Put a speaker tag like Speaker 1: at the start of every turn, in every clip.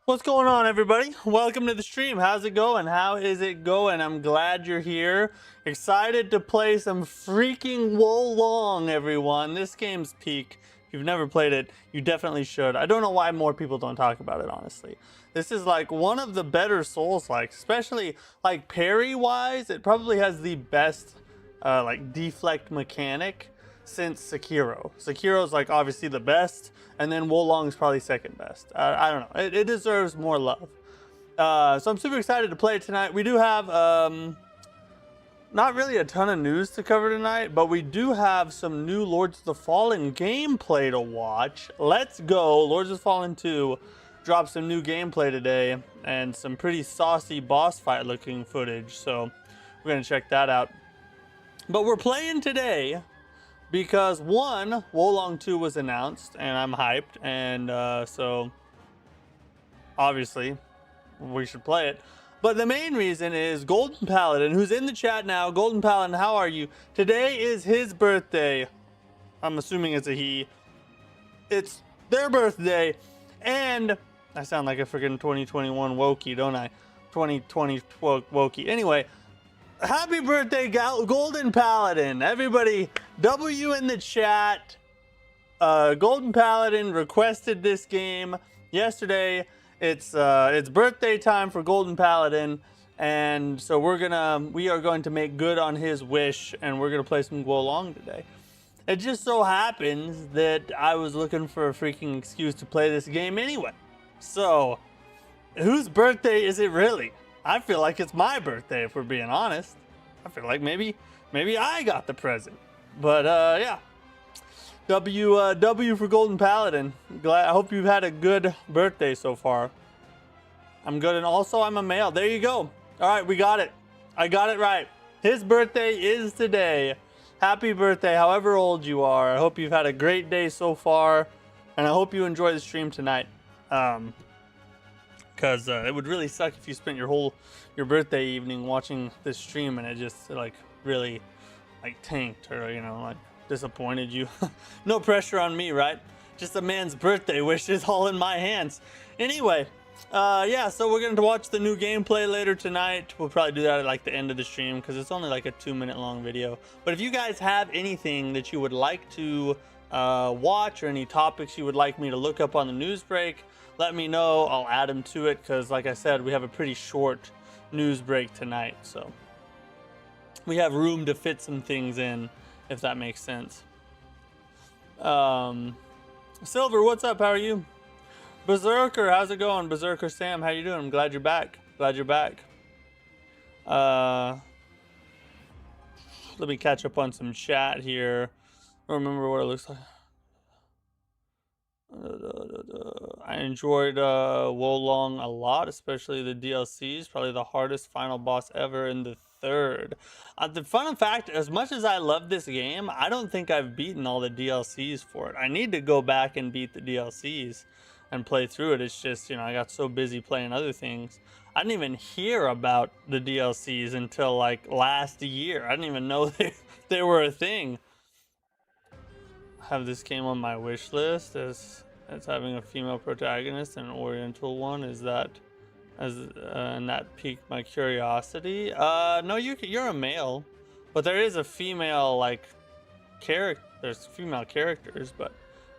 Speaker 1: What's going on, everybody? Welcome to the stream. How's it going? How is it going? I'm glad you're here. Excited to play some freaking Wolong, everyone. This game's peak. If you've never played it, you definitely should. I don't know why more people don't talk about it, honestly. This is like one of the better Souls-likes, especially like parry-wise. It probably has the best like deflect mechanic since Sekiro. Sekiro's like obviously the best, and then Wolong's probably second best. I don't know. It deserves more love. So I'm super excited to play it tonight. We do have not really a ton of news to cover tonight, but we do have some new Lords of the Fallen gameplay to watch. Let's go. Lords of the Fallen 2 dropped some new gameplay today and some pretty saucy boss fight looking footage. So we're going to check that out. But we're playing today because one, Wolong 2 was announced, and I'm hyped, and so obviously we should play it. But the main reason is GoldenPaladin, who's in the chat now. GoldenPaladin, how are you? Today is his birthday. I'm assuming it's a he. It's their birthday, and I sound like a freaking 2021 Wokey, don't I? 2020 Wokey. Anyway, happy birthday, GoldenPaladin. Everybody, W in the chat. GoldenPaladin requested this game yesterday. It's birthday time for GoldenPaladin, and so we are going to make good on his wish, and we're gonna play some Wolong today. It just so happens that I was looking for a freaking excuse to play this game anyway. So, whose birthday is it really? I feel like it's my birthday, if we're being honest. I feel like maybe I got the present. But yeah. W for GoldenPaladin. I hope you've had a good birthday so far. I'm good, and also I'm a male. There you go. All right, we got it. I got it right. His birthday is today. Happy birthday, however old you are. I hope you've had a great day so far, and I hope you enjoy the stream tonight. Because it would really suck if you spent your birthday evening watching this stream and it just like really like tanked or, you know, like disappointed you. No pressure on me, right? Just a man's birthday wishes all in my hands. Anyway, yeah, so we're going to watch the new gameplay later tonight. We'll probably do that at like the end of the stream because it's only like a 2-minute long video. But if you guys have anything that you would like to watch or any topics you would like me to look up on the news break, let me know. I'll add them to it because, like I said, we have a pretty short news break tonight. So we have room to fit some things in, if that makes sense. Silver, what's up? How are you? Berserker, how's it going? Berserker Sam, how you doing? I'm glad you're back. Glad you're back. Let me catch up on some chat here. I don't remember what it looks like. I enjoyed Wolong a lot, especially the DLCs. Probably the hardest final boss ever in the 3rd. The fun fact, as much as I love this game, I don't think I've beaten all the DLCs for it. I need to go back and beat the DLCs and play through it. It's just, you know, I got so busy playing other things. I didn't even hear about the DLCs until like last year. I didn't even know they were a thing. Have this game on my wish list as having a female protagonist and an oriental one. Is that and that piqued my curiosity? No, you're a male, but there is a female like character. There's female characters, but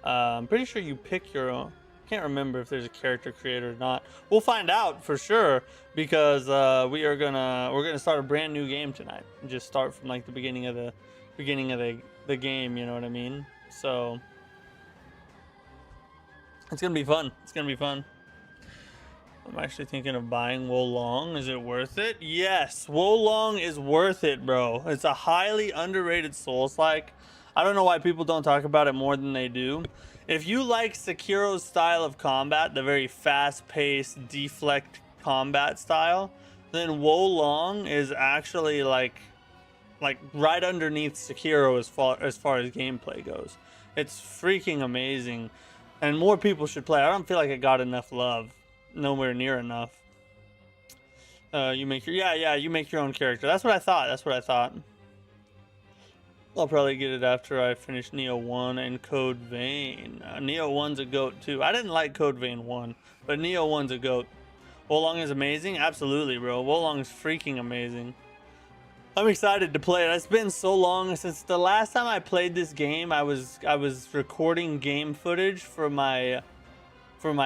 Speaker 1: I'm pretty sure you pick your own. Can't remember if there's a character creator or not. We'll find out for sure because we're gonna start a brand new game tonight. Just start from like the beginning of the game. You know what I mean? So it's gonna be fun. It's gonna be fun. I'm actually thinking of buying Wolong. Is it worth it? Yes, Wolong is worth it, bro. It's a highly underrated Souls-like. I don't know why people don't talk about it more than they do. If you like Sekiro's style of combat, the very fast-paced, deflect combat style, then Wolong is actually like right underneath Sekiro as far as gameplay goes. It's freaking amazing, and more people should play. I don't feel like it got enough love, nowhere near enough. You make your you make your own character. That's what I thought. I'll probably get it after I finish Neo 1 and Code Vein. Neo 1's a goat too. I didn't like Code Vein 1, but Neo 1's a goat. Wolong is amazing? Absolutely, bro. Wolong is freaking amazing. I'm excited to play it. It's been so long since the last time I played this game. I was recording game footage for my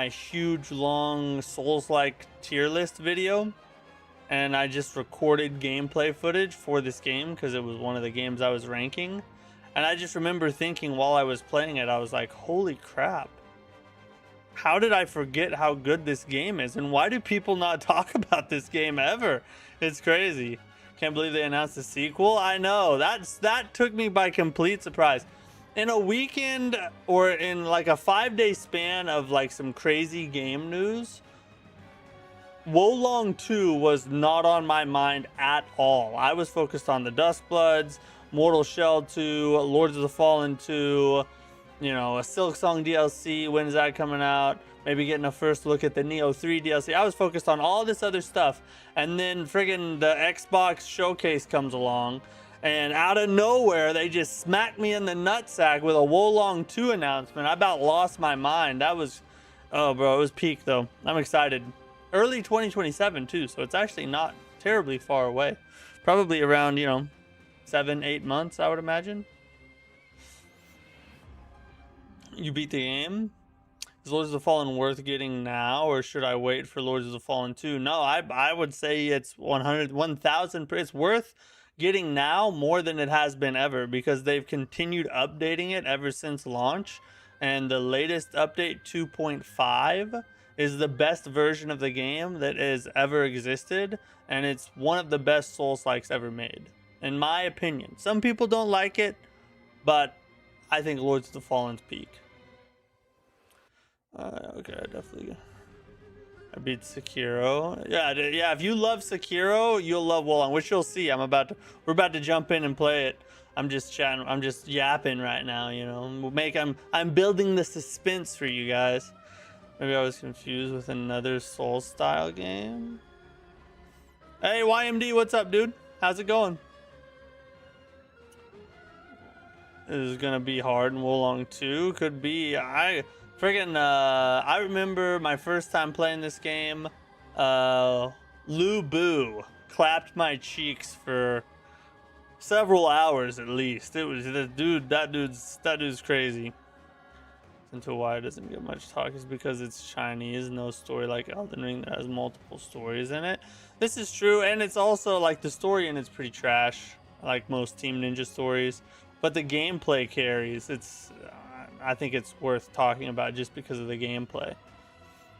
Speaker 1: huge long Souls-like tier list video. And I just recorded gameplay footage for this game because it was one of the games I was ranking. And I just remember thinking while I was playing it, I was like, holy crap. How did I forget how good this game is? And why do people not talk about this game ever? It's crazy. Can't believe they announced a sequel. I know. That took me by complete surprise. In a weekend or in like a 5-day span of like some crazy game news, Wolong 2 was not on my mind at all. I was focused on the Duskbloods, Mortal Shell 2, Lords of the Fallen 2, you know, a Silksong DLC. When is that coming out? Maybe getting a first look at the Neo 3 DLC. I was focused on all this other stuff. And then friggin' the Xbox showcase comes along. And out of nowhere, they just smacked me in the nutsack with a Wolong 2 announcement. I about lost my mind. That was, oh, bro, it was peak, though. I'm excited. Early 2027 too, so it's actually not terribly far away. Probably around, you know, 7-8 months, I would imagine. You beat the game? Is Lords of the Fallen worth getting now, or should I wait for Lords of the Fallen 2? No, I would say it's 1,000. It's worth getting now more than it has been ever because they've continued updating it ever since launch, and the latest update 2.5 is the best version of the game that has ever existed, and it's one of the best Souls-likes ever made, in my opinion. Some people don't like it, but I think Lords of the Fallen's peak. Okay, I beat Sekiro. Yeah, if you love Sekiro, you'll love Wolong, which you'll see. We're about to jump in and play it. I'm just chatting, I'm just yapping right now, you know. I'm building the suspense for you guys. Maybe I was confused with another Souls style game. Hey YMD, what's up, dude? How's it going? is gonna be hard in Wolong 2. Could be. I remember my first time playing this game. Lu Bu clapped my cheeks for several hours at least. It was the dude. That dude's crazy. Into why it doesn't get much talk is because it's Chinese, no story like Elden Ring that has multiple stories in it. This is true, and it's also like the story in it's pretty trash, like most Team Ninja stories. But the gameplay carries. I think it's worth talking about just because of the gameplay.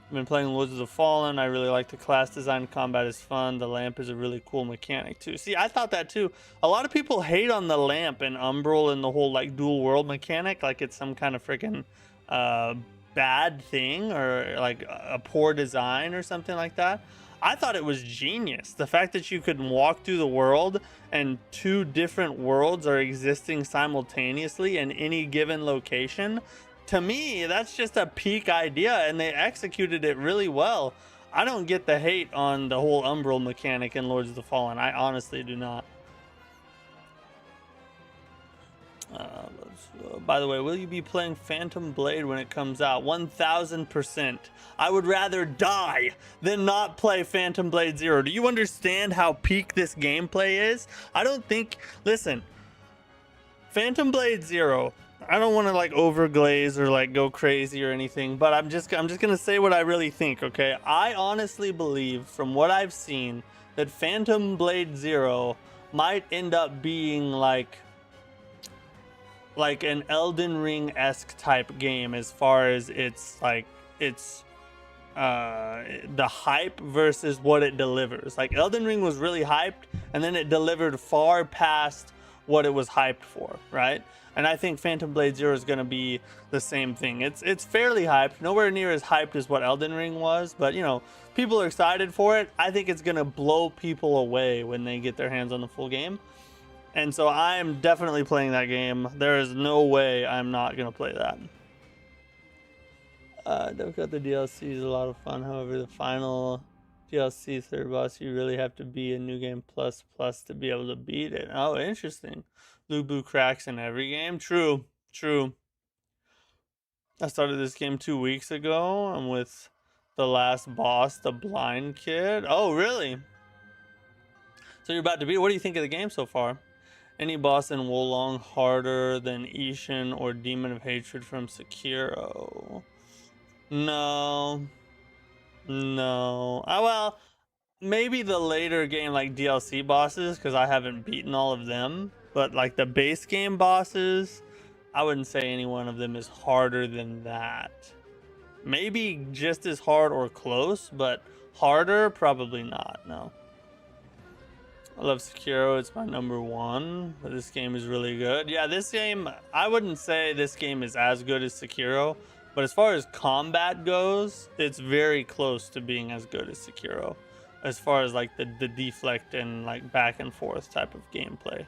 Speaker 1: I've been playing Lords of the Fallen. I really like the class design. Combat is fun. The lamp is a really cool mechanic too. See, I thought that too. A lot of people hate on the lamp and Umbral and the whole like dual world mechanic, like it's some kind of freaking bad thing or like a poor design or something like that. I thought it was genius. The fact that you could walk through the world and 2 different worlds are existing simultaneously in any given location. To me, that's just a peak idea, and they executed it really well. I don't get the hate on the whole Umbral mechanic in Lords of the Fallen. I honestly do not. By the way, will you be playing Phantom Blade when it comes out? 1000%. I would rather die than not play Phantom Blade 0. Do you understand how peak this gameplay is? I don't think... Listen, Phantom Blade 0, I don't want to like overglaze or like go crazy or anything, but I'm just gonna say what I really think, okay? I honestly believe, from what I've seen, that Phantom Blade 0 might end up being like an Elden Ring-esque type game as far as it's the hype versus what it delivers. Like Elden Ring was really hyped, and then it delivered far past what it was hyped for, right? And I think Phantom Blade 0 is going to be the same thing. It's fairly hyped, nowhere near as hyped as what Elden Ring was, but you know, people are excited for it. I think it's going to blow people away when they get their hands on the full game. And so I am definitely playing that game. There is no way I'm not going to play that. Don't got the DLC is a lot of fun. However, the final DLC third boss, you really have to be a New Game Plus to be able to beat it. Oh, interesting. Lu Bu cracks in every game. True. I started this game 2 weeks ago. I'm with the last boss, the blind kid. Oh, really? So you're about to beat it. What do you think of the game so far? Any boss in Wolong harder than Ishin or Demon of Hatred from Sekiro? No. Well, maybe the later game like DLC bosses, because I haven't beaten all of them. But like the base game bosses, I wouldn't say any one of them is harder than that. Maybe just as hard or close, but harder, probably not, no. I love Sekiro, it's my #1, but this game is really good. Yeah, this game, I wouldn't say this game is as good as Sekiro, but as far as combat goes, it's very close to being as good as Sekiro, as far as like the deflect and like back and forth type of gameplay.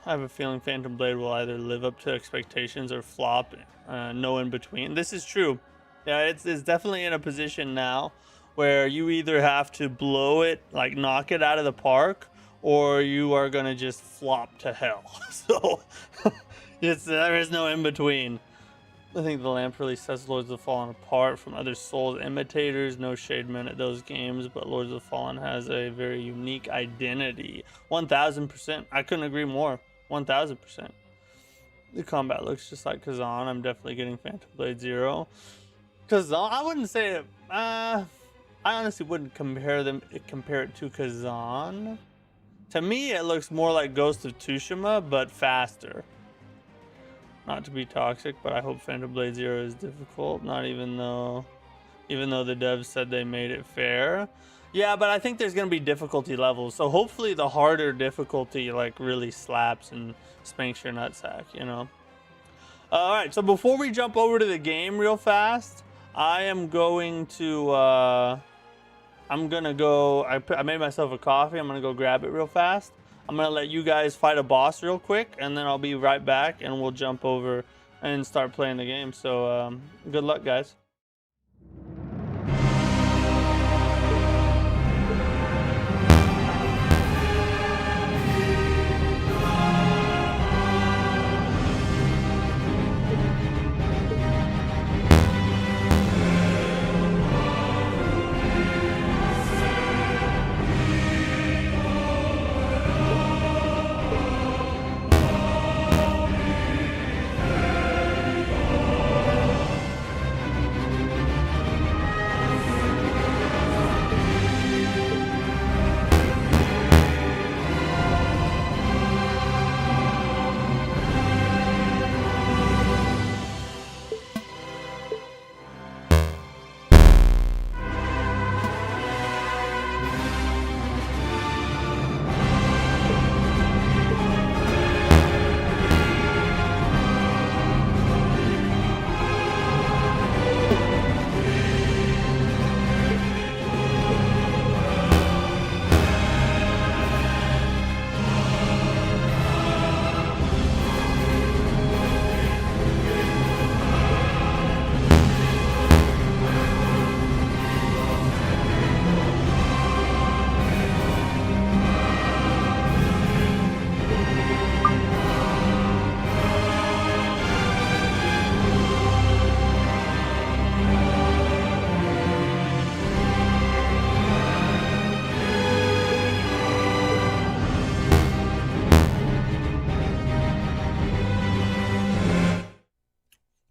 Speaker 1: I have a feeling Phantom Blade will either live up to expectations or flop, no in between. This is true. Yeah, it's definitely in a position now where you either have to blow it, like knock it out of the park, or you are gonna just flop to hell. So there is no in between. I think the lamp really sets Lords of the Fallen apart from other Souls imitators. No shade meant at those games, but Lords of the Fallen has a very unique identity. 1000%. I couldn't agree more. 1000%. The combat looks just like Kazan. I'm definitely getting Phantom Blade 0. Kazan, I wouldn't say it. I honestly wouldn't compare it to Kazan. To me, it looks more like Ghost of Tsushima, but faster. Not to be toxic, but I hope Phantom Blade 0 is difficult. Not even though the devs said they made it fair. Yeah, but I think there's gonna be difficulty levels. So hopefully the harder difficulty like really slaps and spanks your nutsack, you know. All right, so before we jump over to the game real fast, I am going to. I'm gonna go. I made myself a coffee. I'm gonna go grab it real fast. I'm gonna let you guys fight a boss real quick, and then I'll be right back, and we'll jump over and start playing the game. So good luck, guys.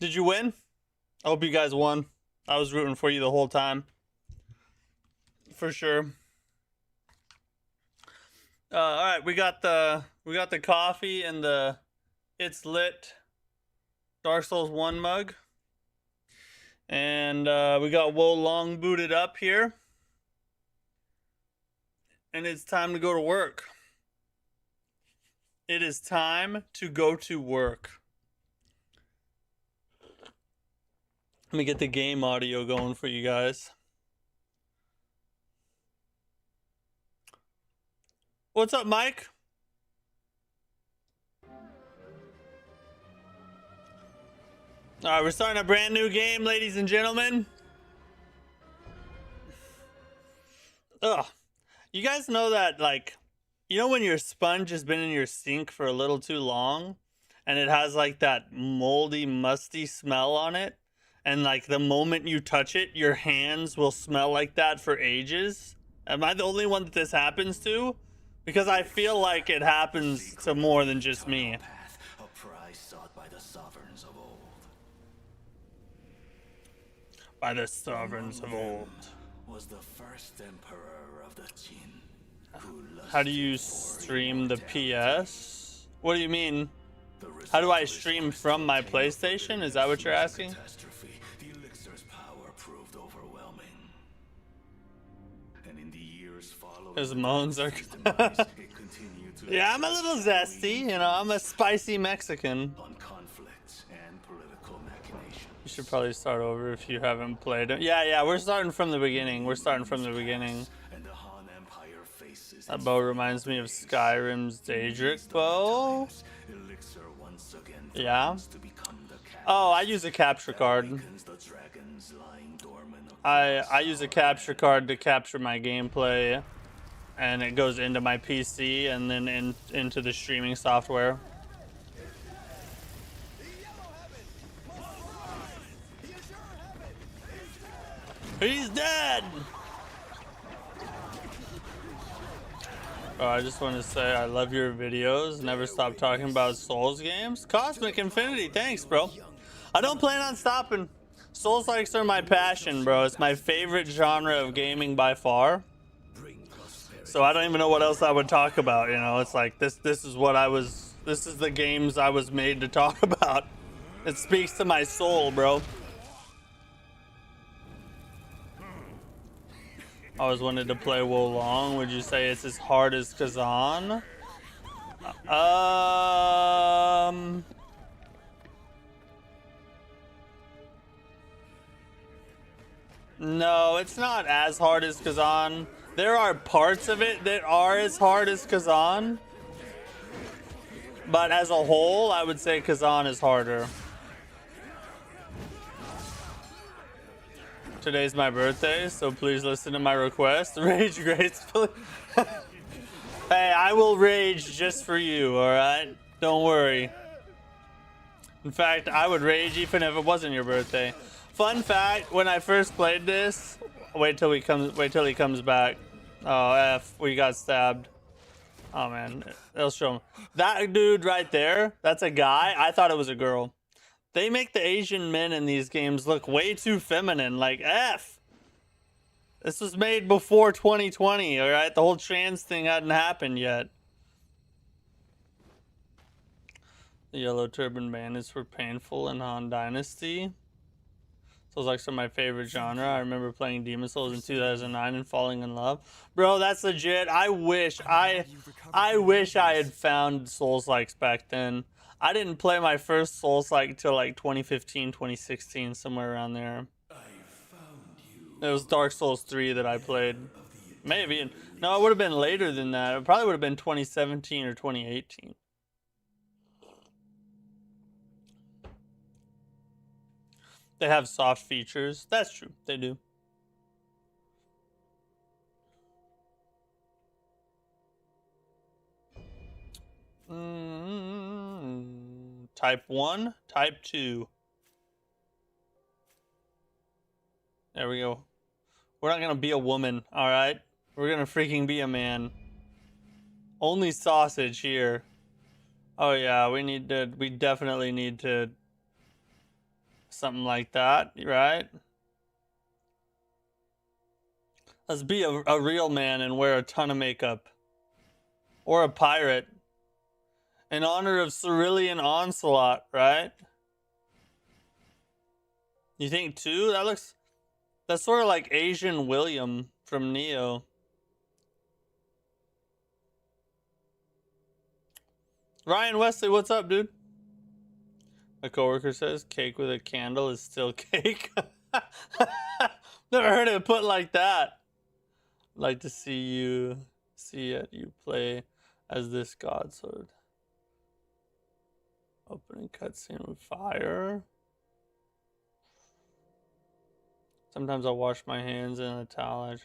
Speaker 1: Did you win? I hope you guys won. I was rooting for you the whole time. For sure. All right, we got the coffee and the It's Lit Dark Souls 1 mug. And we got Wo Long booted up here. And it's time to go to work. It is time to go to work. Let me get the game audio going for you guys. What's up, Mike? All right, we're starting a brand new game, ladies and gentlemen. Ugh. You guys know that, like, you know when your sponge has been in your sink for a little too long and it has like that moldy, musty smell on it? And like the moment you touch it, your hands will smell like that for ages? Am I the only one that this happens to? Because I feel like it happens to more than just me.
Speaker 2: A prize sought by the sovereigns of old.
Speaker 1: By the sovereigns of old.
Speaker 2: Was the first emperor of the Jin.
Speaker 1: How do you stream the PS? What do you mean? How do I stream from my PlayStation? Is that what you're asking?
Speaker 2: The elixir's power proved overwhelming. And in the years following,
Speaker 1: His moans are.
Speaker 2: it continued to
Speaker 1: Yeah, I'm a little zesty. You know, I'm a spicy Mexican.
Speaker 2: on conflicts and political machinations.
Speaker 1: You should probably start over if you haven't played it. Yeah, we're starting from the beginning. We're starting from the beginning.
Speaker 2: And the Han Empire faces
Speaker 1: That bow reminds me of Skyrim's Daedric bow.
Speaker 2: elixir once again
Speaker 1: Yeah.
Speaker 2: to become the
Speaker 1: Oh, I use a capture card.
Speaker 2: the dragons lying dormant.
Speaker 1: I use a capture card to capture my gameplay, and it goes into my PC and then into the streaming software. He's dead! Oh, I just want to say I love your videos. Never stop talking about Souls games. Cosmic Infinity, thanks, bro. I don't plan on stopping. Souls-likes are my passion, bro. It's my favorite genre of gaming by far. So I don't even know what else I would talk about, you know? It's like, this is what I was... This is the games I was made to talk about. It speaks to my soul, bro. I always wanted to play Wo Long. Would you say it's as hard as Kazan? No, it's not as hard as Kazan. There are parts of it that are as hard as Kazan. But as a whole, I would say Kazan is harder. Today's my birthday, so please listen to my request. Rage gracefully. Hey, I will rage just for you, alright? Don't worry. In fact, I would rage even if it wasn't your birthday. Fun fact, when I first played this, wait till he comes back. Oh, F, we got stabbed. Oh man, they'll show him. That dude right there, that's a guy. I thought it was a girl. They make the Asian men in these games look way too feminine, like F. This was made before 2020, all right? The whole trans thing hadn't happened yet. The Yellow Turban Bandits were painful in Han Dynasty. Souls-likes are my favorite genre. I remember playing Demon Souls in 2009 and falling in love. Bro, that's legit. I wish I had found Souls-likes back then. I didn't play my first Souls-like until like 2015, 2016, somewhere around there. It was Dark Souls 3 that I played. Maybe. No, it would have been later than that. It probably would have been 2017 or 2018. They have soft features. That's true. They do. Type 1, Type 2. There we go. We're not gonna be a woman, alright? We're gonna freaking be a man. Only sausage here. Oh yeah, we definitely need to Something like that, right? Let's be a real man and wear a ton of makeup. Or a pirate. In honor of Cerulean Onslaught, right? You think two? That's sort of like Asian William from Neo. Ryan Wesley, what's up, dude? A coworker says cake with a candle is still cake. Never heard it put like that. Like to see it you play as this god sword. Opening cutscene with fire. Sometimes I'll wash my hands in a towel.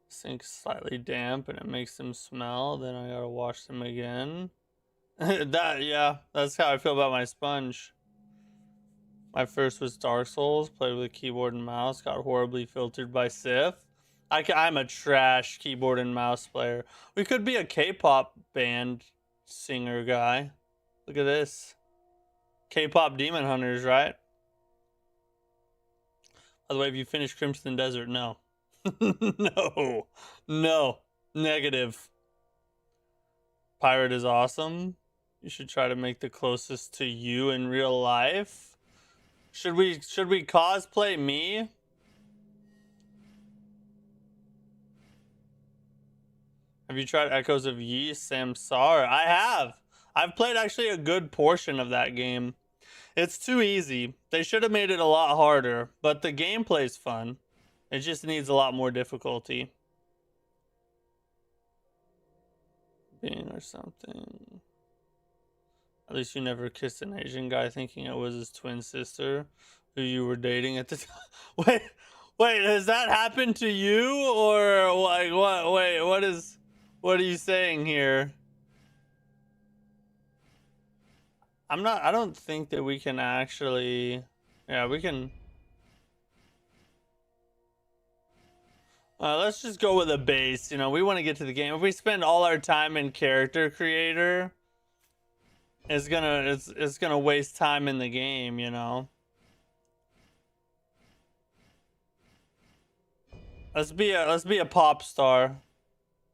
Speaker 1: Sink's slightly damp and it makes them smell. Then I gotta wash them again. Yeah, that's how I feel about my sponge. My first was Dark Souls. Played with a keyboard and mouse. Got horribly filtered by Sif. I'm a trash keyboard and mouse player. We could be a K-pop band singer guy. Look at this. K-pop Demon Hunters, right? By the way, have you finished Crimson Desert? No. No. Negative. Pirate is awesome. You should try to make the closest to you in real life. Should we cosplay me? Have you tried Echoes of Yi Samsara? I have. I've played actually a good portion of that game. It's too easy. They should have made it a lot harder, but the gameplay's fun. It just needs a lot more difficulty. Being or something. At least you never kissed an Asian guy thinking it was his twin sister who you were dating at the time. Wait, has that happened to you? Or like what? Wait, what are you saying here? I don't think that we can actually, yeah, we can. Let's just go with a base. You know, we want to get to the game. If we spend all our time in character creator, it's gonna waste time in the game, you know. Let's be a pop star.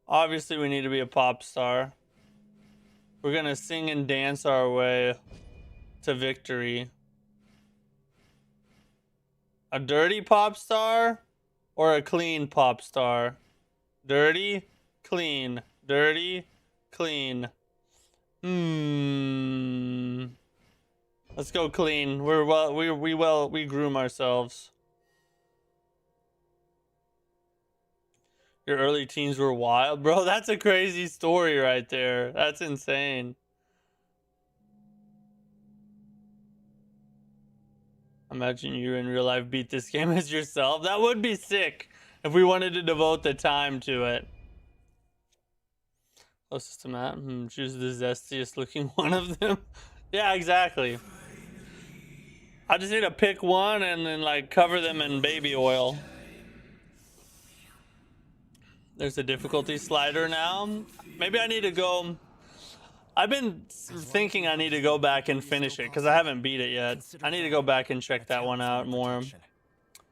Speaker 1: Obviously, we need to be a pop star. We're gonna sing and dance our way to victory. A dirty pop star or a clean pop star? Dirty, clean, dirty, clean. Let's go clean. We groom ourselves. Your early teens were wild, bro. That's a crazy story right there. That's insane. Imagine you in real life beat this game as yourself. That would be sick if we wanted to devote the time to it. Closest to Matt. Choose the zestiest looking one of them. Yeah, exactly. I just need to pick one and then like cover them in baby oil. There's a difficulty slider now. Maybe I need to go. I've been thinking I need to go back and finish it because I haven't beat it yet. I need to go back and check that one out more.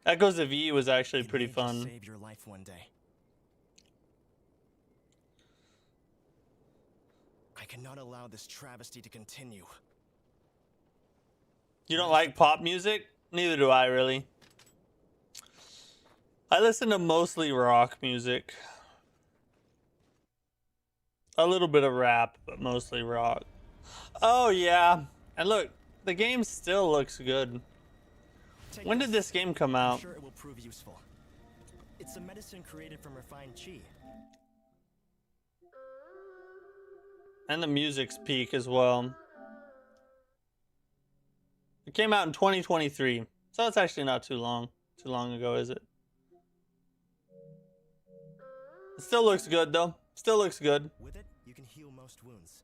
Speaker 1: Echoes of Yi was actually pretty fun.
Speaker 3: Save your life one day. I cannot allow this travesty to continue.
Speaker 1: You don't like pop music? Neither do I, really. I listen to mostly rock music. A little bit of rap, but mostly rock. Oh, yeah. And look, the game still looks good. When did this game come out?
Speaker 3: I'm sure it will prove useful. It's a medicine created from refined chi.
Speaker 1: And the music's peak as well. It came out in 2023, so it's actually not too long ago, is it? It still looks good though. Still looks good.
Speaker 3: With it, you can heal most wounds.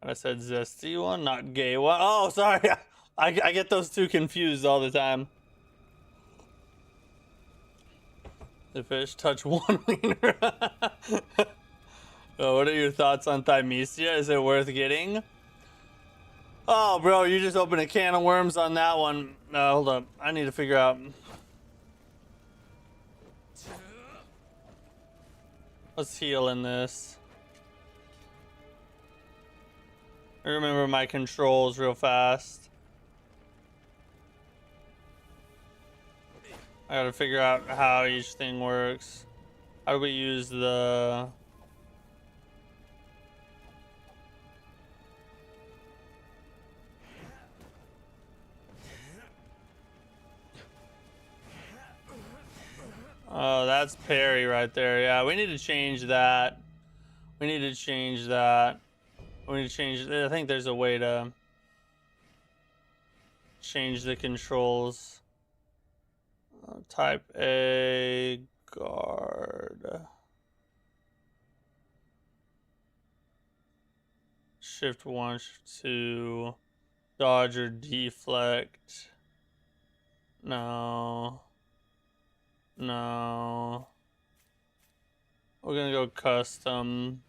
Speaker 1: I said zesty one, not gay one. Oh, sorry. I get those two confused all the time. The fish touch one wiener. Oh, what are your thoughts on Thymesia? Is it worth getting? Oh, bro, you just opened a can of worms on that one. Hold up. I need to figure out. Let's heal in this. I remember my controls real fast. I gotta figure out how each thing works. How do we use the... Oh, that's parry right there. Yeah, we need to change that. We need to change that. We need to change... I think there's a way to change the controls. Type A, guard. Shift 1, Shift 2. Dodge or deflect. No. No. We're gonna go custom.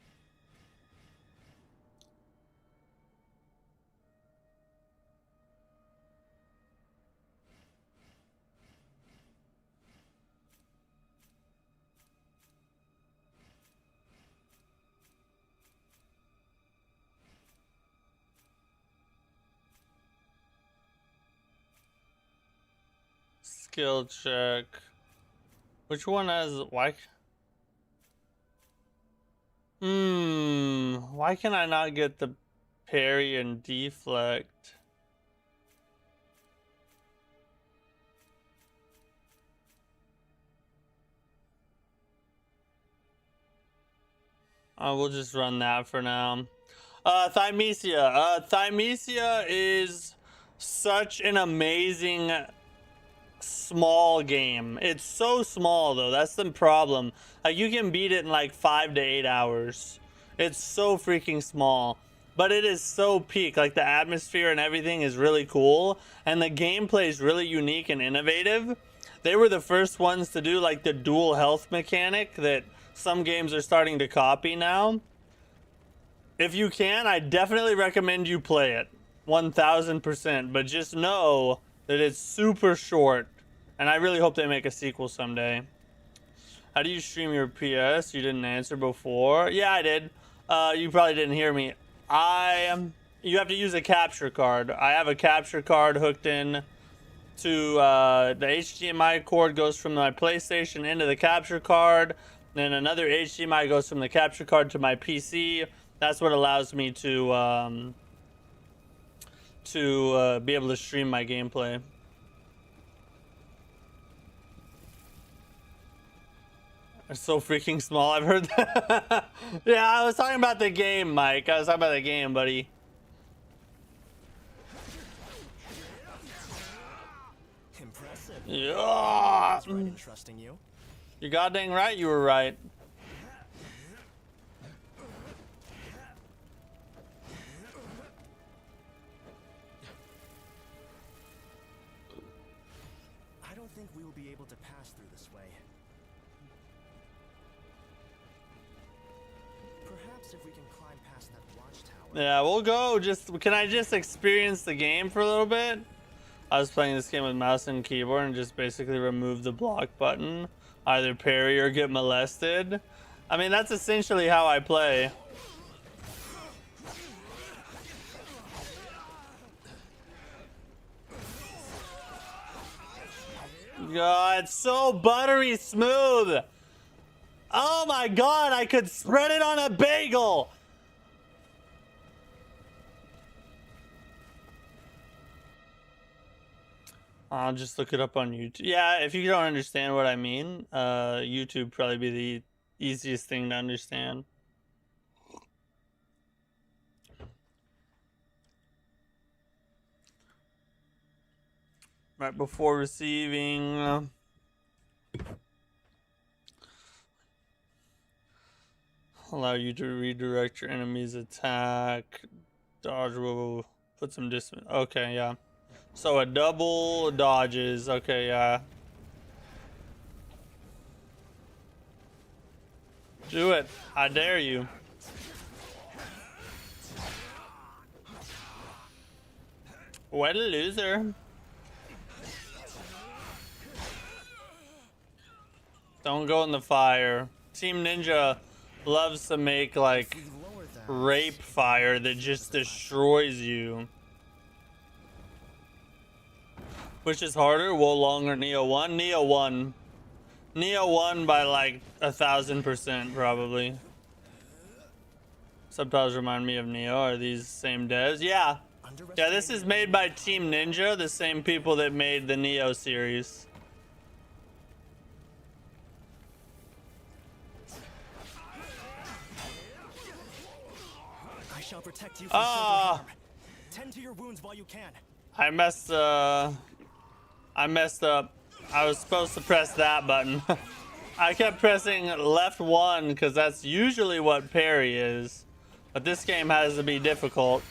Speaker 1: Skill check. Which one has why? Why can I not get the parry and deflect? We'll just run that for now. Thymesia. Thymesia is such an amazing small game. It's so small though. That's the problem. Like you can beat it in like 5 to 8 hours. It's so freaking small, but it is so peak. Like the atmosphere and everything is really cool, and the gameplay is really unique and innovative. They were the first ones to do like the dual health mechanic that some games are starting to copy now. If you can, I definitely recommend you play it 1000%, but just know that it's super short, and I really hope they make a sequel someday. How do you stream your PS? You didn't answer before. Yeah, I did. You probably didn't hear me. You have to use a capture card. I have a capture card hooked in to the HDMI cord goes from my PlayStation into the capture card. Then another HDMI goes from the capture card to my PC. That's what allows me to be able to stream my gameplay. It's so freaking small. I've heard that. Yeah, I was talking about the game, Mike. I was talking about the game, buddy.
Speaker 3: Impressive.
Speaker 1: Yeah.
Speaker 3: That's right in trusting you.
Speaker 1: You're goddamn right. You were right.
Speaker 3: I don't think we will be able to pass through this way. Perhaps if we can climb past that watchtower.
Speaker 1: Yeah, we'll go. Can I just experience the game for a little bit? I was playing this game with mouse and keyboard and just basically remove the block button, either parry or get molested. I mean, that's essentially how I play. God, it's so buttery smooth. Oh my God, I could spread it on a bagel. I'll just look it up on YouTube. Yeah, if you don't understand what I mean, YouTube probably be the easiest thing to understand. Right before receiving. Allow you to redirect your enemy's attack. Dodge will put some distance. Okay, yeah. So a double dodges. Okay, yeah. Do it. I dare you. What a loser. Don't go in the fire. Team Ninja loves to make like rape fire that just destroys you. Which is harder, Wolong or Neo 1? Neo 1. Neo 1 by like 1,000% probably. Subtitles remind me of Neo. Are these same devs? Yeah. Yeah, this is made by Team Ninja, the same people that made the Neo series.
Speaker 3: I shall protect you from further harm. Tend to your wounds while you can.
Speaker 1: I messed up. I was supposed to press that button. I kept pressing left 1 because that's usually what parry is. But this game has to be difficult.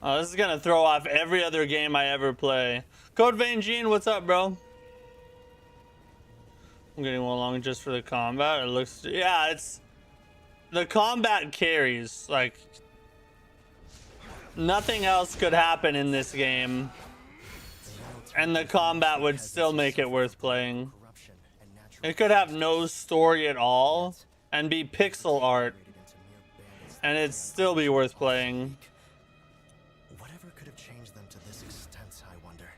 Speaker 1: Oh, this is gonna throw off every other game I ever play. Code Vein Gene, what's up, bro? I'm getting one along just for the combat. It looks, yeah, it's the combat carries. Like nothing else could happen in this game, and the combat would still make it worth playing. It could have no story at all and be pixel art, and it'd still be worth playing.
Speaker 3: Whatever could have changed them to this extent, I wonder.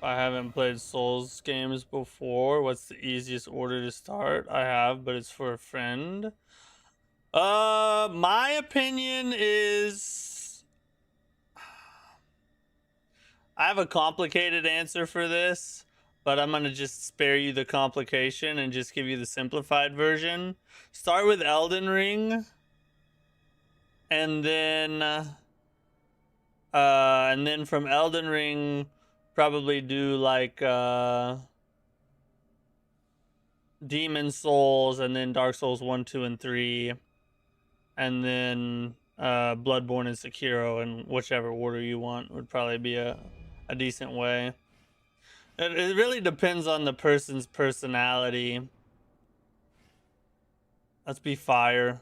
Speaker 1: I haven't played Souls games before. What's the easiest order to start? I have, but it's for a friend. My opinion is I have a complicated answer for this, but I'm gonna just spare you the complication and just give you the simplified version. Start with Elden Ring, and then from Elden Ring, probably do like Demon Souls, and then Dark Souls 1, 2, and 3, and then Bloodborne and Sekiro, in whichever order you want would probably be a decent way. It really depends on the person's personality. Let's be fire.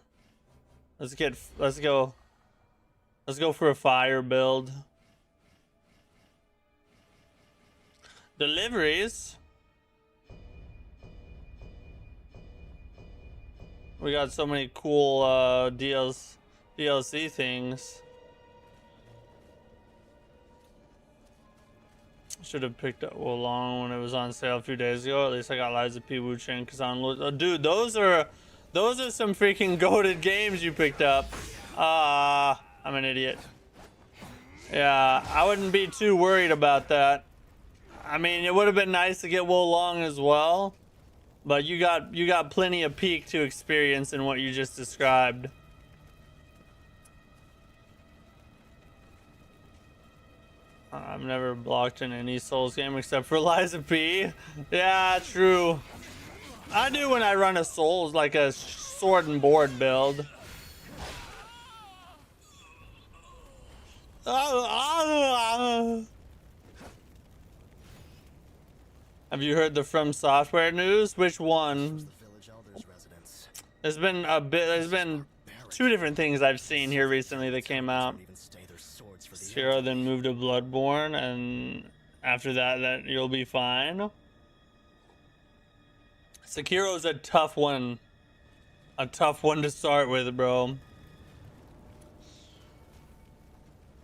Speaker 1: Let's go for a fire build. Deliveries. We got so many cool DLC things. Should have picked up Wolong when it was on sale a few days ago. At least I got Lies of P. Wu Chen Kazan. Dude, those are some freaking goated games you picked up. I'm an idiot. Yeah, I wouldn't be too worried about that. I mean, it would have been nice to get Wolong as well, but you got plenty of peak to experience in what you just described. I've never blocked in any Souls game except for Lies of P. Yeah, true. I do when I run a Souls, like a sword and board build. Have you heard the From Software news? Which one? There's been two different things I've seen here recently that came out. Sekiro, then move to Bloodborne, and after that you'll be fine. Sekiro's a tough one to start with, bro.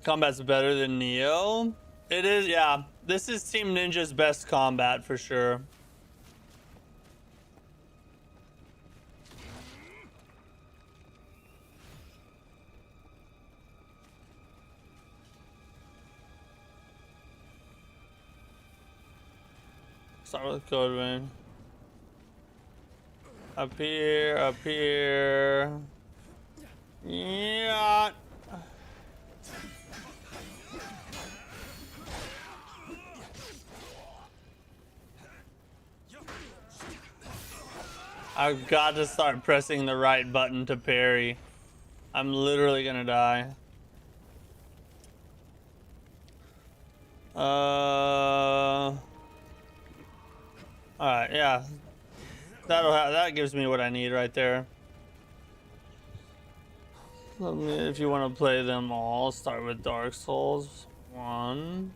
Speaker 1: Combat's better than Neo. It is, yeah. This is Team Ninja's best combat for sure. Start with Code Vein. Up here, up here. Yeah. I've got to start pressing the right button to parry. I'm literally gonna die. Alright, yeah. that gives me what I need right there. If you want to play them all, start with Dark Souls 1.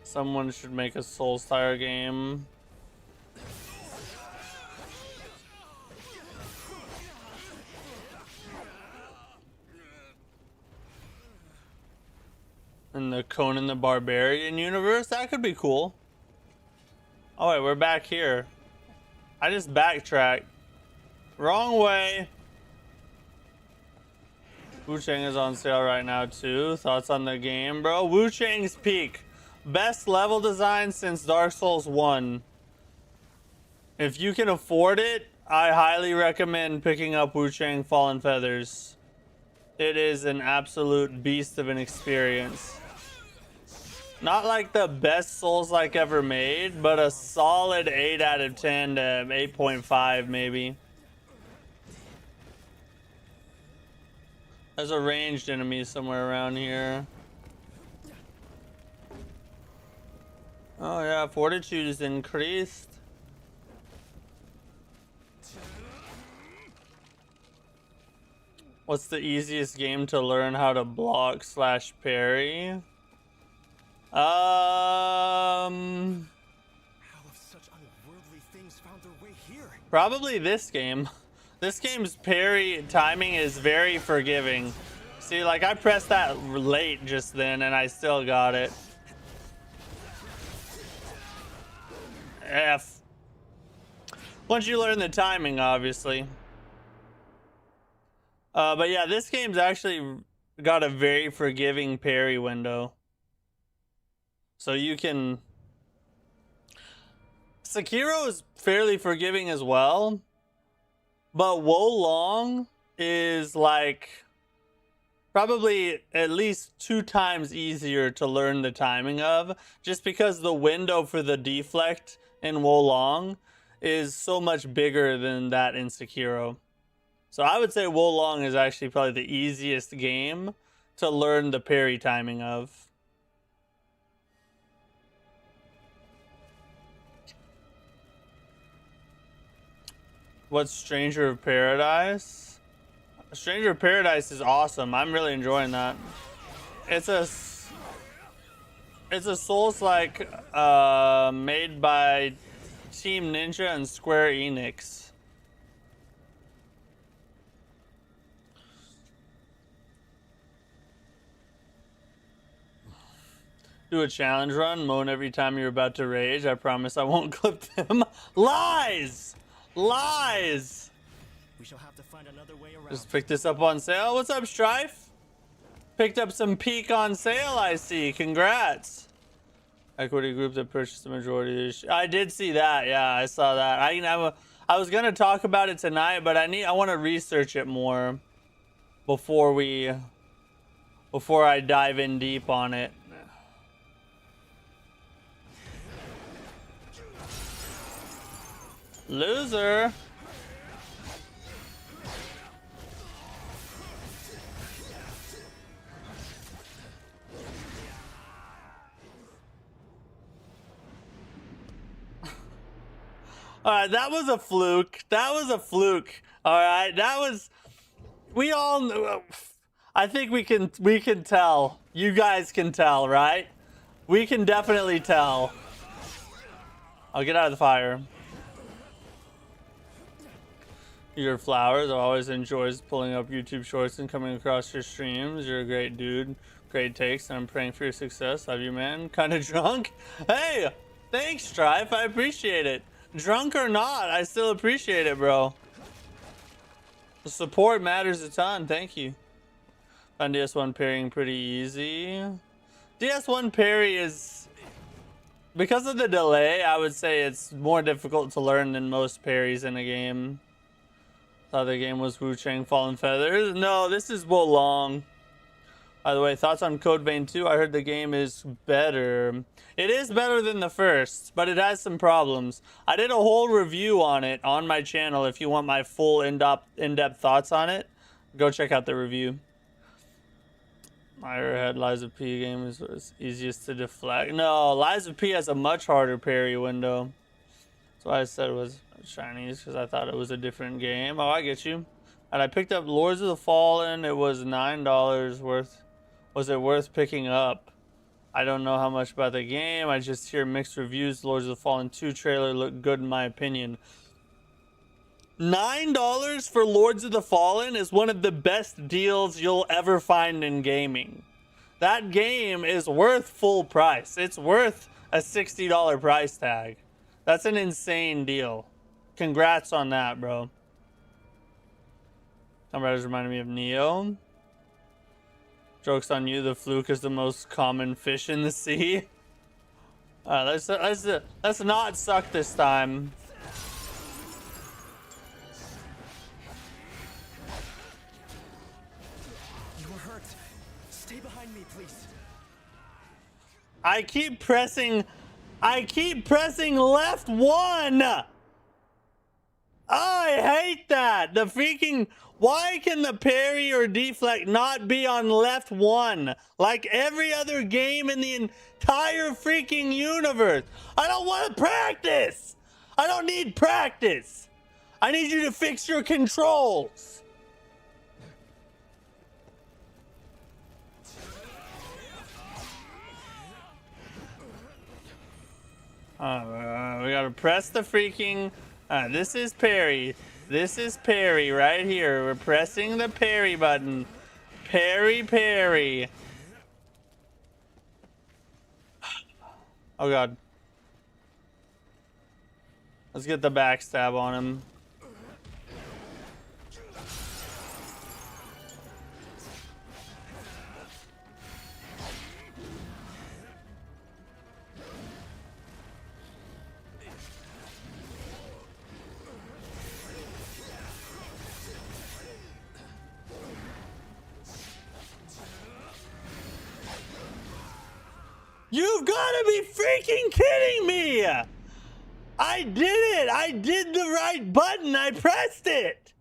Speaker 1: Someone should make a Souls Tire game. In the Conan the Barbarian universe, that could be cool. Oh wait, we're back here. I just backtracked. Wrong way. Wu Chang is on sale right now too. Thoughts on the game, bro? Wu Chang's peak. Best level design since Dark Souls 1. If you can afford it, I highly recommend picking up Wu Chang Fallen Feathers. It is an absolute beast of an experience. Not like the best Souls-like ever made, but a solid 8 out of 10 to 8.5 maybe. There's a ranged enemy somewhere around here. Oh yeah, fortitude is increased. What's the easiest game to learn how to block / parry?
Speaker 3: How have such unworldly things found their way here?
Speaker 1: Probably this game. This game's parry timing is very forgiving. See, like I pressed that late just then and I still got it. F. Once you learn the timing, obviously. But yeah, this game's actually got a very forgiving parry window. So you can... Sekiro is fairly forgiving as well. But Wo Long is like... probably at least 2 times easier to learn the timing of. Just because the window for the deflect in Wo Long is so much bigger than that in Sekiro. So I would say Wo Long is actually probably the easiest game to learn the parry timing of. What's Stranger of Paradise? Stranger of Paradise is awesome. I'm really enjoying that. It's a Souls-like made by Team Ninja and Square Enix. Do a challenge run, moan every time you're about to rage. I promise I won't clip them. Lies! Lies!
Speaker 3: We shall have to find another way around.
Speaker 1: Just picked this up on sale. What's up, Strife? Picked up some Peak on sale, I see. Congrats. Equity group that purchased the majority of this. I did see that. Yeah, I saw that. I was gonna talk about it tonight, but I want to research it more before I dive in deep on it. Loser. Alright, that was a fluke. That was a fluke. Alright, that was... We all know... I think we can tell. You guys can tell, right? We can definitely tell. I'll get out of the fire. Your flowers. I always enjoys pulling up YouTube shorts and coming across your streams. You're a great dude. Great takes. And I'm praying for your success. Love you, man. Kind of drunk? Hey! Thanks, Strife. I appreciate it. Drunk or not, I still appreciate it, bro. The support matters a ton. Thank you. Found DS1 parrying pretty easy. DS1 parry is... because of the delay, I would say it's more difficult to learn than most parries in a game. Thought the game was Wu Chang Fallen Feathers. No, this is Wo Long. By the way, thoughts on Code Vein 2? I heard the game is better. It is better than the first, but it has some problems. I did a whole review on it on my channel. If you want my full in-depth thoughts on it, go check out the review. Higher head Lies of P game is easiest to deflect. No, Lies of P has a much harder parry window. That's why I said it was Chinese, because I thought it was a different game. Oh, I get you. And I picked up Lords of the Fallen. It was $9 worth. Was it worth picking up? I don't know how much about the game. I just hear mixed reviews. Lords of the Fallen 2 trailer looked good in my opinion. $9 for Lords of the Fallen is one of the best deals you'll ever find in gaming. That game is worth full price. It's worth a $60 price tag. That's an insane deal. Congrats on that, bro. Tomb Raider's reminded me of Neo. Joke's on you, the fluke is the most common fish in the sea. Alright, let's not suck this time.
Speaker 3: You were hurt. Stay behind me, please.
Speaker 1: I keep pressing left one. I hate that. The freaking, why can the parry or deflect not be on left one like every other game in the entire freaking universe? I don't want to practice. I don't need practice. I need you to fix your controls. We gotta press the freaking. This is parry. This is parry right here. We're pressing the parry button. Parry, parry. Oh god. Let's get the backstab on him. You've got to be freaking kidding me! I did it! I did the right button! I pressed it!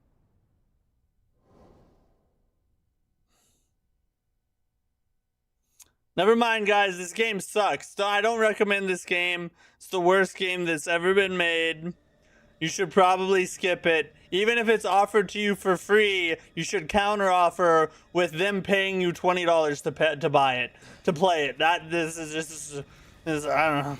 Speaker 1: Never mind, guys. This game sucks. I don't recommend this game. It's the worst game that's ever been made. You should probably skip it. Even if it's offered to you for free, you should counteroffer with them paying you $20 to buy it, to play it. This is I don't know.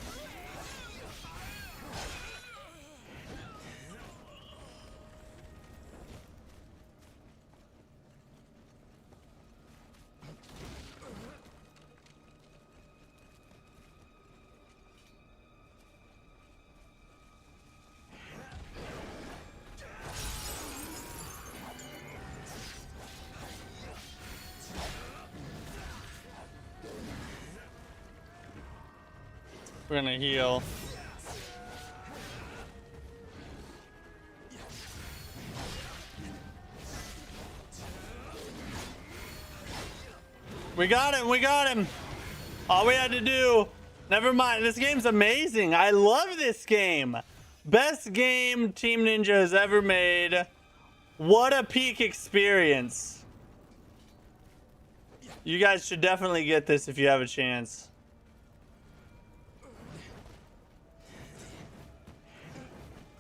Speaker 1: We're gonna heal. We got him, we got him. All we had to do, never mind. This game's amazing. I love this game. Best game Team Ninja has ever made. What a peak experience. You guys should definitely get this if you have a chance.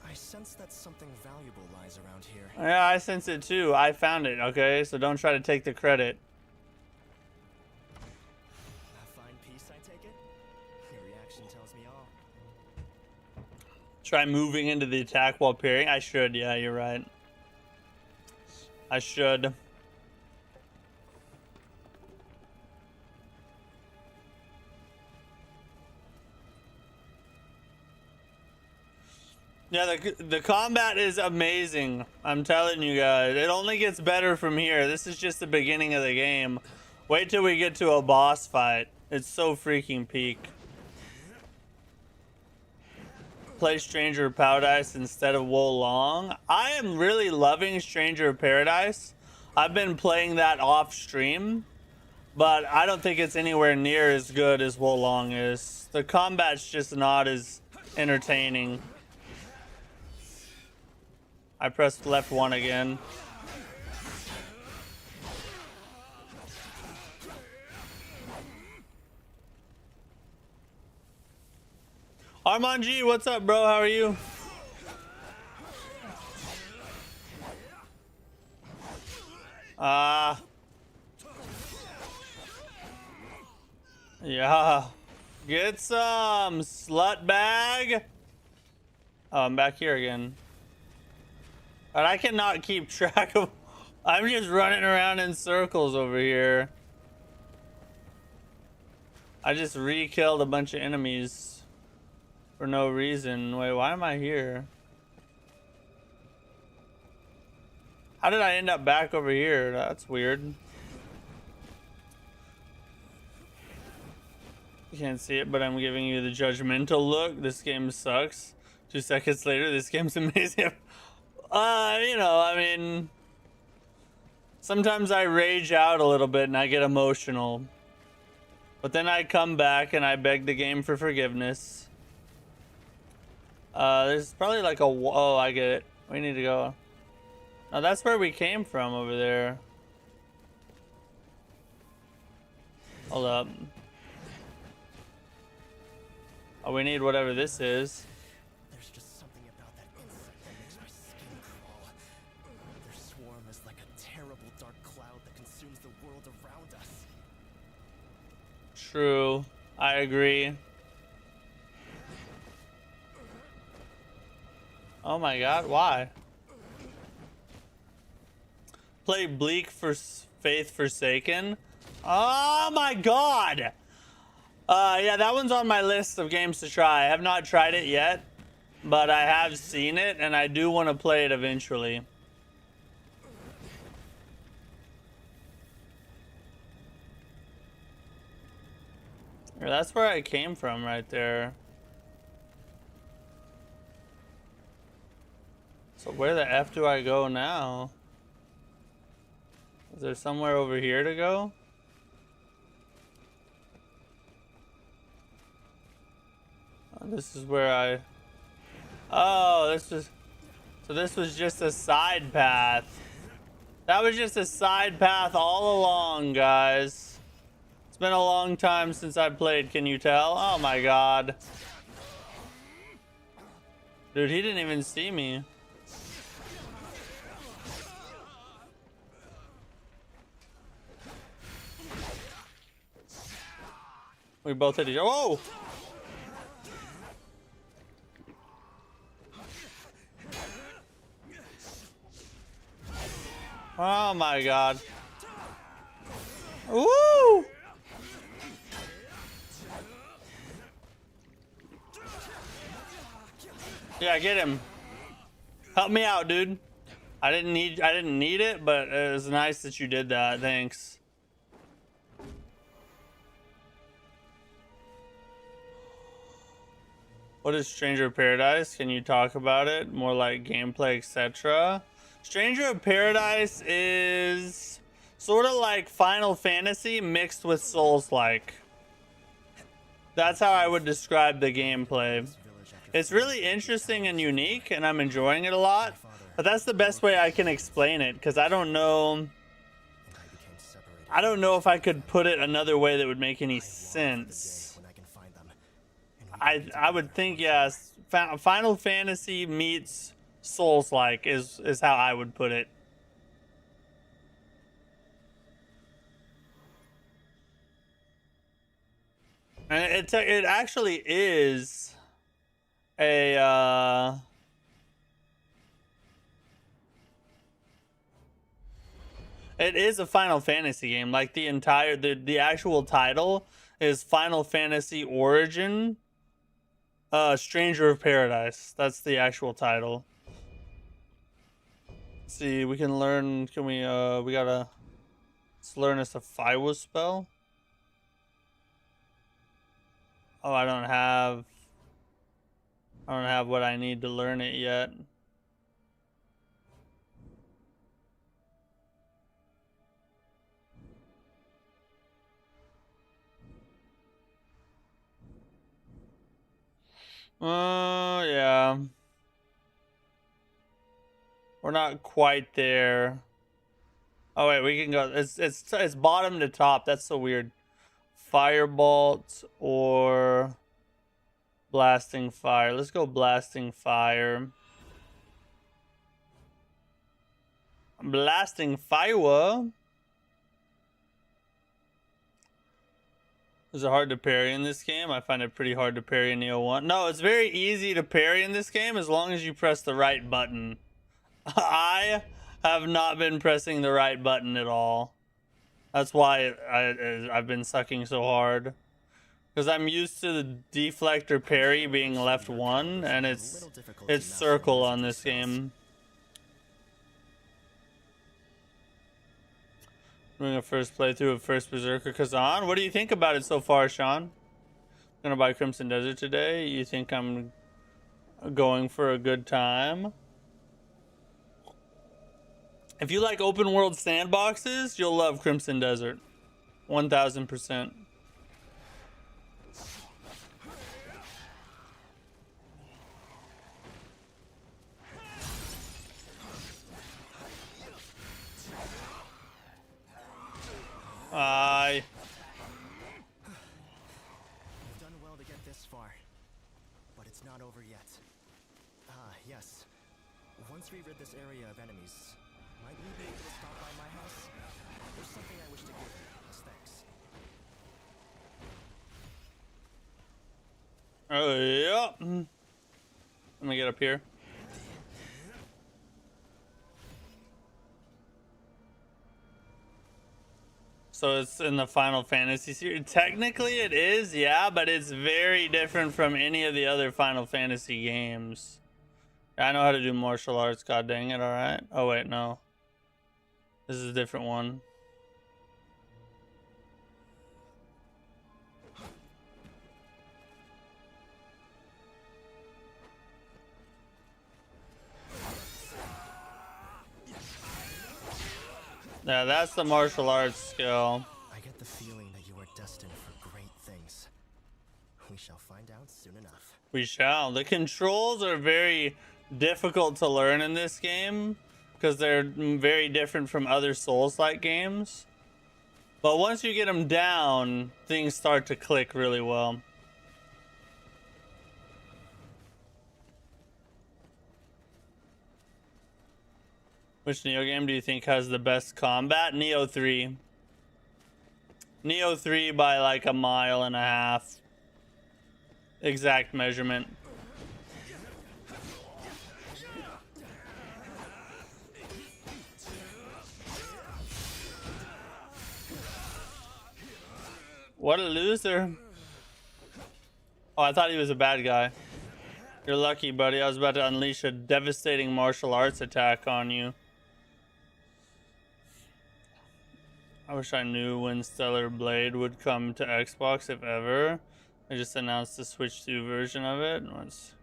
Speaker 3: I sense that something valuable lies around here.
Speaker 1: Yeah, I sense it too. I found it, okay? So don't try to take the credit.
Speaker 3: A fine piece, I take it? Your reaction tells me all.
Speaker 1: Try moving into the attack while parrying. I should, yeah, you're right. I should. Yeah, the combat is amazing. I'm telling you guys. It only gets better from here. This is just the beginning of the game. Wait till we get to a boss fight. It's so freaking peak. Play Stranger of Paradise instead of Wo Long. I am really loving Stranger of Paradise. I've been playing that off stream, but I don't think it's anywhere near as good as Wo Long is. The combat's just not as entertaining. I pressed left one again. Armand G, what's up, bro? How are you? Yeah. Get some, slut bag. Oh, I'm back here again. But I cannot keep track of... I'm just running around in circles over here. I just re-killed a bunch of enemies for no reason. Wait, why am I here? How did I end up back over here? That's weird. You can't see it, but I'm giving you the judgmental look. This game sucks. 2 seconds later, this game's amazing. You know, I mean... Sometimes I rage out a little bit and I get emotional. But then I come back and I beg the game for forgiveness. There's probably like a... Oh, I get it. We need to go... Oh, that's where we came from over there. Hold up. Oh, we need whatever this is.
Speaker 3: There's just something about that insect that makes my skin crawl. Their swarm is like a terrible dark cloud that consumes the world around us.
Speaker 1: True. I agree. Oh my god, why? Play Bleak for Faith Forsaken. Oh my god! Yeah, that one's on my list of games to try. I have not tried it yet, but I have seen it, and I do want to play it eventually. Yeah, that's where I came from right there. So where the F do I go now? Is there somewhere over here to go? Oh, this is where I... Oh, this is... So this was just a side path. That was just a side path all along, guys. It's been a long time since I played, can you tell? Oh my god. Dude, he didn't even see me. We both hit each other. Whoa! Oh my god. Woo! Yeah, get him. Help me out, dude. I didn't need it, but it was nice that you did that. Thanks. What is Stranger of Paradise? Can you talk about it? More like gameplay, etc. Stranger of Paradise is sort of like Final Fantasy mixed with Souls-like. That's how I would describe the gameplay. It's really interesting and unique, and I'm enjoying it a lot. But that's the best way I can explain it, because I don't know if I could put it another way that would make any sense. I would think, yes, Final Fantasy meets Souls-like is how I would put it. And it actually is a it is a Final Fantasy game. Like the actual title is Final Fantasy Origin Stranger of Paradise. That's the actual title. Let's see, we can learn, let's learn us a Fiwa spell. Oh, I don't have what I need to learn it yet. Yeah. We're not quite there. Oh wait, we can go. It's bottom to top. That's so weird. Firebolt or Blasting fire. Let's go blasting fire. Blasting fire. Is it hard to parry in this game? I find it pretty hard to parry in Neo 1. No, it's very easy to parry in this game as long as you press the right button. I have not been pressing the right button at all. That's why I've been sucking so hard. Because I'm used to the deflector parry being left 1, and it's circle on this game. Doing a first playthrough of First Berserker Kazan. What do you think about it so far, Sean? Gonna buy Crimson Desert today. You think I'm going for a good time? If you like open world sandboxes, you'll love Crimson Desert. 1000%.
Speaker 3: You've done well to get this far, but it's not over yet. Yes. Once we rid this area of enemies, might we be able to stop by my house? There's something I wish to give you as thanks.
Speaker 1: Oh, yeah. Let me get up here. So it's in the Final Fantasy series. Technically it is, yeah, but it's very different from any of the other Final Fantasy games. I know how to do martial arts, god dang it, alright. Oh wait, no. This is a different one. Yeah, that's the martial arts skill.
Speaker 3: I get the feeling that you are destined for great things. We shall find out soon enough.
Speaker 1: We shall. The controls are very difficult to learn in this game because they're very different from other Souls-like games. But once you get them down, things start to click really well. Which Neo game do you think has the best combat? Neo 3. Neo 3 by like a mile and a half. Exact measurement. What a loser. Oh, I thought he was a bad guy. You're lucky, buddy. I was about to unleash a devastating martial arts attack on you. I wish I knew when Stellar Blade would come to Xbox, if ever. They just announced the Switch 2 version of it. It's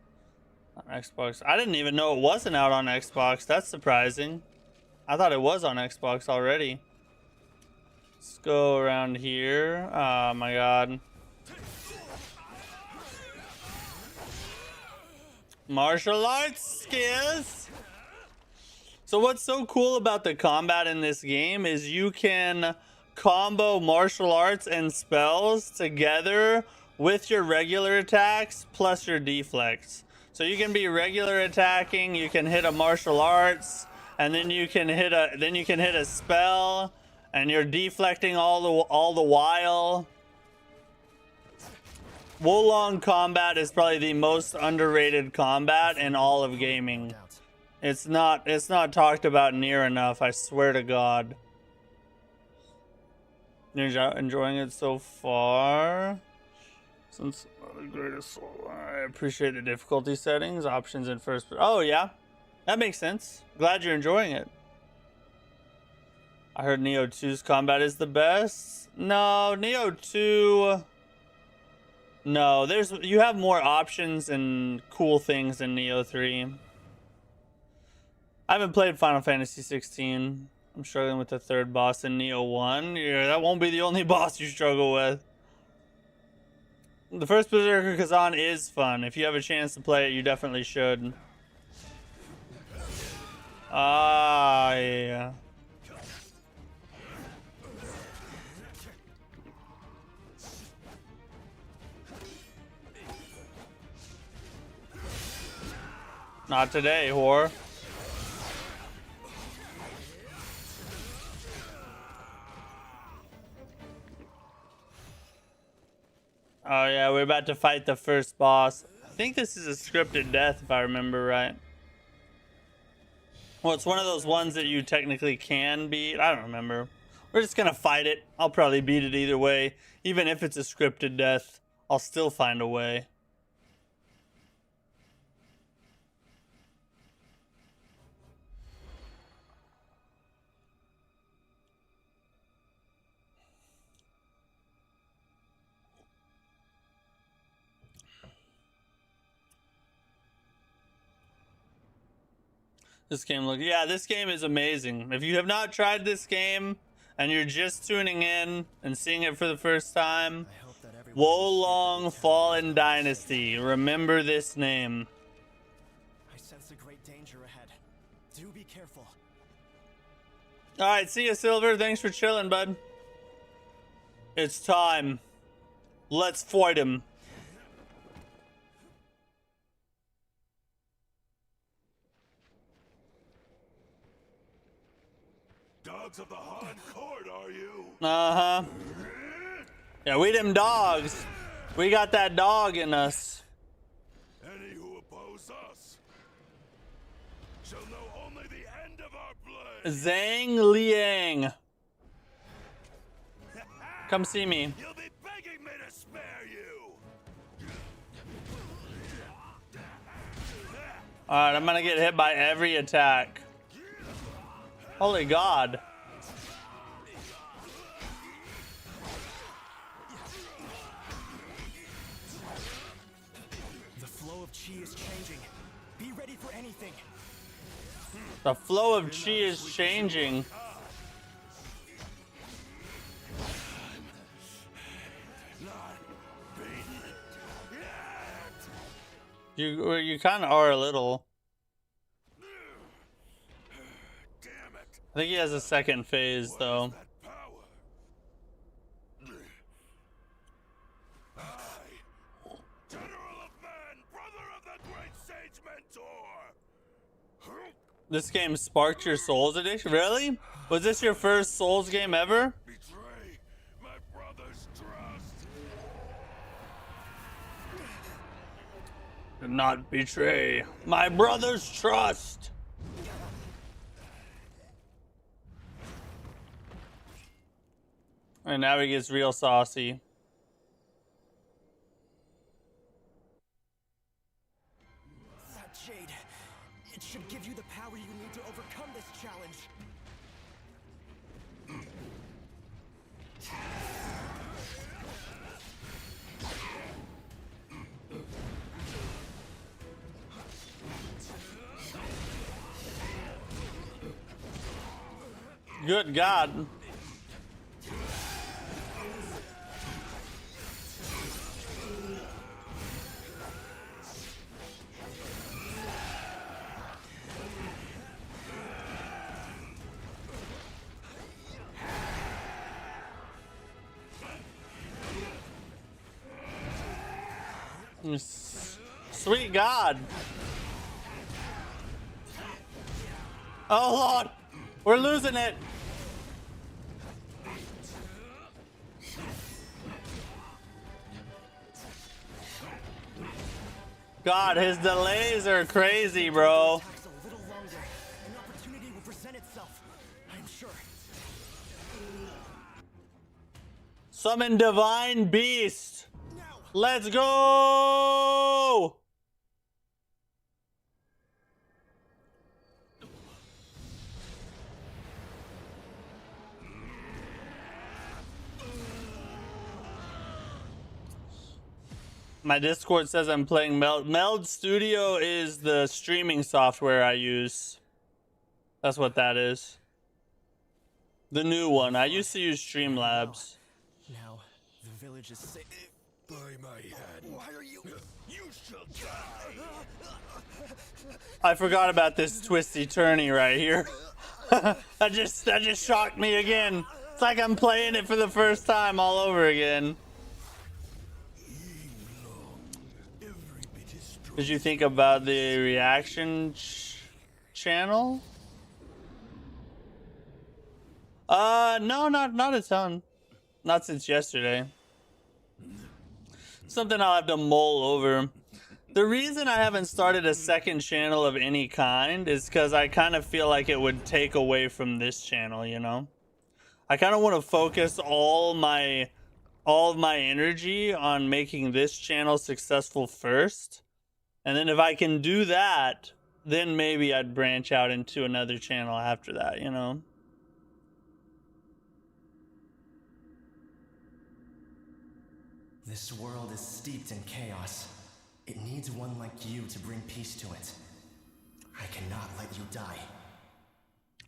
Speaker 1: on Xbox. I didn't even know it wasn't out on Xbox. That's surprising. I thought it was on Xbox already. Let's go around here. Oh my god. Martial arts skills. So what's so cool about the combat in this game is you can combo martial arts and spells together with your regular attacks plus your deflects. So you can be regular attacking, you can hit a martial arts, and then you can hit a spell, and you're deflecting all the while. Wolong combat is probably the most underrated combat in all of gaming. It's not talked about near enough, I swear to God. You're enjoying it so far? Since the greatest soul, I appreciate the difficulty settings, options in first. Oh yeah, that makes sense. Glad you're enjoying it. I heard Neo 2's combat is the best. No, Neo 2. No, you have more options and cool things in Neo 3. I haven't played Final Fantasy 16. I'm struggling with the third boss in Neo 1. Yeah, that won't be the only boss you struggle with. The first Berserker Kazan is fun. If you have a chance to play it, you definitely should. Ah, yeah. Not today, whore. Oh yeah, we're about to fight the first boss. I think this is a scripted death if I remember right. Well, it's one of those ones that you technically can beat. I don't remember. We're just gonna fight it. I'll probably beat it either way. Even if it's a scripted death, I'll still find a way. This game this game is amazing. If you have not tried this game and you're just tuning in and seeing it for the first time, Wolong Fallen Dynasty. Remember this name.
Speaker 3: I sense a great danger ahead. Do be careful.
Speaker 1: Alright, see ya, Silver. Thanks for chilling, bud. It's time. Let's fight him.
Speaker 2: Dogs of the Han Court, are you?
Speaker 1: Uh-huh. Yeah, we them dogs. We got that dog in us.
Speaker 2: Any who oppose us shall know only the end of our blade.
Speaker 1: Zhang Liang. Come see me.
Speaker 2: You'll be begging me to spare you.
Speaker 1: Alright, I'm gonna get hit by every attack. Holy God.
Speaker 3: The flow of chi is changing. Be ready for anything.
Speaker 1: The flow of chi is changing. You kind of are a little. I think he has a second phase though. This game sparked your Souls addiction? Really? Was this your first Souls game ever?
Speaker 2: Betray my brother's trust.
Speaker 1: Do not betray my brother's trust. And now he gets real saucy.
Speaker 3: That jade, it should give you the power you need to overcome this challenge.
Speaker 1: Good God. Sweet God. Oh Lord, we're losing it. God, his delays are crazy, bro.
Speaker 3: A little longer, an opportunity will present itself, I'm sure.
Speaker 1: Summon Divine Beast. Let's go! My Discord says I'm playing Meld. Meld Studio is the streaming software I use. That's what that is. The new one. I used to use Streamlabs.
Speaker 3: Now, the village is safe.
Speaker 2: By my head.
Speaker 3: Why are you?
Speaker 2: You shall die.
Speaker 1: I forgot about this twisty turny right here. that just shocked me again. It's like I'm playing it for the first time all over again.
Speaker 2: Every bit is strong.
Speaker 1: Did you think about the reaction channel? No, not a ton. Not since yesterday. Something I'll have to mull over. The reason I haven't started a second channel of any kind is because I kind of feel like it would take away from this channel, you know? I kind of want to focus all of my energy on making this channel successful first. And then if I can do that, then maybe I'd branch out into another channel after that, you know?
Speaker 3: This world is steeped in chaos. It needs one like you to bring peace to it. I cannot let you die.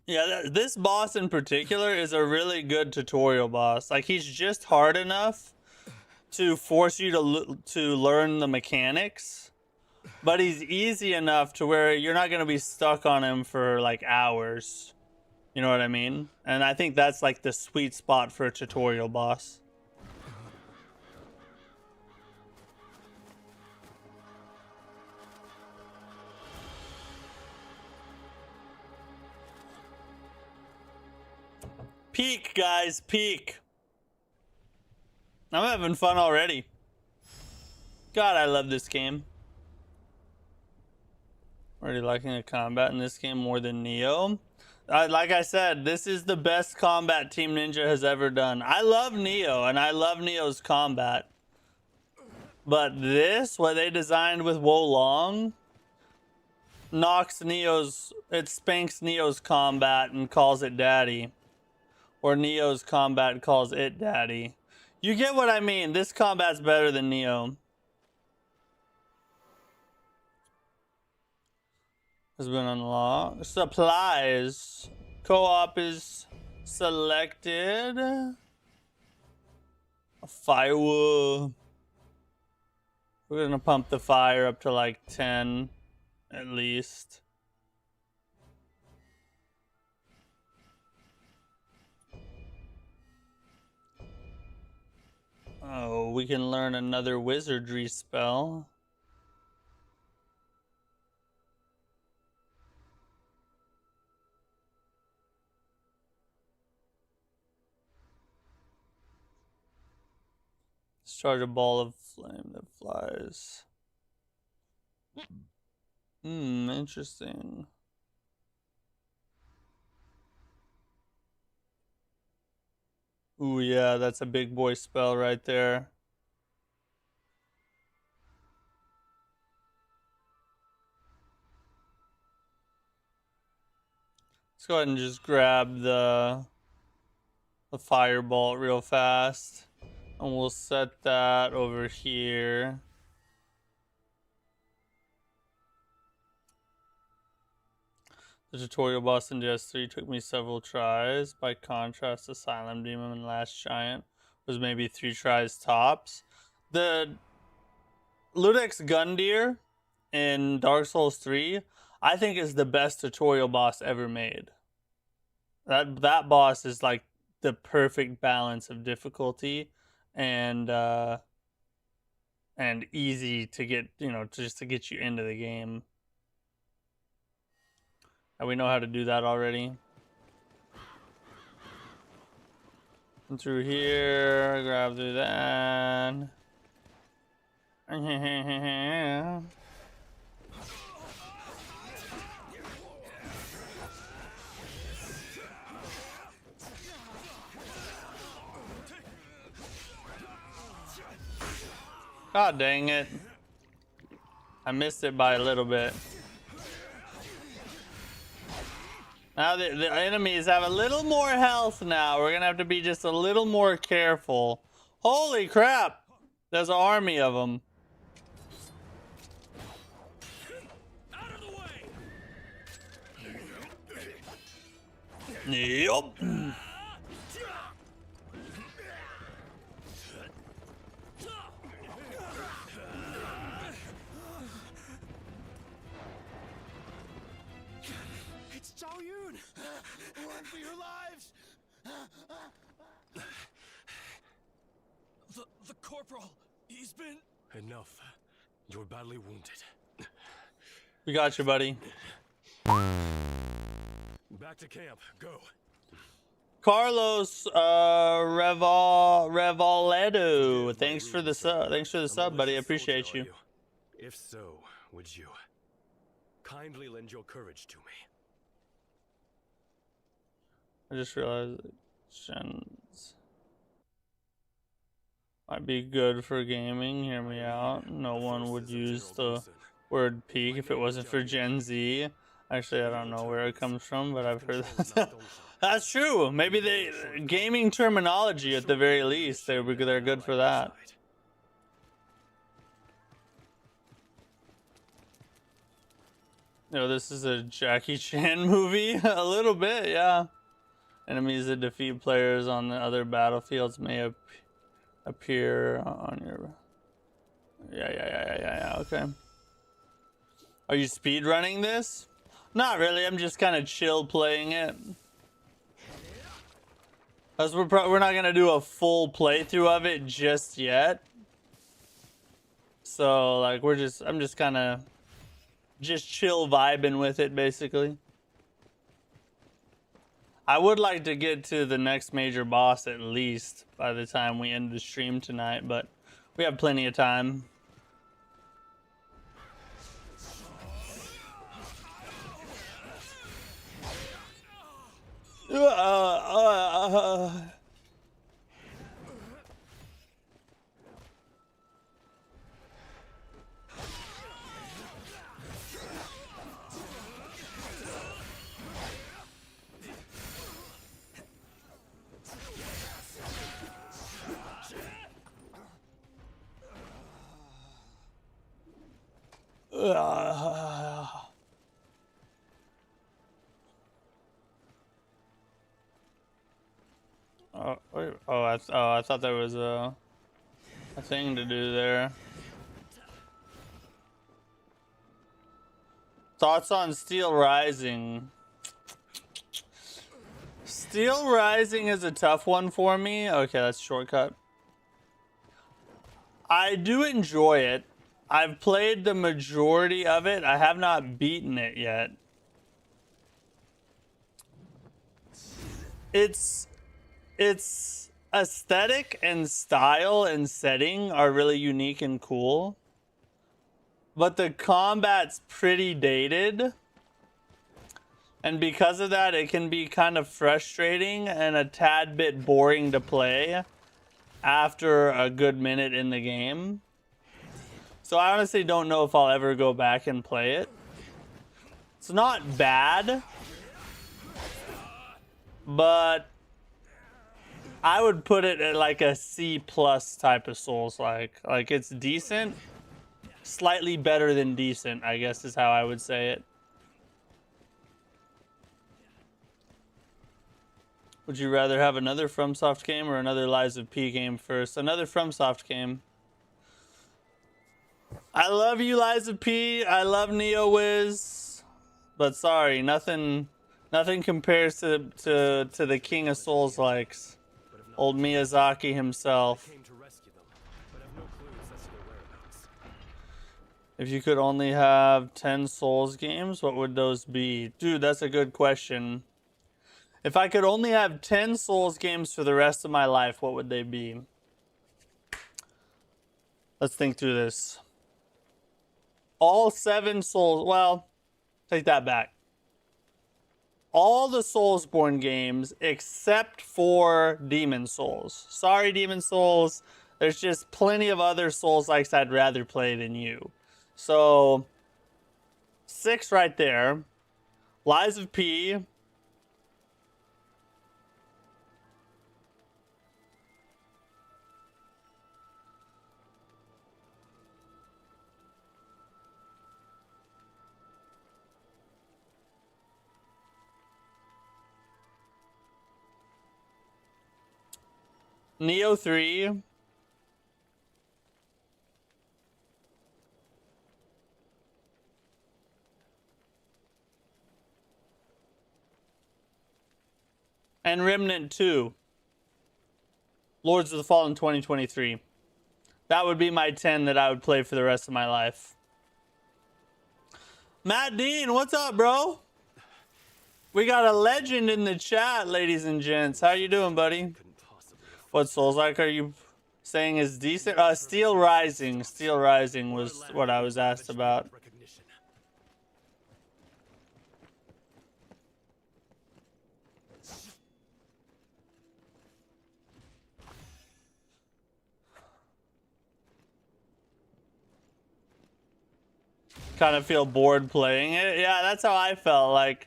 Speaker 1: Yeah, this boss in particular is a really good tutorial boss. Like, he's just hard enough to force you to learn the mechanics, but he's easy enough to where you're not going to be stuck on him for like hours. You know what I mean? And I think that's like the sweet spot for a tutorial boss. Peak, guys, peak. I'm having fun already. God, I love this game. Already liking the combat in this game more than Neo. Like I said, this is the best combat Team Ninja has ever done. I love Neo, and I love Neo's combat. But this, what they designed with Wolong, it spanks Neo's combat and calls it daddy. Or Neo's combat calls it daddy. You get what I mean. This combat's better than Neo. Has been unlocked. Supplies. Co-op is selected. A firewood. We're gonna pump the fire up to like 10 at least. Oh, we can learn another wizardry spell. Charge a ball of flame that flies. Interesting. Ooh, yeah, that's a big boy spell right there. Let's go ahead and just grab the firebolt real fast. And we'll set that over here. The tutorial boss in DS3 took me several tries. By contrast, the Silent Demon and Last Giant was maybe 3 tries tops. The Ludex Gundyr in Dark Souls 3, I think is the best tutorial boss ever made. That boss is like the perfect balance of difficulty and easy to get, you know, just to get you into the game. And we know how to do that already. And through here, grab through that. God dang it. I missed it by a little bit. Now the enemies have a little more health now. We're gonna have to be just a little more careful. Holy crap! There's an army of them.
Speaker 2: Out of the way!
Speaker 1: Yup.
Speaker 2: Run for your lives! The corporal, he's been...
Speaker 4: Enough. You're badly wounded.
Speaker 1: We got you, buddy.
Speaker 2: Back to camp. Go.
Speaker 1: Carlos Revoledo. Thanks for the sub. Thanks for the sub, buddy. I appreciate you.
Speaker 2: If so, would you kindly lend your courage to me?
Speaker 1: I just realized gens might be good for gaming. Hear me out. No one would use the word peak if it wasn't for Gen Z. Actually, I don't know where it comes from, but I've heard that. That's true. Maybe they gaming terminology at the very least. They're good for that. No, this is a Jackie Chan movie. A little bit, yeah. Enemies that defeat players on the other battlefields may appear on your... Yeah, okay. Are you speedrunning this? Not really, I'm just kind of chill playing it. Because we're not going to do a full playthrough of it just yet. So, like, I'm just kind of... just chill vibing with it, basically. I would like to get to the next major boss at least by the time we end the stream tonight, but we have plenty of time. I thought there was a thing to do there. Thoughts on Steel Rising? Steel Rising is a tough one for me. Okay, that's a shortcut. I do enjoy it. I've played the majority of it. I have not beaten it yet. Its aesthetic and style and setting are really unique and cool. But the combat's pretty dated. And because of that, it can be kind of frustrating and a tad bit boring to play after a good minute in the game. So I honestly don't know if I'll ever go back and play it. It's not bad, but I would put it at like a C+ type of Souls-like. Like, it's decent, slightly better than decent, I guess is how I would say it. Would you rather have another FromSoft game or another Lies of P game first? Another FromSoft game. I love you, Lies of P. I love NeoWiz, but sorry, nothing compares to the King of Souls-likes, old Miyazaki himself. If you could only have 10 Souls games, what would those be? Dude, that's a good question. If I could only have 10 Souls games for the rest of my life, what would they be? Let's think through this. All 7 Souls... Well, take that back. All the Soulsborne games except for Demon Souls. Sorry, Demon Souls. There's just plenty of other Souls-likes I'd rather play than you. So, 6 right there. Lies of P. Neo 3. And Remnant 2. Lords of the Fallen 2023. That would be my 10 that I would play for the rest of my life. Matt Dean, what's up, bro? We got a legend in the chat, ladies and gents. How you doing, buddy? What Souls-like are you saying is decent? Steel Rising. Steel Rising was what I was asked about. Kind of feel bored playing it. Yeah, that's how I felt. Like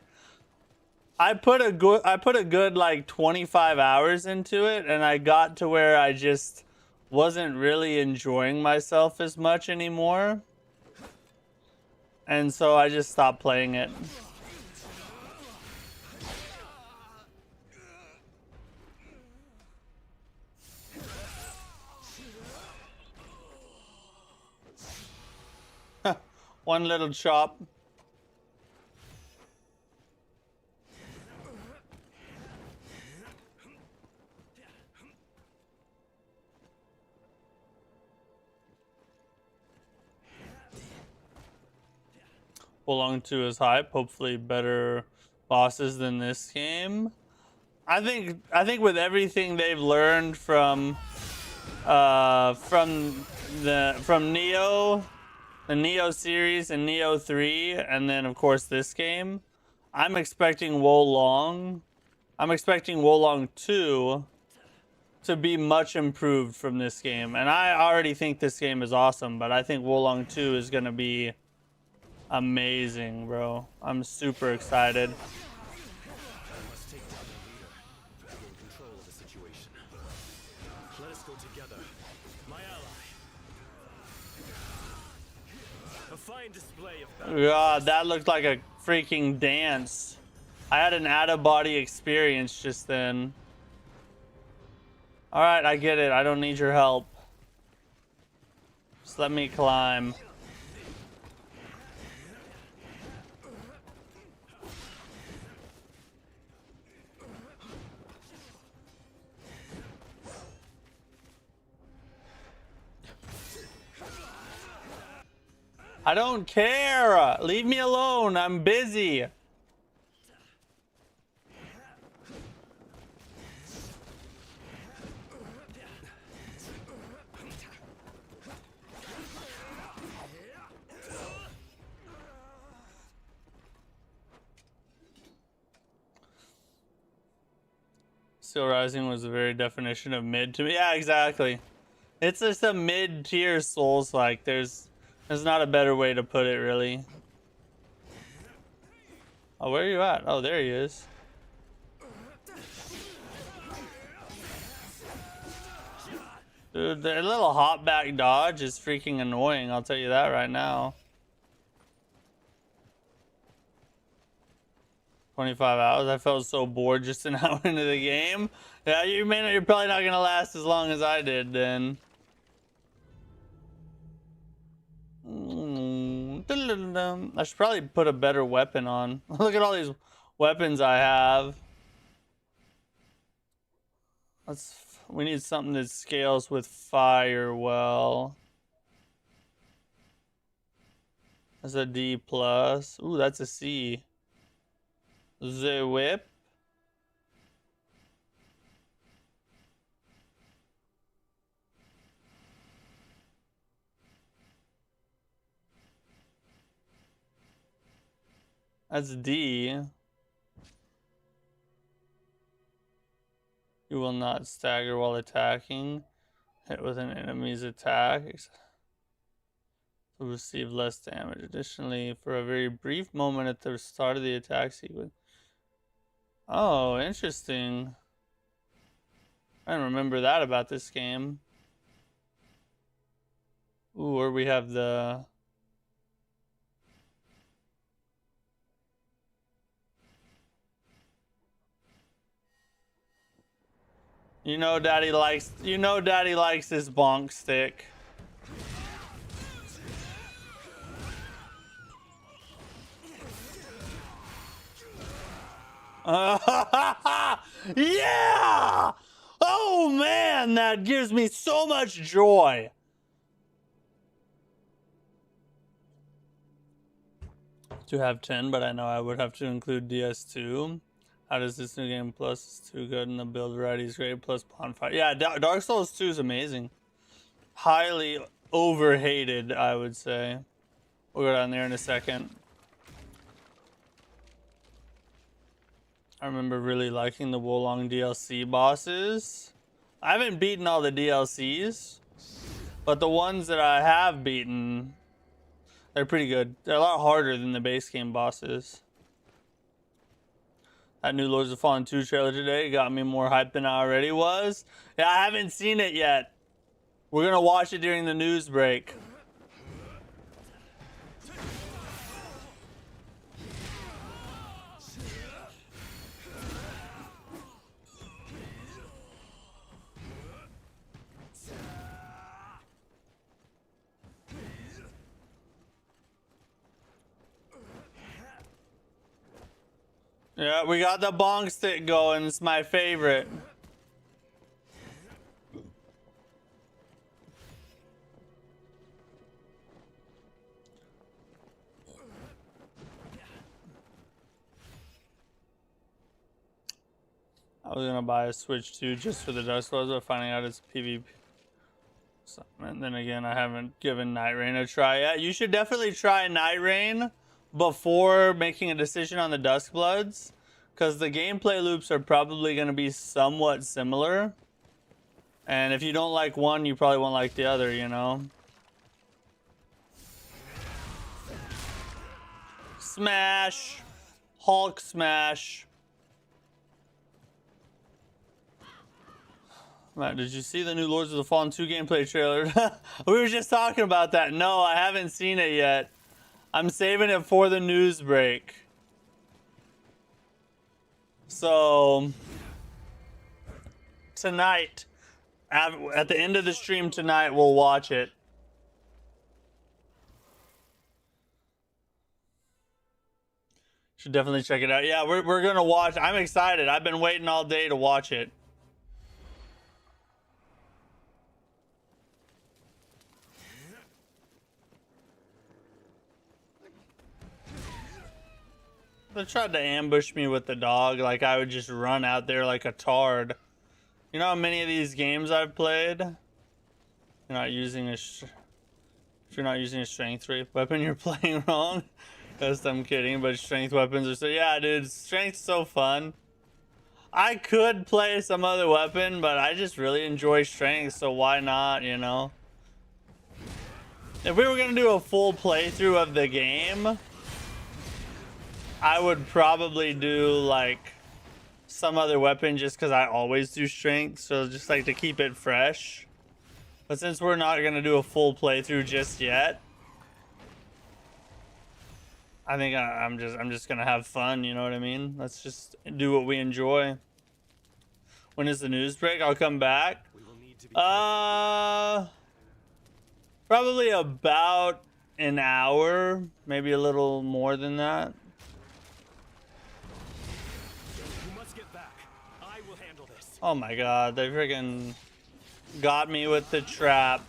Speaker 1: I put a good like 25 hours into it, and I got to where I just wasn't really enjoying myself as much anymore. And so I just stopped playing it. One little chop. Belong to his hype. Hopefully better bosses than this game. I think with everything they've learned from Neo, the Neo series and Neo 3, and then of course this game, I'm expecting Wolong 2 to be much improved from this game. And I already think this game is awesome, but I think Wolong 2 is gonna be amazing, bro. I'm super excited. God, that looked like a freaking dance. I had an out-of-body experience just then. Alright, I get it. I don't need your help. Just let me climb. I don't care. Leave me alone. I'm busy. Steel Rising was the very definition of mid to me. Yeah, exactly. It's just a mid-tier Souls-like. There's not a better way to put it, really. Oh, where are you at? Oh, there he is. Dude, their little hop-back dodge is freaking annoying. I'll tell you that right now. 25 hours. I felt so bored just an hour into the game. Yeah, you're probably not gonna last as long as I did then. I should probably put a better weapon on. Look at all these weapons I have. We need something that scales with fire well. That's a D plus. Ooh, that's a C. The whip. That's D. You will not stagger while attacking. Hit with an enemy's attack. To receive less damage. Additionally, for a very brief moment at the start of the attack sequence. Oh, interesting. I don't remember that about this game. Ooh, or we have the... You know daddy likes this bonk stick. Yeah! Oh man, that gives me so much joy. to have 10, but I know I would have to include DS2. How does this new game plus is too good and the build variety is great plus bonfire? Yeah, Dark Souls 2 is amazing. Highly overhated, I would say. We'll go down there in a second. I remember really liking the Wolong DLC bosses. I haven't beaten all the DLCs, but the ones that I have beaten, they're pretty good. They're a lot harder than the base game bosses. That new Lords of Fallen 2 trailer today got me more hyped than I already was. Yeah, I haven't seen it yet. We're gonna watch it during the news break. Yeah, we got the bong stick going. It's my favorite. I was gonna buy a Switch 2 just for the Dark Souls, but finding out it's PvP. And then again, I haven't given Night Rain a try yet. You should definitely try Night Rain before making a decision on the Duskbloods, because the gameplay loops are probably going to be somewhat similar. And if you don't like one, you probably won't like the other, you know? Smash! Hulk smash! Matt, did you see the new Lords of the Fallen 2 gameplay trailer? We were just talking about that. No, I haven't seen it yet. I'm saving it for the news break. So, tonight, at the end of the stream tonight, we'll watch it. Should definitely check it out. Yeah, we're going to watch. I'm excited. I've been waiting all day to watch it. They tried to ambush me with the dog, like I would just run out there like a tard. You know how many of these games I've played? You're not using a if you're not using a strength weapon, you're playing wrong. Yes, I'm kidding, but strength weapons are so, yeah, dude, strength's so fun. I could play some other weapon, but I just really enjoy strength, so why not, you know? If we were gonna do a full playthrough of the game, I would probably do like some other weapon just because I always do strength, so just like to keep it fresh. But since we're not gonna do a full playthrough just yet, I think I'm just gonna have fun. You know what I mean? Let's just do what we enjoy. When is the news break? I'll come back. Probably about an hour, maybe a little more than that. Oh my god, they freaking got me with the trap.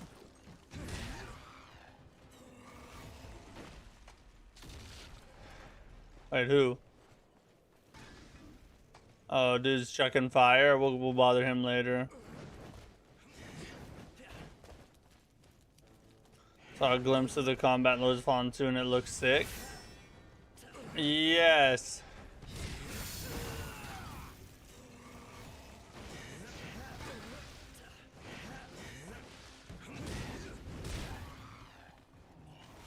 Speaker 1: Wait, who? Oh, dude's chucking fire. We'll bother him later. Saw a glimpse of the combat in Lords of Fallen 2 and it looks sick. Yes.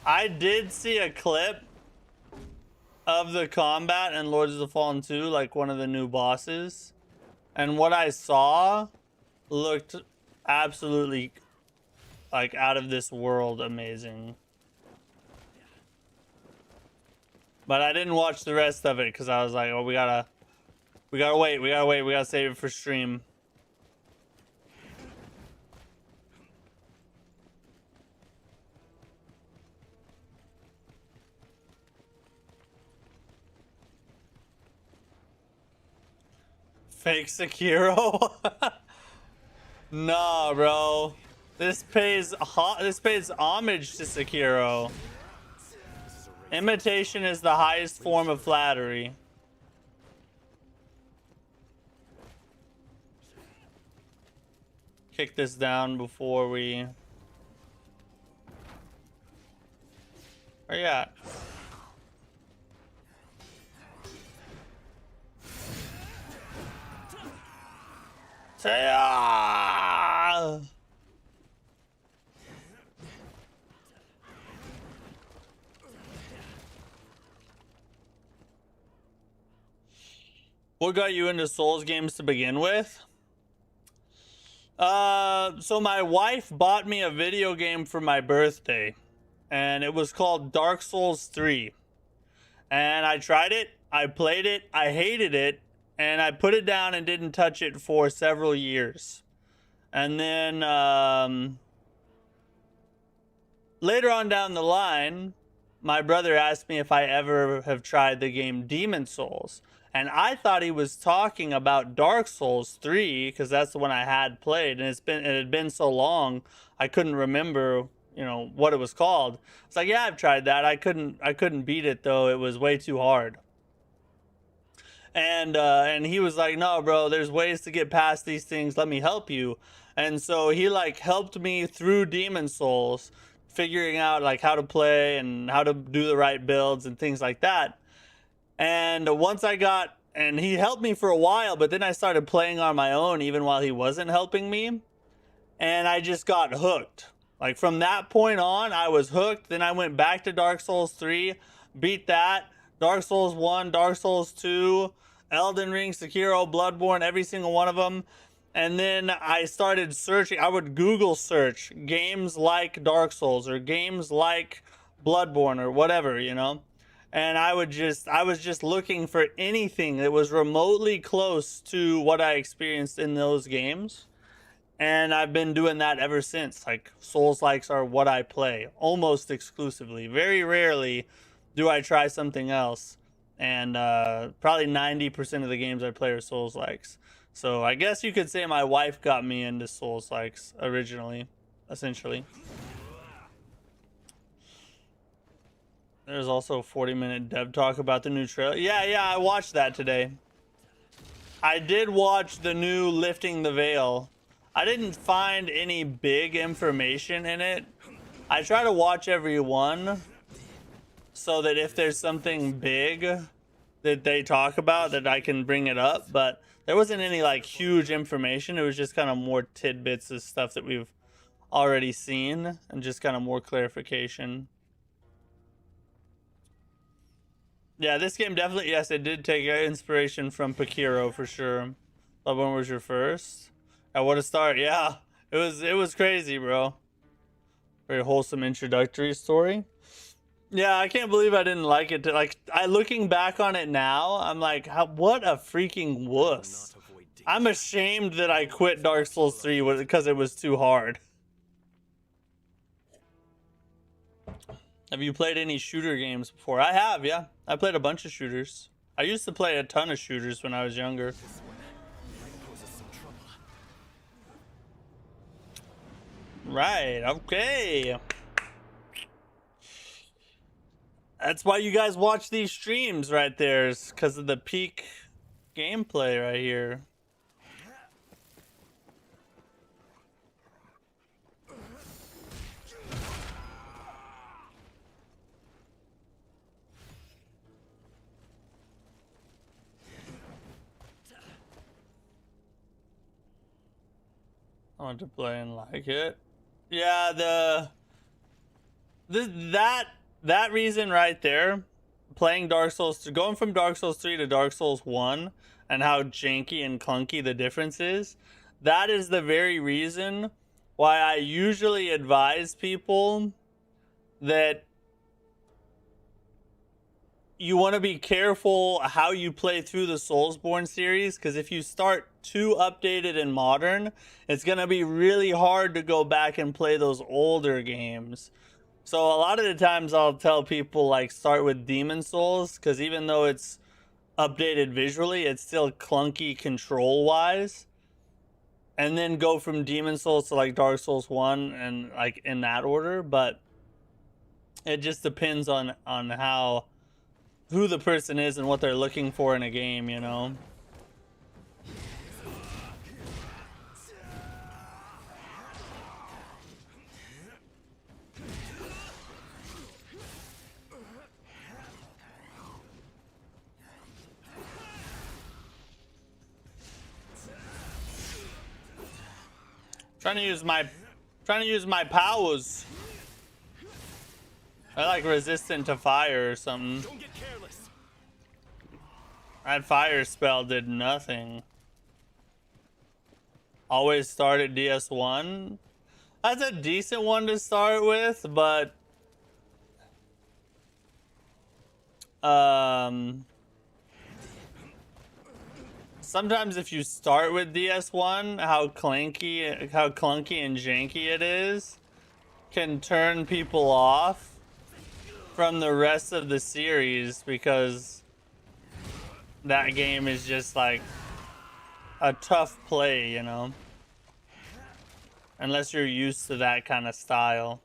Speaker 1: I did see a clip of the combat in Lords of the Fallen 2, like one of the new bosses. And what I saw looked absolutely like out of this world amazing. But I didn't watch the rest of it because I was like, oh, we gotta wait, we gotta save it for stream. Fake Sekiro? Nah, bro. This pays homage to Sekiro.
Speaker 3: This is a
Speaker 1: Imitation is the highest form of flattery. Kick this down before we... Where you at? Say-ah! What got you into Souls games to begin with? So my wife bought me a video game for my birthday, and it was called Dark Souls 3. And I tried it, I played it, I hated it, and I put it down and didn't touch it for several years. And then later on down the line, my brother asked me if I ever have tried the game Demon Souls. And I thought he was talking about Dark Souls 3 because that's the one I had played, and it had been so long I couldn't remember, you know, what it was called. It's like, yeah, I've tried that. I couldn't beat it though. It was way too hard. And he was like, "No, bro, there's ways to get past these things. Let me help you." And so he like helped me through Demon Souls, figuring out like how to play and how to do the right builds and things like that. And once I got, and he helped me for a while, but then I started playing on my own even while he wasn't helping me. And I just got hooked. Like from that point on, I was hooked. Then I went back to Dark Souls 3, beat that. Dark Souls 1, Dark Souls 2, Elden Ring, Sekiro, Bloodborne, every single one of them. And then I started searching. I would Google search games like Dark Souls or games like Bloodborne or whatever, you know. And I was just looking for anything that was remotely close to what I experienced in those games. And I've been doing that ever since. Like, Souls-likes are what I play almost exclusively. Very rarely do I try something else. And probably 90% of the games I play are Souls-likes. So I guess you could say my wife got me into Souls-likes originally, essentially. There's also a 40-minute dev talk about the new trailer. Yeah, I watched that today. I did watch the new Lifting the Veil. I didn't find any big information in it. I try to watch every one so that if there's something big that they talk about, that I can bring it up. But there wasn't any like huge information. It was just kind of more tidbits of stuff that we've already seen and just kind of more clarification. Yeah, this game definitely, yes, it did take inspiration from Pakiro for sure. Bloodborne was your first? At what a start, yeah. It was crazy, bro. Very wholesome introductory story. Yeah, I can't believe I didn't like it. Like, looking back on it now, I'm like, what a freaking wuss. I'm ashamed that I quit Dark Souls 3 because it was too hard. Have you played any shooter games before? I have, yeah. I played a bunch of shooters. I used to play a ton of shooters when I was younger. Right, okay. That's why you guys watch these streams right there, is because of the peak gameplay right here. I want to play and like it. Yeah, that reason right there, playing Dark Souls, going from Dark Souls 3 to Dark Souls 1, and how janky and clunky the difference is, that is the very reason why I usually advise people that you want to be careful how you play through the Soulsborne series, because if you start too updated and modern, it's going to be really hard to go back and play those older games. So a lot of the times I'll tell people, like, start with Demon Souls, because even though it's updated visually, it's still clunky control-wise. And then go from Demon Souls to, like, Dark Souls 1 and, like, in that order. But It just depends on how who the person is and what they're looking for in a game, you know. Trying to use my powers. I like resistant to fire or something.
Speaker 3: Don't get careless.
Speaker 1: That fire spell did nothing. Always start at DS1. That's a decent one to start with, but sometimes if you start with DS1, how clunky and janky it is can turn people off from the rest of the series, because that game is just like a tough play, you know, unless you're used to that kind of style.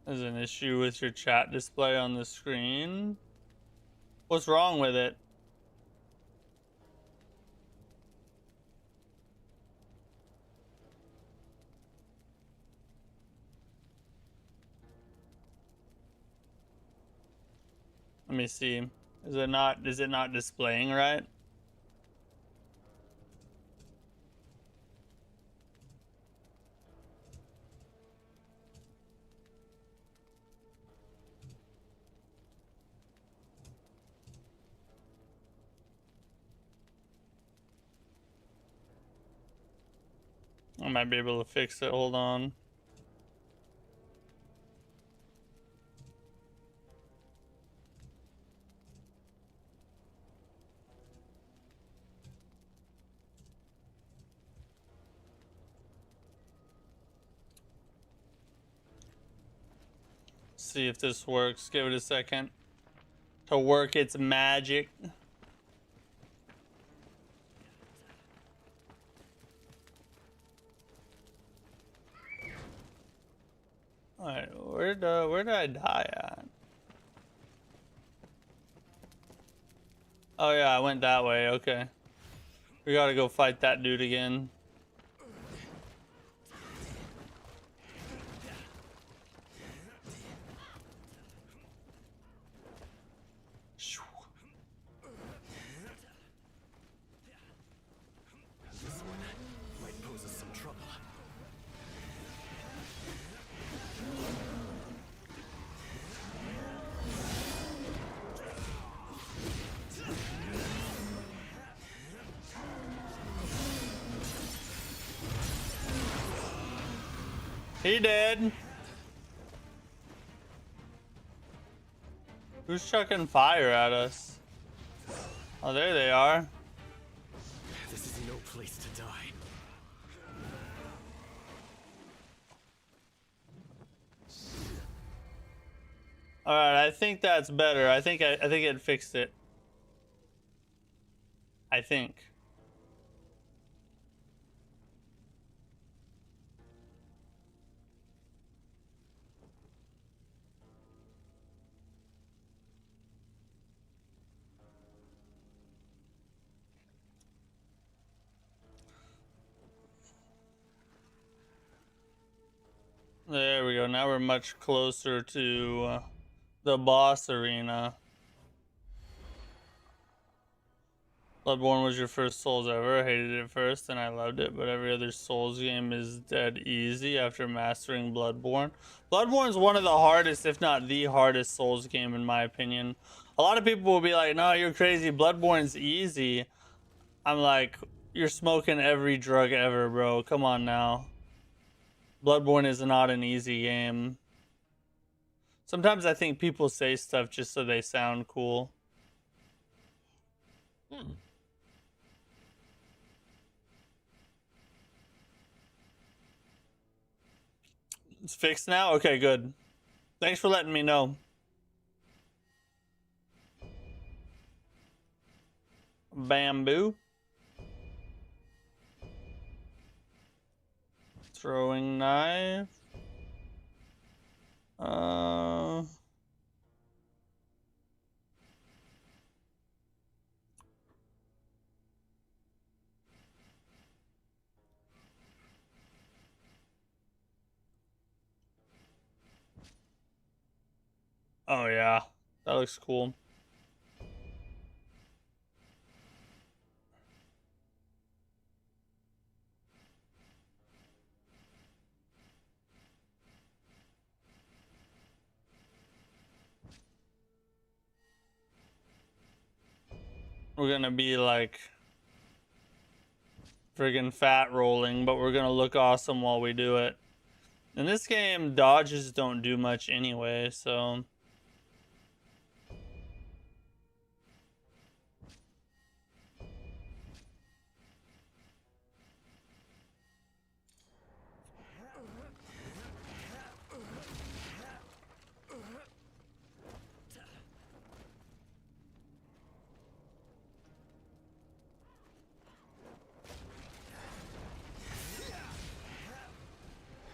Speaker 1: There's an issue with your chat display on the screen. What's wrong with it? Let me see. Is it not displaying right? I might be able to fix it. Hold on. See if this works. Give it a second to work its magic. Alright, where did I die at? Oh yeah, I went that way, okay. We gotta go fight that dude again.
Speaker 3: This one might pose us some trouble.
Speaker 1: He dead. Who's chucking fire at us? Oh, there they are.
Speaker 3: This is no place to die.
Speaker 1: All right, I think that's better. I think it fixed it. I think. There we go. Now we're much closer to the boss arena. Bloodborne was your first Souls ever. I hated it first and I loved it, but every other Souls game is dead easy after mastering Bloodborne. Bloodborne's one of the hardest, if not the hardest Souls game in my opinion. A lot of people will be like, no, you're crazy. Bloodborne's easy. I'm like, you're smoking every drug ever, bro. Come on now. Bloodborne is not an easy game. Sometimes I think people say stuff just so they sound cool. It's fixed now? Okay, good. Thanks for letting me know. Bamboo. Throwing knife. Oh yeah, that looks cool. We're gonna be like friggin' fat rolling, but we're gonna look awesome while we do it. In this game, dodges don't do much anyway, so...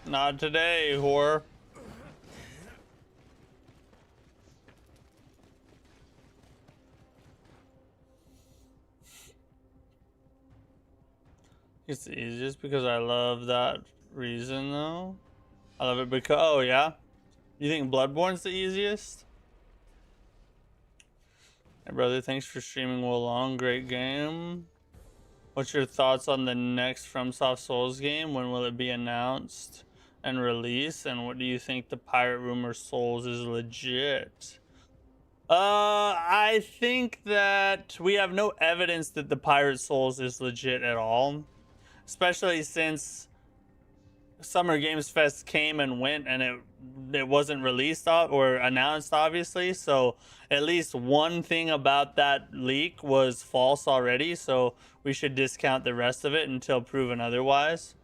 Speaker 1: Not today, whore. It's the easiest because I love that reason, though. I love it because... Oh, yeah? You think Bloodborne's the easiest? Hey, brother, thanks for streaming Wolong. Great game. What's your thoughts on the next FromSoft Souls game? When will it be announced and released? And what do you think the Pirate Rumor Souls is legit? I think that we have no evidence that the Pirate Souls is legit at all. Especially since Summer Games Fest came and went and it wasn't released or announced, obviously. So at least one thing about that leak was false already. So we should discount the rest of it until proven otherwise.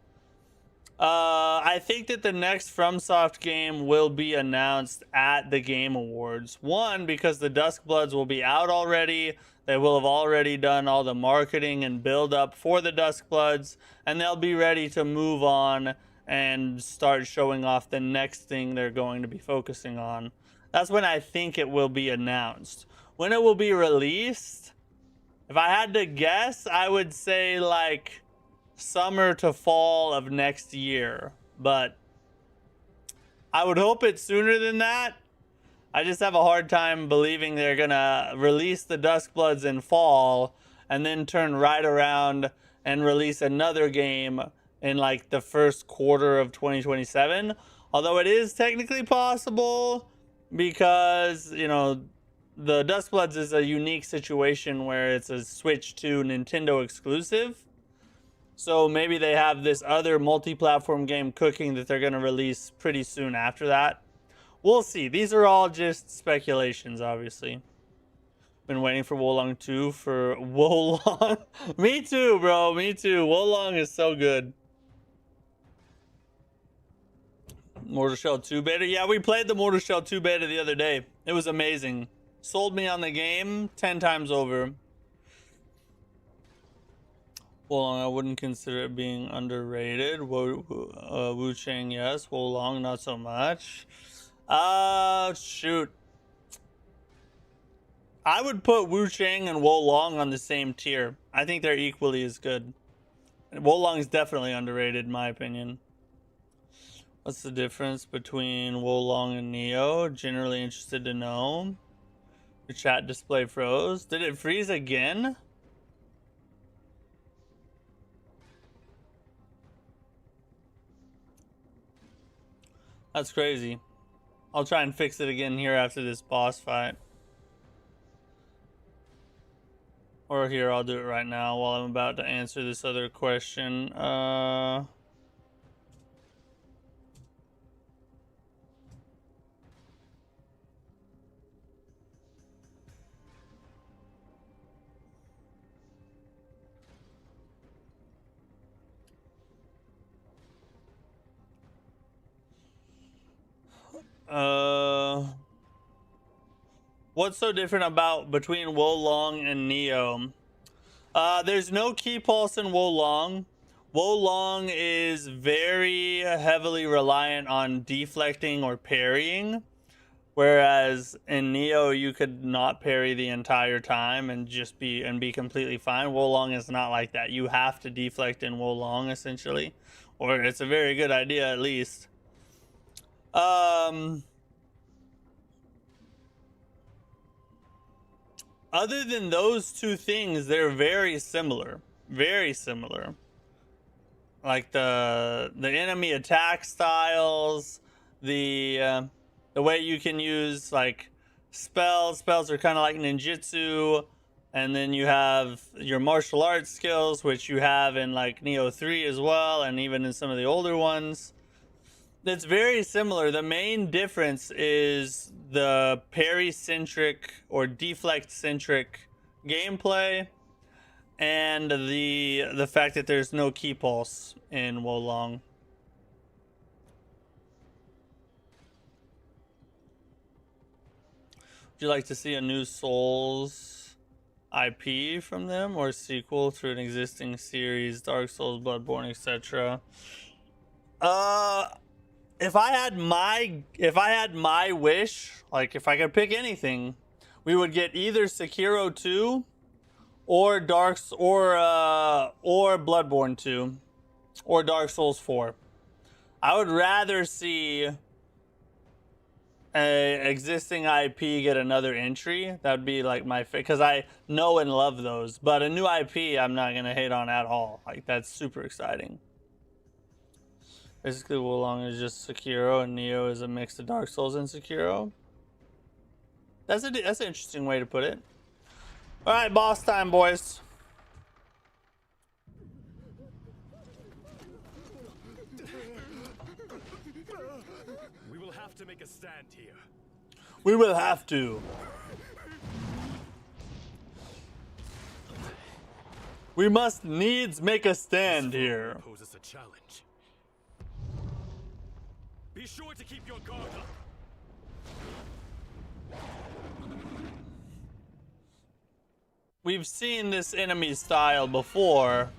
Speaker 1: I think that the next FromSoft game will be announced at the Game Awards. One, because the Duskbloods will be out already. They will have already done all the marketing and build up for the Duskbloods, and they'll be ready to move on and start showing off the next thing they're going to be focusing on. That's when I think it will be announced. When it will be released, if I had to guess, I would say like summer to fall of next year, but I would hope it's sooner than that. I just have a hard time believing they're gonna release the Duskbloods in fall and then turn right around and release another game in like the first quarter of 2027. Although it is technically possible because, you know, the Duskbloods is a unique situation where it's a Switch to Nintendo exclusive. So maybe they have this other multi-platform game cooking that they're going to release pretty soon after that. We'll see. These are all just speculations, obviously. Been waiting for Wolong 2 for Wolong. Me too, bro. Me too. Wolong is so good. Mortal Shell 2 beta. Yeah, we played the Mortal Shell 2 beta the other day. It was amazing. Sold me on the game 10 times over. Wolong, I wouldn't consider it being underrated. Wu Chang, yes. Wolong, not so much. Shoot. I would put Wu Chang and Wolong on the same tier. I think they're equally as good. Wolong is definitely underrated, in my opinion. What's the difference between Wolong and Neo? Generally interested to know. The chat display froze. Did it freeze again? That's crazy. I'll try and fix it again here after this boss fight. Or here, I'll do it right now while I'm about to answer this other question. What's so different about between Wolong and Neo? There's no key pulse in Wolong. Wolong is very heavily reliant on deflecting or parrying, whereas in Neo you could not parry the entire time and just be completely fine. Wolong is not like that. You have to deflect in Wolong essentially, or it's a very good idea at least. Other than those two things, they're very similar. Very similar. Like the enemy attack styles, the way you can use like spells. Spells are kind of like ninjutsu, and then you have your martial arts skills, which you have in like Neo 3 as well, and even in some of the older ones. It's very similar. The main difference is the parry-centric or deflect-centric gameplay, and the fact that there's no key pulse in Wolong. Would you like to see a new Souls IP from them, or a sequel to an existing series, Dark Souls, Bloodborne, etc.? If I had my wish, like if I could pick anything, we would get either Sekiro 2 or or Bloodborne 2 or Dark Souls 4. I would rather see a existing IP get another entry. That would be like my because I know and love those. But a new IP, I'm not gonna hate on at all. Like that's super exciting. Basically, Wolong is just Sekiro, and Neo is a mix of Dark Souls and Sekiro. That's an interesting way to put it. All right, boss time, boys.
Speaker 2: We will have to make a stand here.
Speaker 1: We will have to. We must needs make a stand here.
Speaker 2: Poses a challenge. Be sure to keep your guard up.
Speaker 1: We've seen this enemy style before.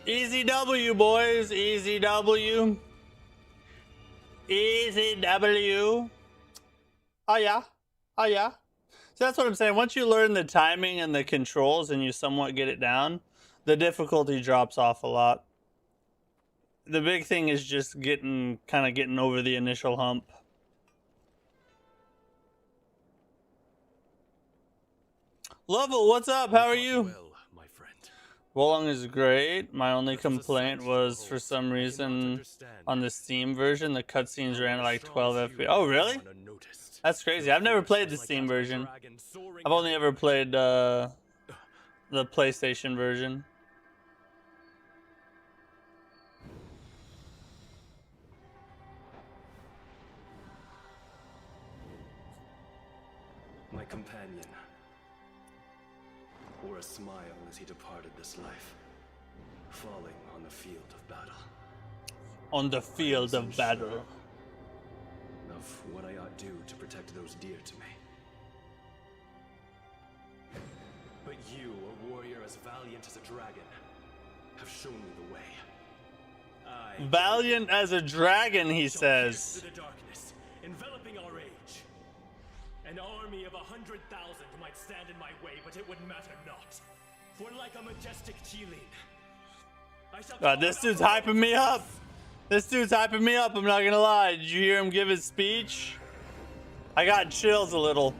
Speaker 1: Easy W, boys. Easy W. Easy W. Oh, yeah. Oh, yeah. So that's what I'm saying. Once you learn the timing and the controls and you somewhat get it down, the difficulty drops off a lot. The big thing is just getting over the initial hump. Lovell, what's up? How are you?
Speaker 2: Well, my friend.
Speaker 1: Wolong is great. My only complaint was for some reason on the Steam version, the cutscenes ran at like 12 FPS. Oh, really? That's crazy. I've never played the Steam version. I've only ever played the PlayStation version.
Speaker 4: My companion wore a smile as he departed this life, falling on the field of battle.
Speaker 1: On the field of battle.
Speaker 4: Of what I ought do to protect those dear to me. But you, a warrior as valiant as a dragon, have shown me the way.
Speaker 1: Valiant as a dragon, he says.
Speaker 4: The darkness, enveloping our age. An army of 100,000 might stand in my way, but it would matter not. For like a majestic Qilin, I shall
Speaker 1: God, this dude's hyping me up. This dude's hyping me up, I'm not gonna lie. Did you hear him give his speech? I got chills a little.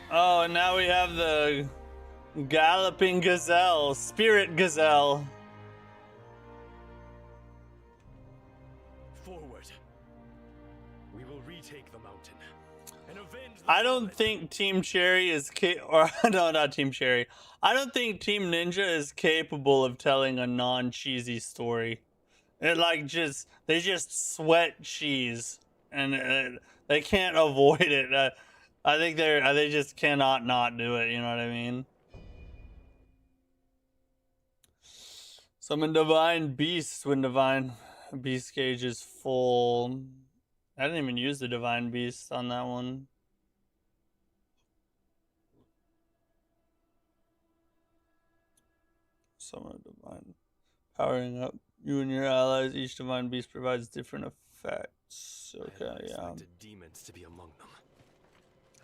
Speaker 1: Oh, and now we have the galloping gazelle, spirit gazelle.
Speaker 4: Forward. We will retake the mountain and avenge the
Speaker 1: I don't
Speaker 4: fallen.
Speaker 1: think Team Cherry is or no, not Team Cherry. I don't think Team Ninja is capable of telling a non-cheesy story. It like they just sweat cheese, and they can't avoid it. I think they just cannot not do it. You know what I mean? Summon Divine Beasts when Divine Beast gauge is full. I didn't even use the Divine Beast on that one. Summon Divine. Powering up you and your allies. Each Divine Beast provides different effects. Okay,
Speaker 4: I
Speaker 1: yeah.
Speaker 4: expected demons to be among them.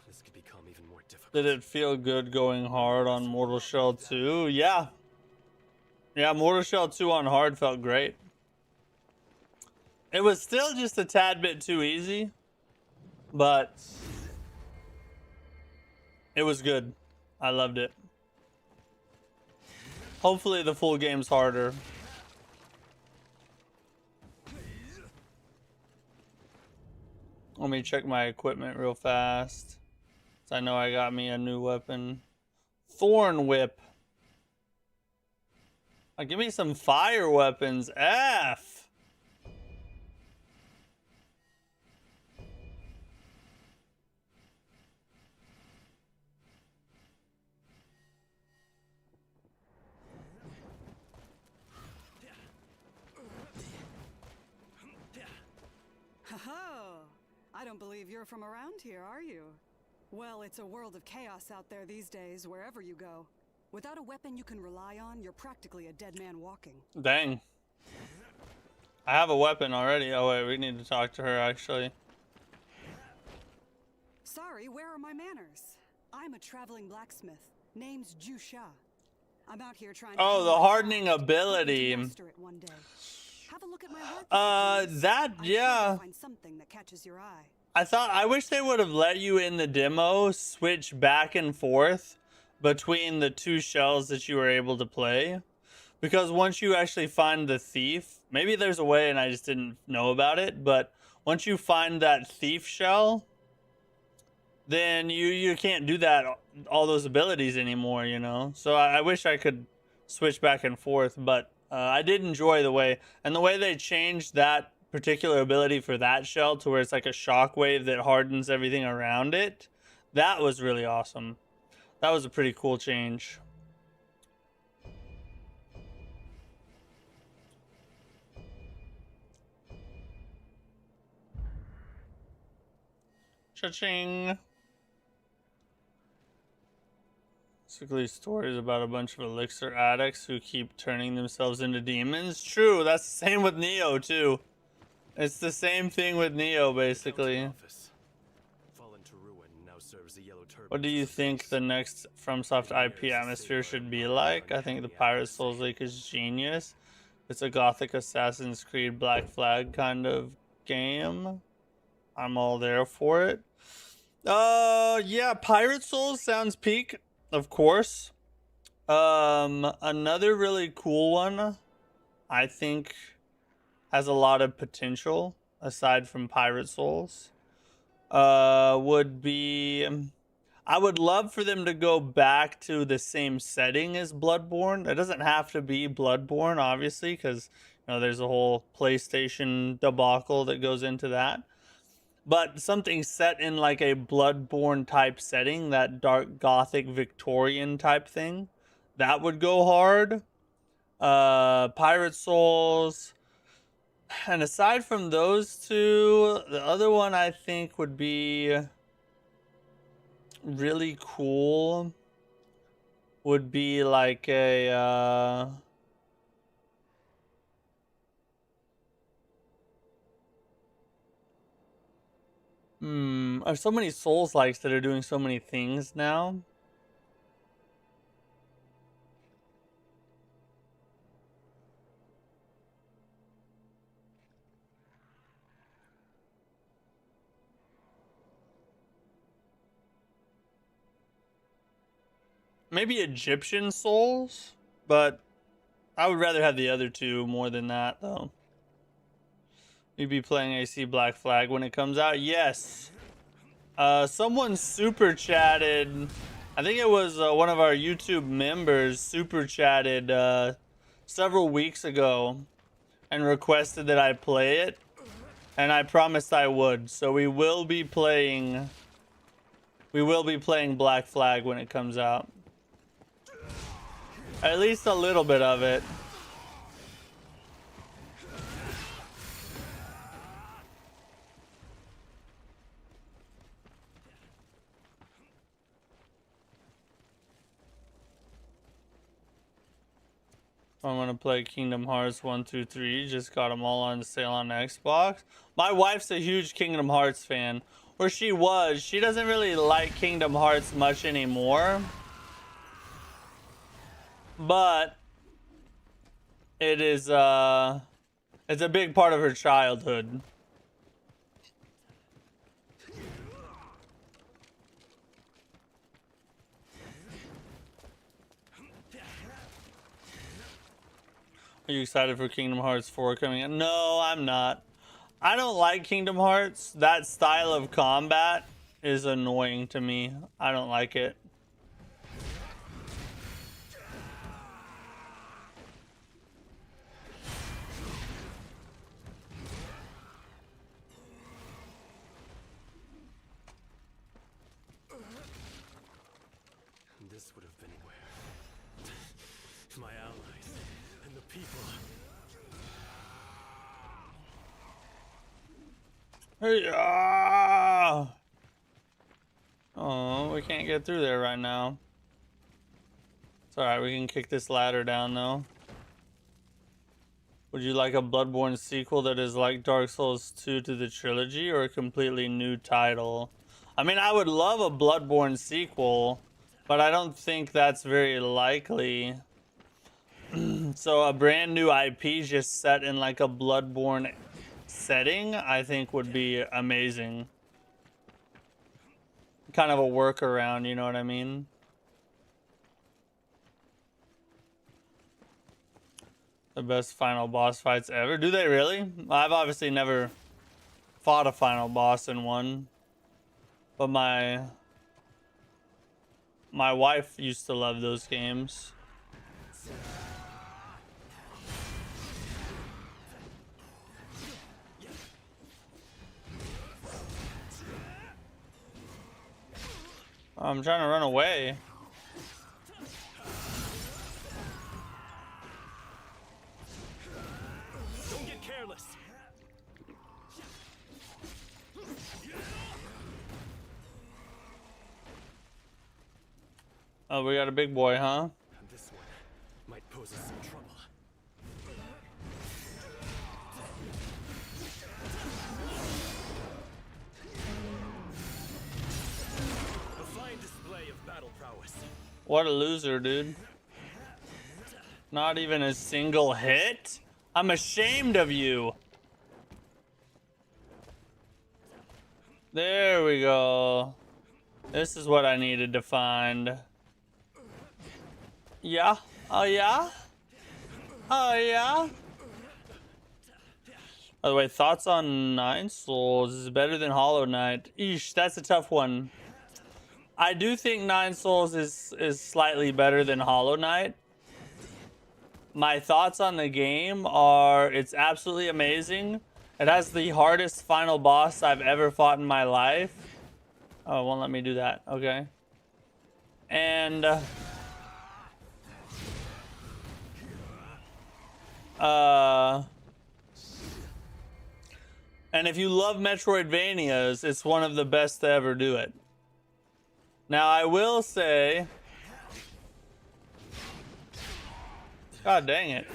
Speaker 4: This could become even more difficult.
Speaker 1: Did it feel good going hard on Mortal Shell 2? Yeah. Yeah, Mortal Shell 2 on hard felt great. It was still just a tad bit too easy, but it was good. I loved it. Hopefully the full game's harder. Let me check my equipment real fast. So I know I got me a new weapon. Thorn Whip. Give me some fire weapons. F.
Speaker 5: Ho! I don't believe you're from around here, are you? Well, it's a world of chaos out there these days, wherever you go. Without a weapon you can rely on, you're practically a dead man walking.
Speaker 1: Dang. I have a weapon already. Oh wait, we need to talk to her actually.
Speaker 5: Sorry, where are my manners? I'm a traveling blacksmith. Name's Jusha. I'm out here trying to
Speaker 1: Oh, the hardening ability.
Speaker 5: master it one day. Have a look at my work.
Speaker 1: That, yeah.
Speaker 5: Find something that catches your eye.
Speaker 1: I wish they would have let you in the demo switch back and forth between the two shells that you were able to play. Because once you actually find the thief, maybe there's a way and I just didn't know about it, but once you find that thief shell, then you can't do that, all those abilities anymore, you know? So I wish I could switch back and forth, but I did enjoy the way they changed that particular ability for that shell to where it's like a shockwave that hardens everything around it. That was really awesome. That was a pretty cool change. Cha-ching. Basically stories about a bunch of elixir addicts who keep turning themselves into demons. True, that's the same with Neo too. It's the same thing with Neo basically. What do you think the next FromSoft IP atmosphere should be like? I think the Pirate Souls League is genius. It's a gothic Assassin's Creed Black Flag kind of game. I'm all there for it. Yeah, Pirate Souls sounds peak, of course. Another really cool one, I think, has a lot of potential aside from Pirate Souls. Would be, I would love for them to go back to the same setting as Bloodborne. It doesn't have to be Bloodborne, obviously, because you know there's a whole PlayStation debacle that goes into that. But something set in like a Bloodborne type setting, that dark gothic Victorian type thing, that would go hard. Pirate Souls. And aside from those two, the other one I think would be really cool would be like a There's so many Souls-likes that are doing so many things now. Maybe Egyptian Souls, but I would rather have the other two more than that, though. You'd be playing AC Black Flag when it comes out? Yes. Someone super chatted. I think it was one of our YouTube members super chatted several weeks ago and requested that I play it. And I promised I would. So we will be playing Black Flag when it comes out. At least a little bit of it. I'm gonna play Kingdom Hearts 1, 2, 3. Just got them all on sale on Xbox. My wife's a huge Kingdom Hearts fan. Or she was. She doesn't really like Kingdom Hearts much anymore. But it is it's a big part of her childhood. Are you excited for Kingdom Hearts 4 coming in? No, I'm not. I don't like Kingdom Hearts. That style of combat is annoying to me. I don't like it.
Speaker 4: This would have been where my allies and the people.
Speaker 1: Hey, oh, we can't get through there right now. It's alright, we can kick this ladder down though. Would you like a Bloodborne sequel that is like Dark Souls 2 to the trilogy, or a completely new title? I mean, I would love a Bloodborne sequel, but I don't think that's very likely. So a brand new IP just set in like a Bloodborne setting, I think would be amazing. Kind of a workaround, you know what I mean? The best final boss fights ever. Do they really? I've obviously never fought a final boss in one. But my wife used to love those games. I'm trying to run away.
Speaker 4: Don't get careless.
Speaker 1: Oh, we got a big boy, huh?
Speaker 4: This one might pose us some trouble. A fine display of battle prowess.
Speaker 1: What a loser, dude. Not even a single hit? I'm ashamed of you. There we go. This is what I needed to find. Yeah? Oh, yeah? Oh, yeah? By the way, thoughts on Nine Souls? Is it better than Hollow Knight? Eesh, that's a tough one. I do think Nine Souls is slightly better than Hollow Knight. My thoughts on the game are it's absolutely amazing. It has the hardest final boss I've ever fought in my life. Oh, it won't let me do that. Okay. And and if you love Metroidvanias, it's one of the best to ever do it. Now, I will say, God dang it.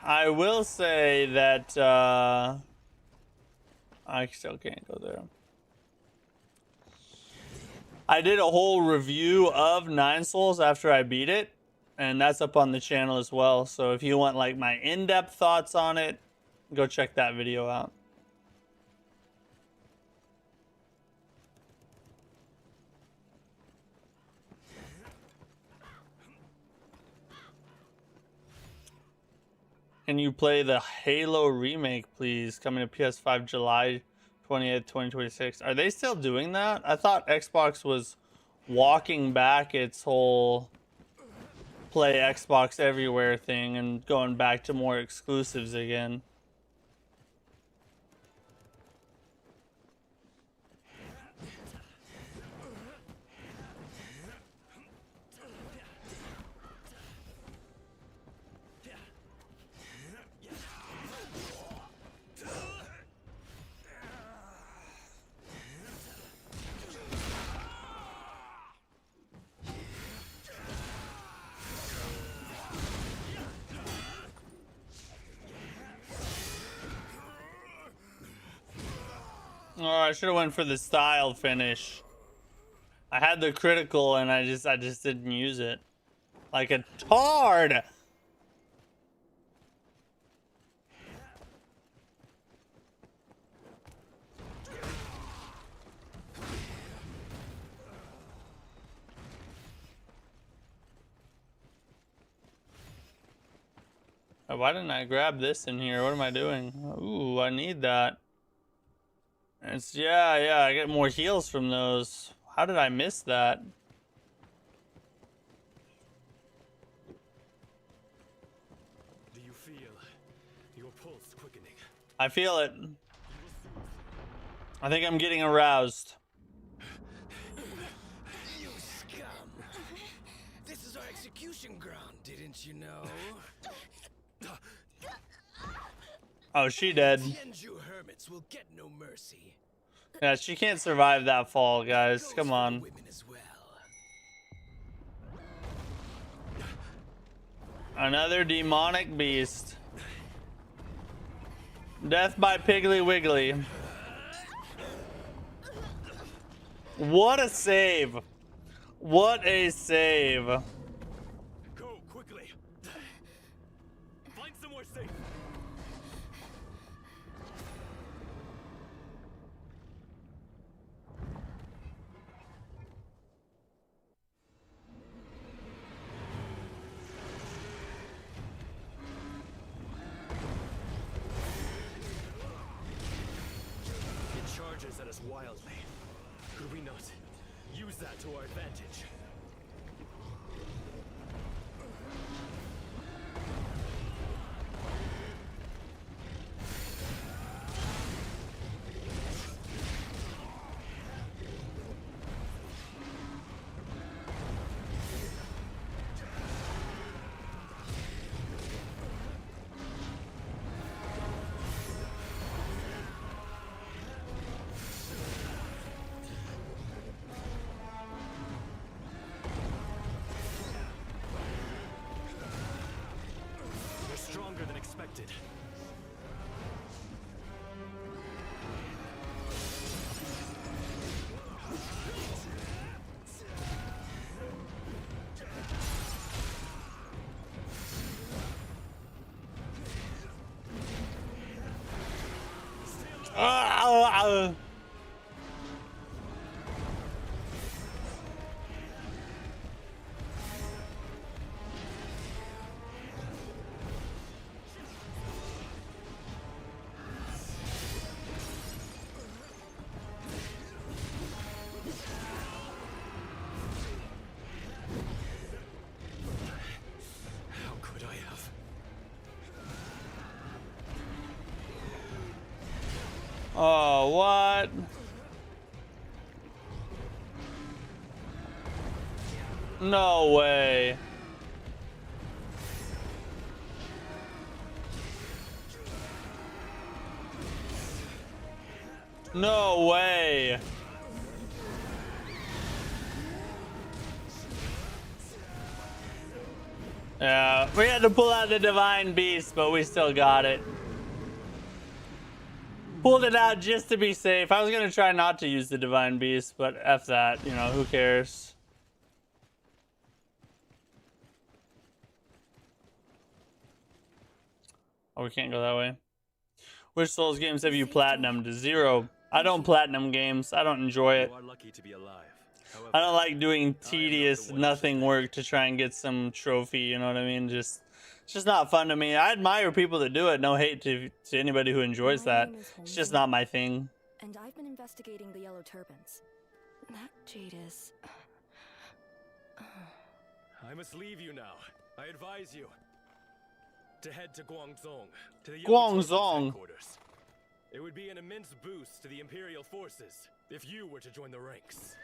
Speaker 1: I will say that I still can't go there. I did a whole review of Nine Souls after I beat it, and that's up on the channel as well. So if you want like my in-depth thoughts on it, go check that video out. Can you play the Halo remake, please? Coming to PS5 July 20th, 2026. Are they still doing that? I thought Xbox was walking back its whole play Xbox everywhere thing and going back to more exclusives again. Oh, I should have went for the style finish. I had the critical and I just didn't use it. Like a tard. Why didn't I grab this in here? What am I doing? Ooh, I need that. It's yeah, I get more heals from those. How did I miss that?
Speaker 4: Do you feel your pulse quickening?
Speaker 1: I feel it. I think I'm getting aroused.
Speaker 3: You scum! This is our execution ground, didn't you know?
Speaker 1: Oh, she dead.
Speaker 3: Yenju hermits will get no mercy.
Speaker 1: Yeah, she can't survive that fall, guys. Come on.
Speaker 3: Women as well.
Speaker 1: Another demonic beast. Death by Piggly Wiggly. What a save. What a save.
Speaker 4: Go quickly. Find somewhere safe. It charges at us wildly. Could we not use that to our advantage? They're stronger than expected. How could I have?
Speaker 1: Oh, what? No way. No way. Yeah, we had to pull out the Divine Beast, but we still got it. Pulled it out just to be safe. I was gonna try not to use the Divine Beast, but F that, you know, who cares? Oh, we can't go that way. Which Souls games have you platinumed? 0. I don't platinum games. I don't enjoy it.
Speaker 4: You are lucky to be alive. However,
Speaker 1: I don't like doing
Speaker 4: the
Speaker 1: tedious,
Speaker 4: one
Speaker 1: nothing work to try and get some trophy, you know what I mean? It's just not fun to me. I admire people that do it. No hate to anybody who enjoys
Speaker 6: My
Speaker 1: that.
Speaker 6: name is
Speaker 1: It's just
Speaker 6: Holmes.
Speaker 1: not my thing.
Speaker 6: And I've been investigating the Yellow Turbans. That jade is...
Speaker 4: I must leave you now. I advise you to head to Guangzong, to the
Speaker 1: Guangzong.
Speaker 4: Turbans headquarters. It would be an immense boost to the Imperial forces if you were to join the ranks.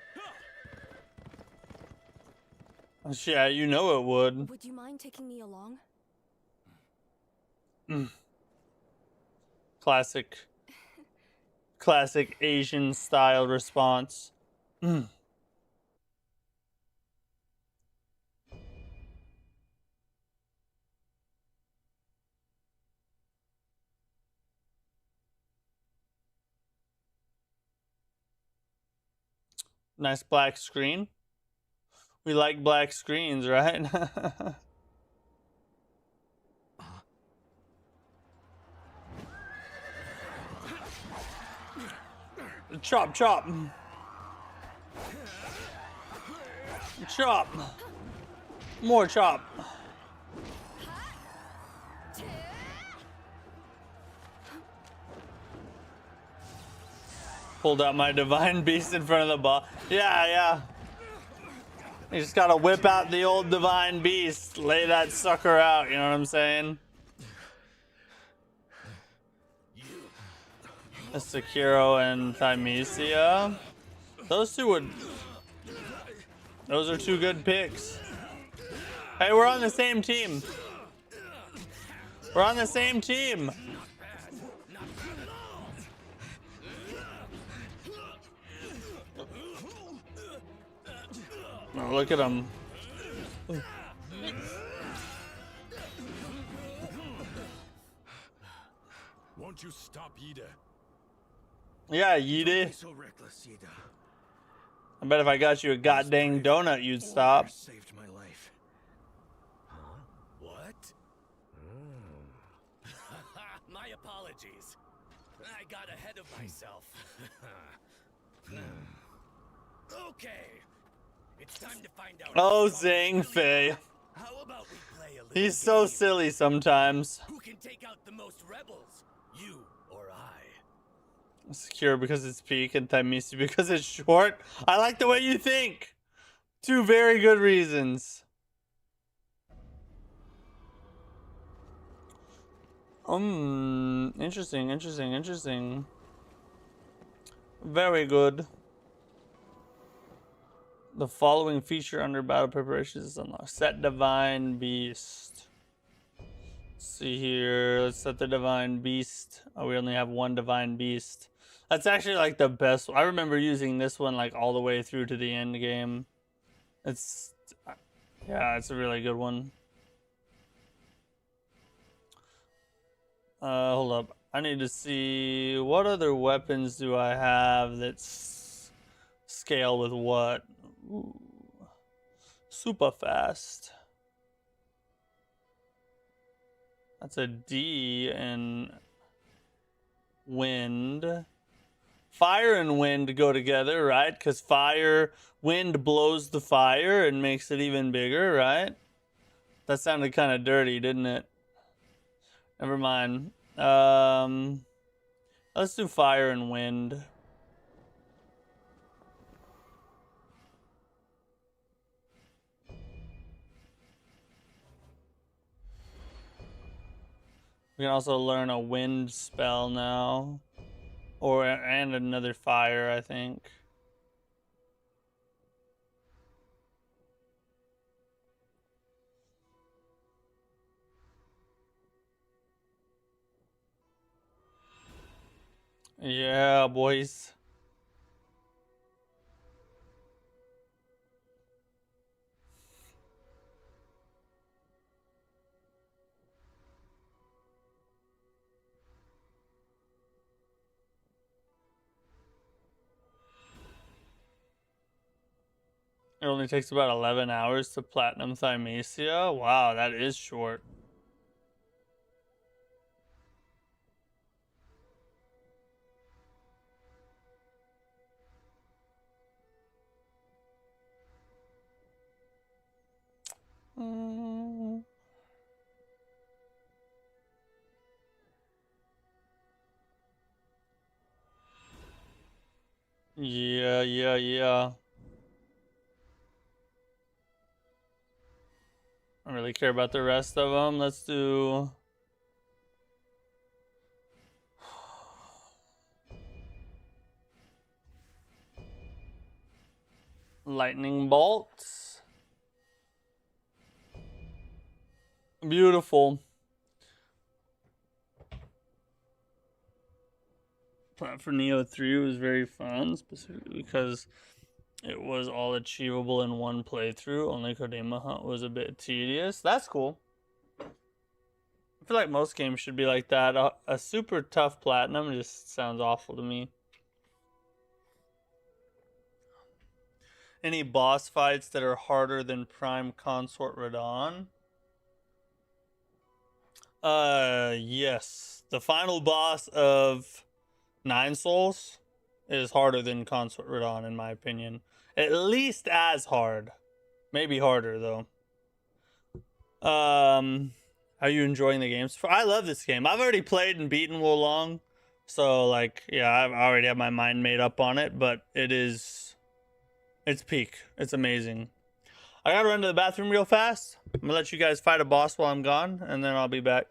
Speaker 1: Yeah, you know it would.
Speaker 6: Would you mind taking me along?
Speaker 1: Classic Asian style response. Nice black screen. We like black screens, right? Chop, chop. Chop. More chop. Pulled out my Divine Beast in front of the boss. Yeah. You just gotta whip out the old Divine Beast. Lay that sucker out, you know what I'm saying? Sekiro and Thymesia. Those are two good picks. Hey, we're on the same team. We're on the same team. Oh, look at him.
Speaker 2: Won't you stop, Yida?
Speaker 1: Yeah, Yeedy.
Speaker 2: So reckless, Yida.
Speaker 1: I bet if I got you a goddamn donut, you'd stop.
Speaker 2: Saved my life. Huh? What?
Speaker 4: My apologies. I got ahead of myself. Okay. It's time to find out.
Speaker 1: Oh, Zhang Fei.
Speaker 4: How about we play a little
Speaker 1: He's so
Speaker 4: game?
Speaker 1: silly sometimes.
Speaker 4: Who can take out the most rebels? You or I?
Speaker 1: Secure because it's peak and Thymesia because it's short. I like the way you think. Two very good reasons. Interesting. Very good. The following feature under battle preparations is unlocked. Set Divine Beast. Let's see here. Let's set the Divine Beast. Oh, we only have one Divine Beast. That's actually like the best. I remember using this one like all the way through to the end game. It's a really good one. Hold up. I need to see what other weapons do I have that's scale with what. Ooh. Super fast. That's a D in wind. Fire and wind go together, right? Because wind blows the fire and makes it even bigger, right? That sounded kind of dirty, didn't it? Never mind. Let's do fire and wind. We can also learn a wind spell now. And another fire, I think. Yeah, boys. It only takes about 11 hours to platinum Thymesia. Wow, that is short. Yeah. I don't really care about the rest of them. Let's do... lightning bolts. Beautiful. Plat for Neo 3 was very fun, specifically because it was all achievable in one playthrough. Only Kodama Hunt was a bit tedious. That's cool. I feel like most games should be like that. A super tough platinum just sounds awful to me. Any boss fights that are harder than Prime Consort Radon? Yes. The final boss of 9 Souls is harder than Consort Radon, in my opinion. At least as hard. Maybe harder, though. Are you enjoying the games? I love this game. I've already played and beaten Wolong. So, like, yeah, I already have my mind made up on it. But it's peak. It's amazing. I gotta run to the bathroom real fast. I'm gonna let you guys fight a boss while I'm gone. And then I'll be back.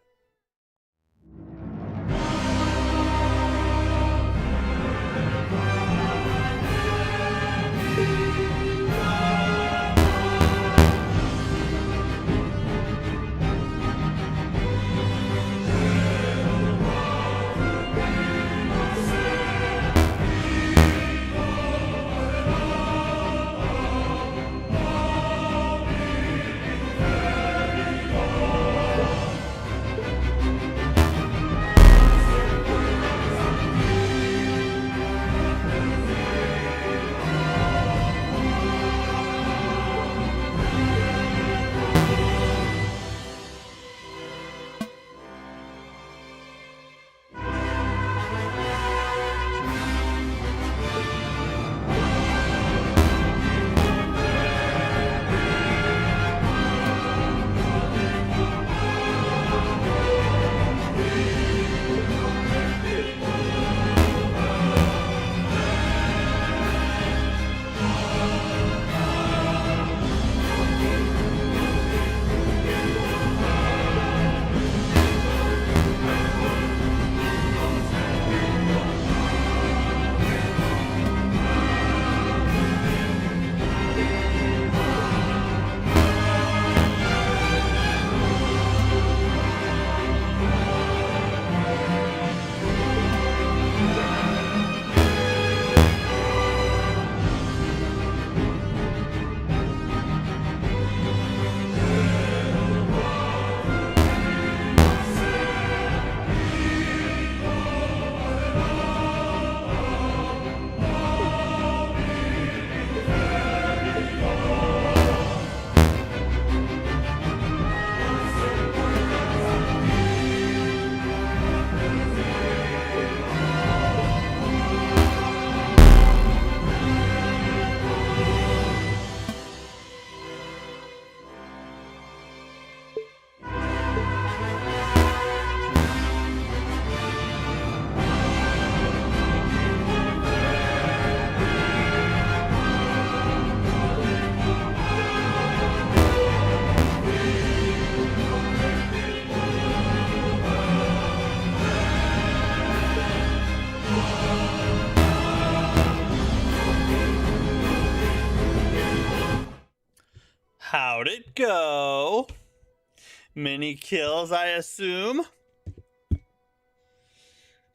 Speaker 1: How'd it go? Many kills, I assume.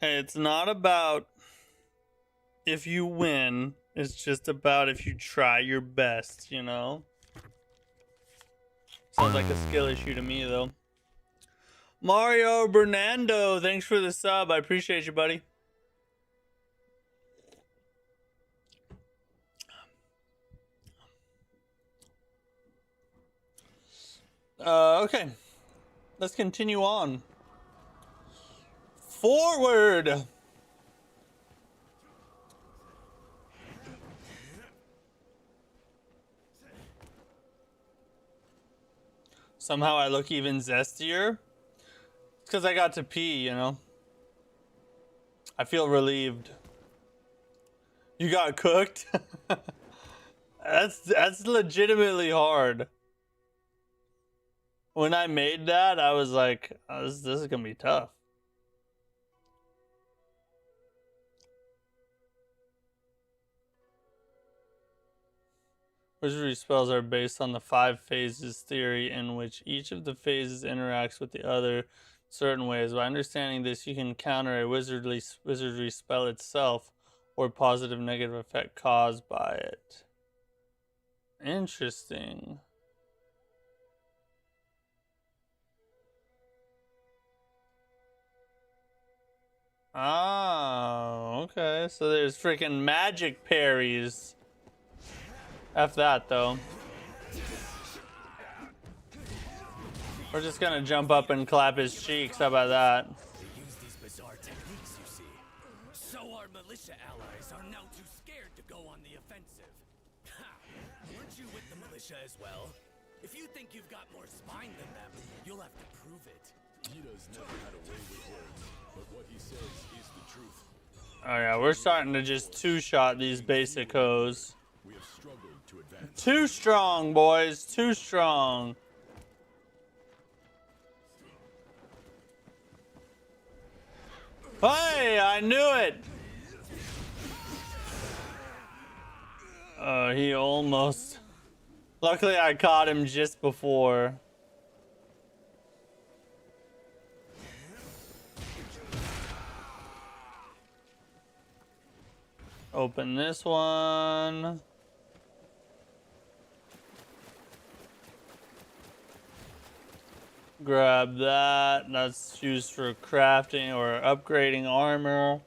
Speaker 1: Hey, it's not about if you win. It's just about if you try your best, you know? Sounds like a skill issue to me, though. Mario Bernando, thanks for the sub. I appreciate you, buddy. Okay. Let's continue on. Forward! Somehow I look even zestier. It's because I got to pee, you know? I feel relieved. You got cooked? That's legitimately hard. When I made that, I was like, oh, this is gonna be tough. Wizardry spells are based on the 5 phases theory, in which each of the phases interacts with the other certain ways. By understanding this, you can counter a wizardry spell itself or positive negative effect caused by it. Interesting. Oh, okay. So there's freaking magic parries. F that, though. We're just gonna jump up and clap his cheeks. How about that?
Speaker 3: They use these bizarre techniques, you see. So our militia allies are now too scared to go on the offensive. Ha! Weren't you with the militia as well? If you think you've got more spine than them, you'll have to prove it.
Speaker 2: Nita's never had a way with words, but what he says is the truth.
Speaker 1: Oh yeah, we're starting to just two-shot these basic hoes.
Speaker 2: We have struggled to advance.
Speaker 1: Too strong, boys. Too strong. Hey, I knew it. He almost. Luckily, I caught him just before. Open this one. Grab that. That's used for crafting or upgrading armor.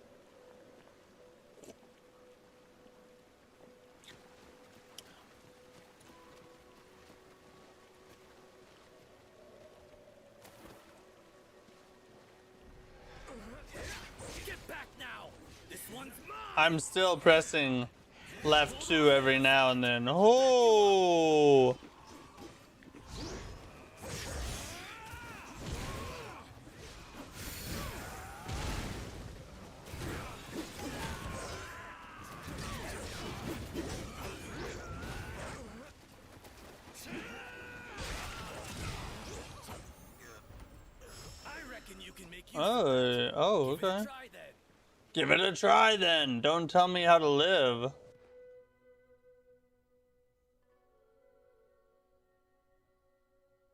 Speaker 3: Get back now! This one's mine!
Speaker 1: I'm still pressing left 2 every now and then. Oh! Oh, okay. Give it a try then. Don't tell me how to live.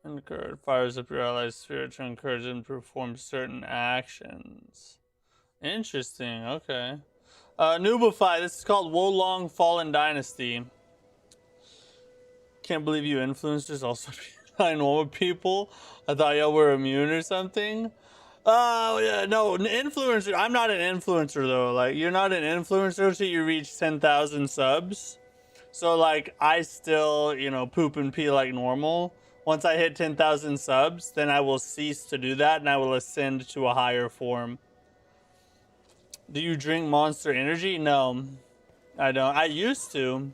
Speaker 1: Encourage fires up your allies' spirit to encourage them to perform certain actions. Interesting, okay. Noobify, this is called Wolong Fallen Dynasty. Can't believe you influencers also be normal people. I thought y'all were immune or something. Yeah, no, influencer. I'm not an influencer though. Like, you're not an influencer until you reach 10,000 subs. So like, I still, you know, poop and pee like normal. Once I hit 10,000 subs, then I will cease to do that and I will ascend to a higher form. Do you drink Monster Energy? No, I don't. I used to,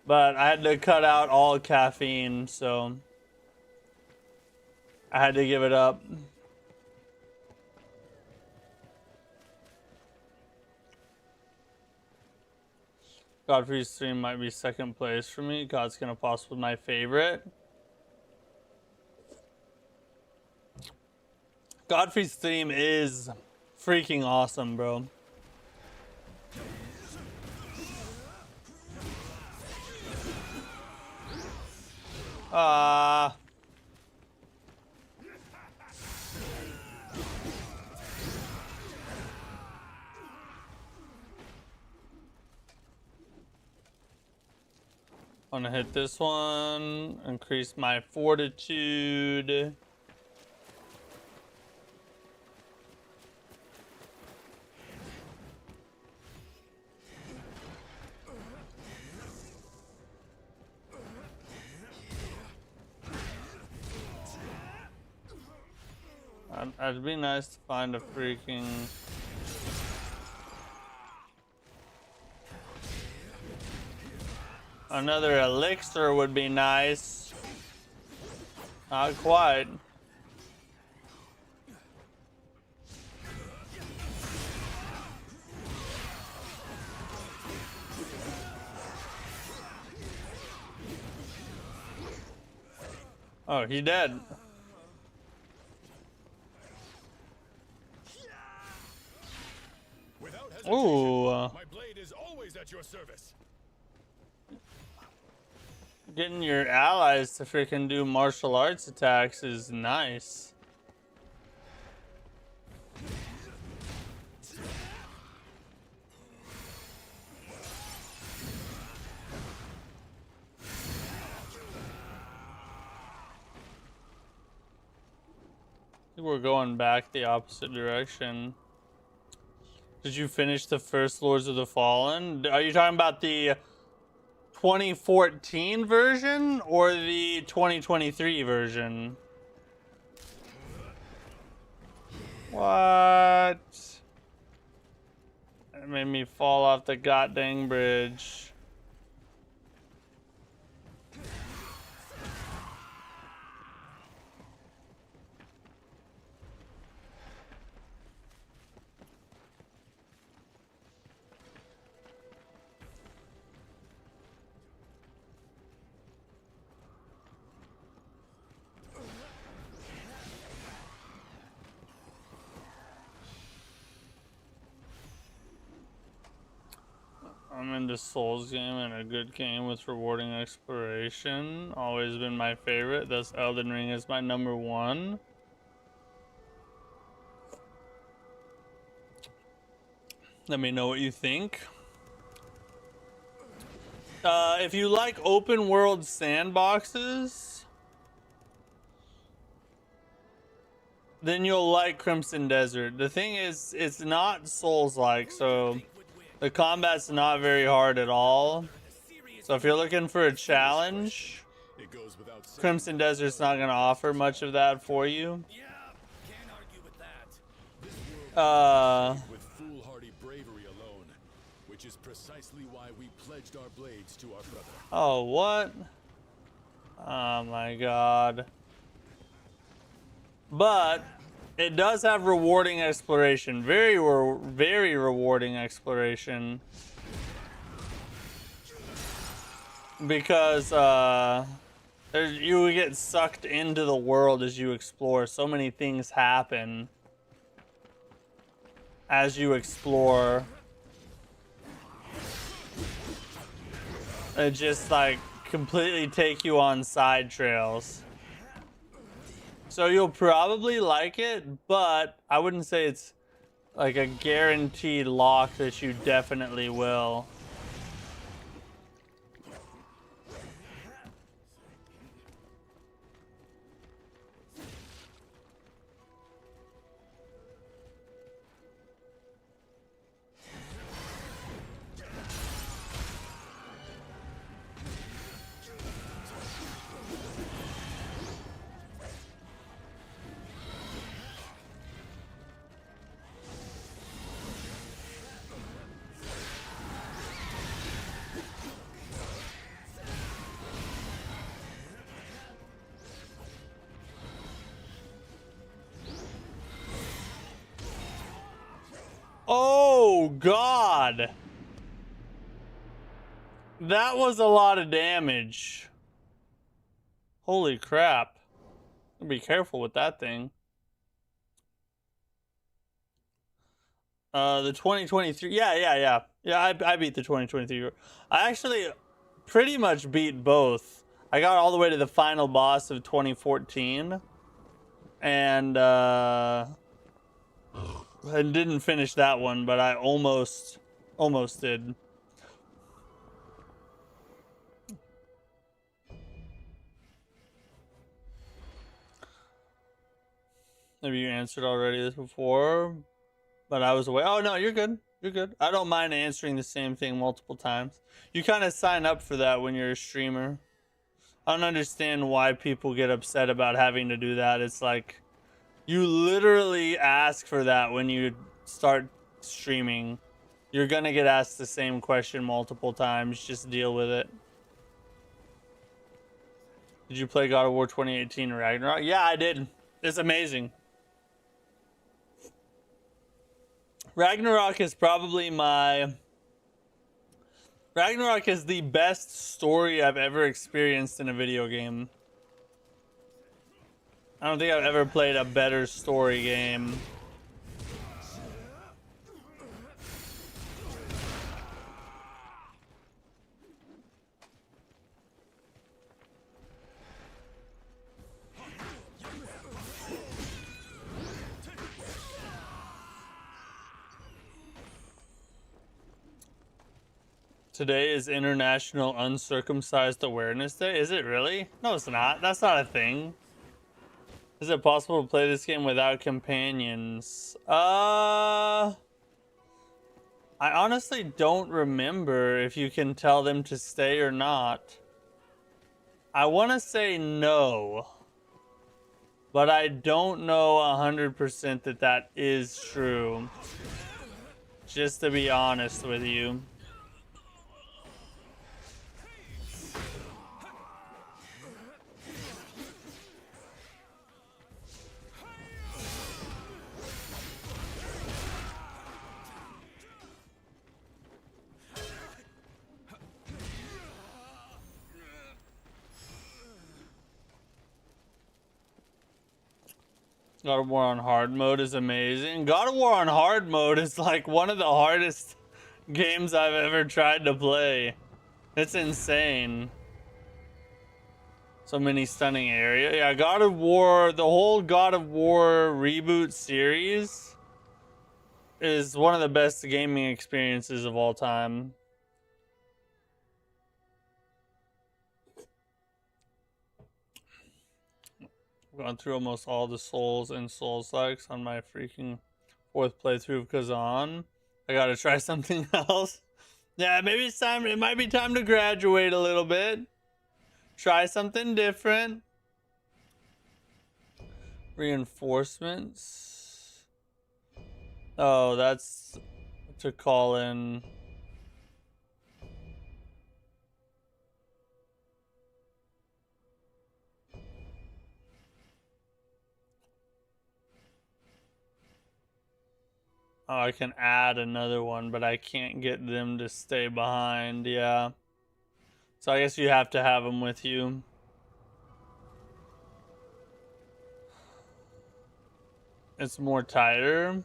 Speaker 1: but I had to cut out all caffeine, so I had to give it up. Godfrey's stream might be second place for me. God's Gonna possibly my favorite. Godfrey's theme is freaking awesome, bro. I'm gonna hit this one, increase my fortitude. It'd be nice to find a freaking... Another elixir would be nice. Not quite. Oh, he dead.
Speaker 2: Without hesitation,
Speaker 1: Ooh.
Speaker 2: my blade is always at your service.
Speaker 1: Getting your allies to freaking do martial arts attacks is nice. I think we're going back the opposite direction. Did you finish the first Lords of the Fallen? Are you talking about the 2014 version or the 2023 version? What? That made me fall off the goddamn bridge. I'm into Souls game and a good game with rewarding exploration. Always been my favorite. Thus Elden Ring is my number one. Let me know what you think. If you like open world sandboxes, then you'll like Crimson Desert. The thing is, it's not Souls-like, so the combat's not very hard at all. So if you're looking for a challenge,
Speaker 2: It goes without saying.
Speaker 1: Crimson Desert's not going to offer much of that for you.
Speaker 4: Yeah, can't argue with that.
Speaker 2: With foolhardy bravery alone, which is precisely why we pledged our blades to our brother.
Speaker 1: Oh, what? Oh my god. But it does have rewarding exploration. Very rewarding exploration. Because you get sucked into the world as you explore. So many things happen as you explore. It just like completely take you on side trails. So you'll probably like it, but I wouldn't say it's like a guaranteed lock that you definitely will. Oh, God. That was a lot of damage. Holy crap. Be careful with that thing. The 2023. Yeah, I beat the 2023. I actually pretty much beat both. I got all the way to the final boss of 2014. And I didn't finish that one, but I almost did. Maybe you answered already this before, but I was away. Oh no, you're good. You're good. I don't mind answering the same thing multiple times. You kind of sign up for that when you're a streamer. I don't understand why people get upset about having to do that. It's like You literally ask for that when you start streaming. You're gonna get asked the same question multiple times. Just deal with it. Did you play God of War 2018 Ragnarok? Yeah, I did. It's amazing. Ragnarok is probably my... Ragnarok is the best story I've ever experienced in a video game. I don't think I've ever played a better story game. Today is International Uncircumcised Awareness Day. Is it really? No, it's not. That's not a thing. Is it possible to play this game without companions? I honestly don't remember if you can tell them to stay or not. I want to say no, but I don't know 100% that that is true. Just to be honest with you. God of War on hard mode is amazing. God of War on hard mode is like one of the hardest games I've ever tried to play. It's insane. So many stunning area. Yeah, God of War, the whole God of War reboot series is one of the best gaming experiences of all time. Gone through almost all the Souls and Soulslikes on my freaking 4th playthrough of Kazan. I gotta try something else. Yeah, maybe it's time. It might be time to graduate a little bit. Try something different. Reinforcements. Oh, that's to call in. Oh, I can add another one, but I can't get them to stay behind. Yeah. So I guess you have to have them with you. It's more tighter.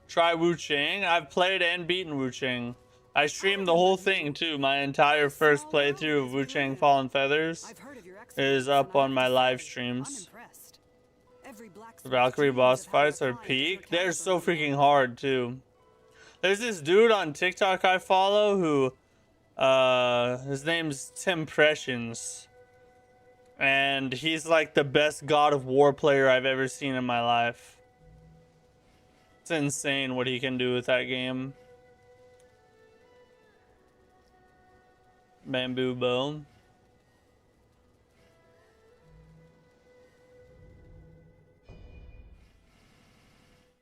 Speaker 1: Try Wu Chang. I've played and beaten Wu Chang. I streamed the whole thing too. My entire first playthrough of Wu Chang Fallen Feathers is up on my live streams. The Valkyrie boss fights are peak. They're so freaking hard too. There's this dude on TikTok I follow who his name's Timpressions. And he's like the best God of War player I've ever seen in my life. It's insane what he can do with that game. Bamboo bow.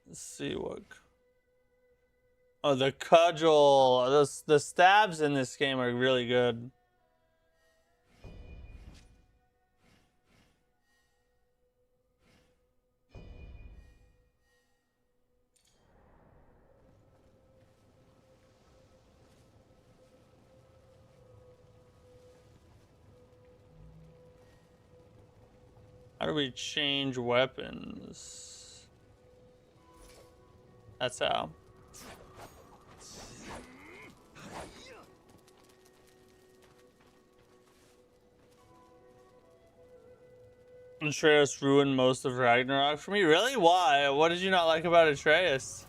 Speaker 1: Let's see what. Oh, the cudgel. The stabs in this game are really good. How do we change weapons? That's how. Atreus ruined most of Ragnarok for me. Really? Why? What did you not like about Atreus?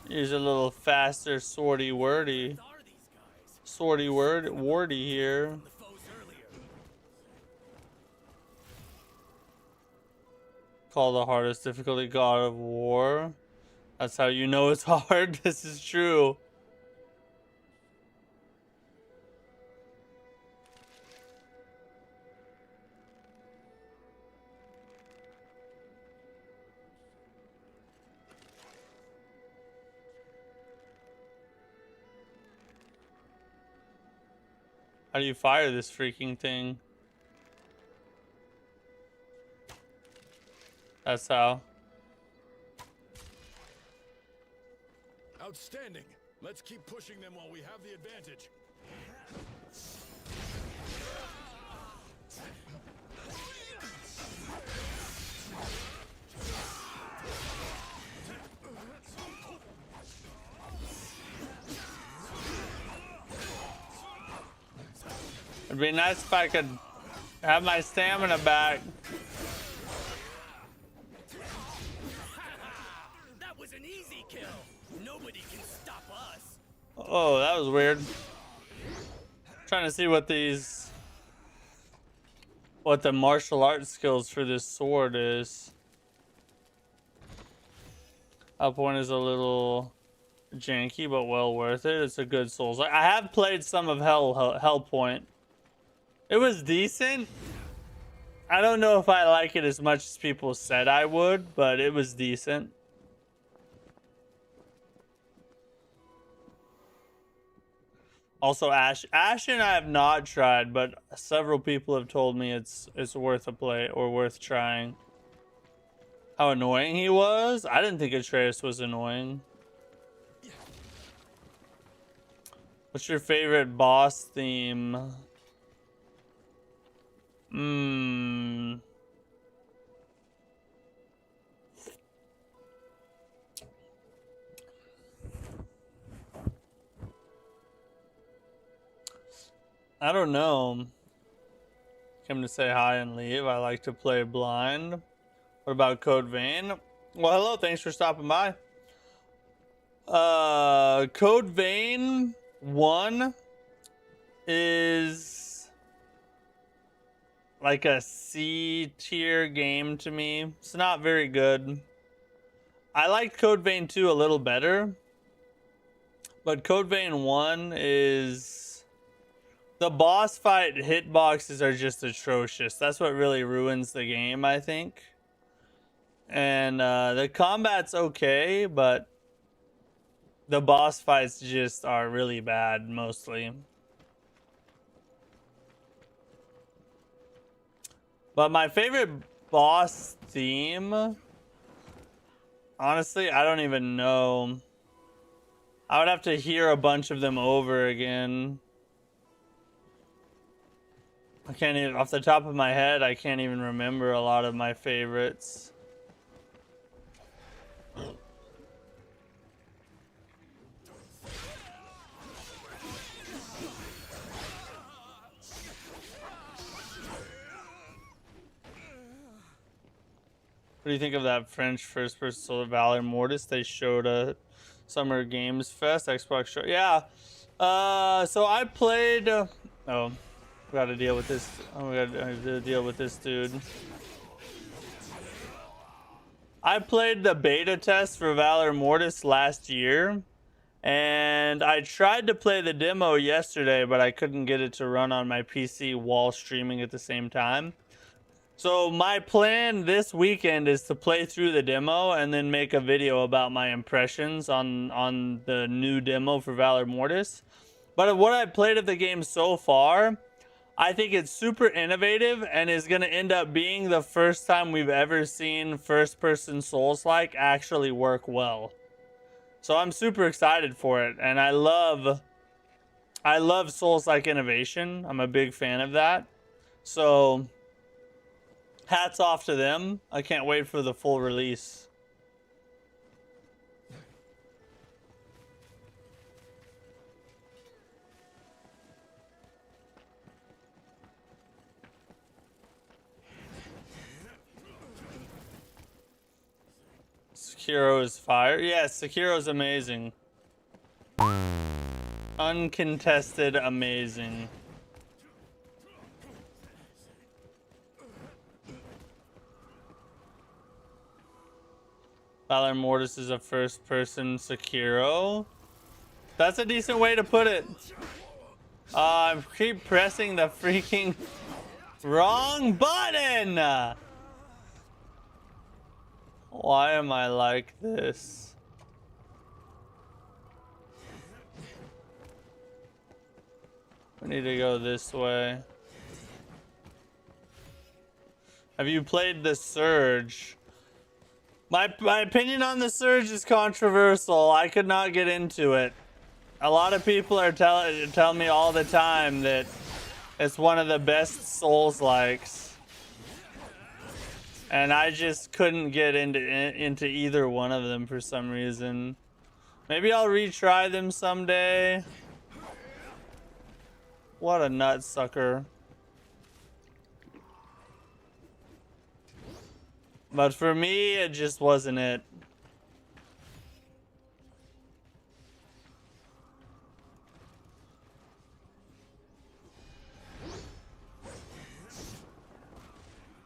Speaker 1: He's a little faster, swordy wordy. Swordy wardy here. Call the hardest difficulty God of War. That's how you know it's hard. This is true. How do you fire this freaking thing? That's how.
Speaker 2: Outstanding. Let's keep pushing them while we have the advantage.
Speaker 1: It'd be nice if I could have my stamina back.
Speaker 3: That was an easy kill. Nobody can stop us.
Speaker 1: Oh, that was weird. Trying to see what the martial arts skills for this sword is. Up one is a little janky, but well worth it. It's a good Souls. I have played some of Hellpoint. It was decent. I don't know if I like it as much as people said I would, but it was decent. Also, Ashen I have not tried, but several people have told me it's worth a play or worth trying. How annoying he was? I didn't think Atreus was annoying. What's your favorite boss theme? I don't know. Came to say hi and leave. I like to play blind. What about Code Vein? Well, hello. Thanks for stopping by. Code Vein 1 is like a C tier game to me. It's not very good. I liked Code Vein 2 a little better, but Code Vein 1 is... The boss fight hitboxes are just atrocious. That's what really ruins the game, I think. And the combat's okay, but the boss fights just are really bad, mostly. But my favorite boss theme, honestly, I don't even know. I would have to hear a bunch of them over again. I can't even, off the top of my head, I can't even remember a lot of my favorites. What do you think of that French first-person Soul of Valor Mortis they showed at Summer Games Fest Xbox show? Yeah. So I played. Oh, we got to deal with this. Oh, we got to deal with this dude. I played the beta test for Valor Mortis last year, and I tried to play the demo yesterday, but I couldn't get it to run on my PC while streaming at the same time. So my plan this weekend is to play through the demo and then make a video about my impressions on the new demo for Valor Mortis. But what I've played of the game so far, I think it's super innovative and is going to end up being the first time we've ever seen first-person Souls-like actually work well. So I'm super excited for it, and I love Souls-like innovation. I'm a big fan of that. So hats off to them. I can't wait for the full release. Sekiro is fire. Yes, Sekiro is amazing. Uncontested amazing. Valor Mortis is a first-person Sekiro. That's a decent way to put it. I keep pressing the freaking wrong button! Why am I like this? We need to go this way. Have you played the Surge? My opinion on the Surge is controversial. I could not get into it. A lot of people are tell me all the time that it's one of the best Souls-likes. And I just couldn't get into either one of them for some reason. Maybe I'll retry them someday. What a nutsucker. But for me, it just wasn't it.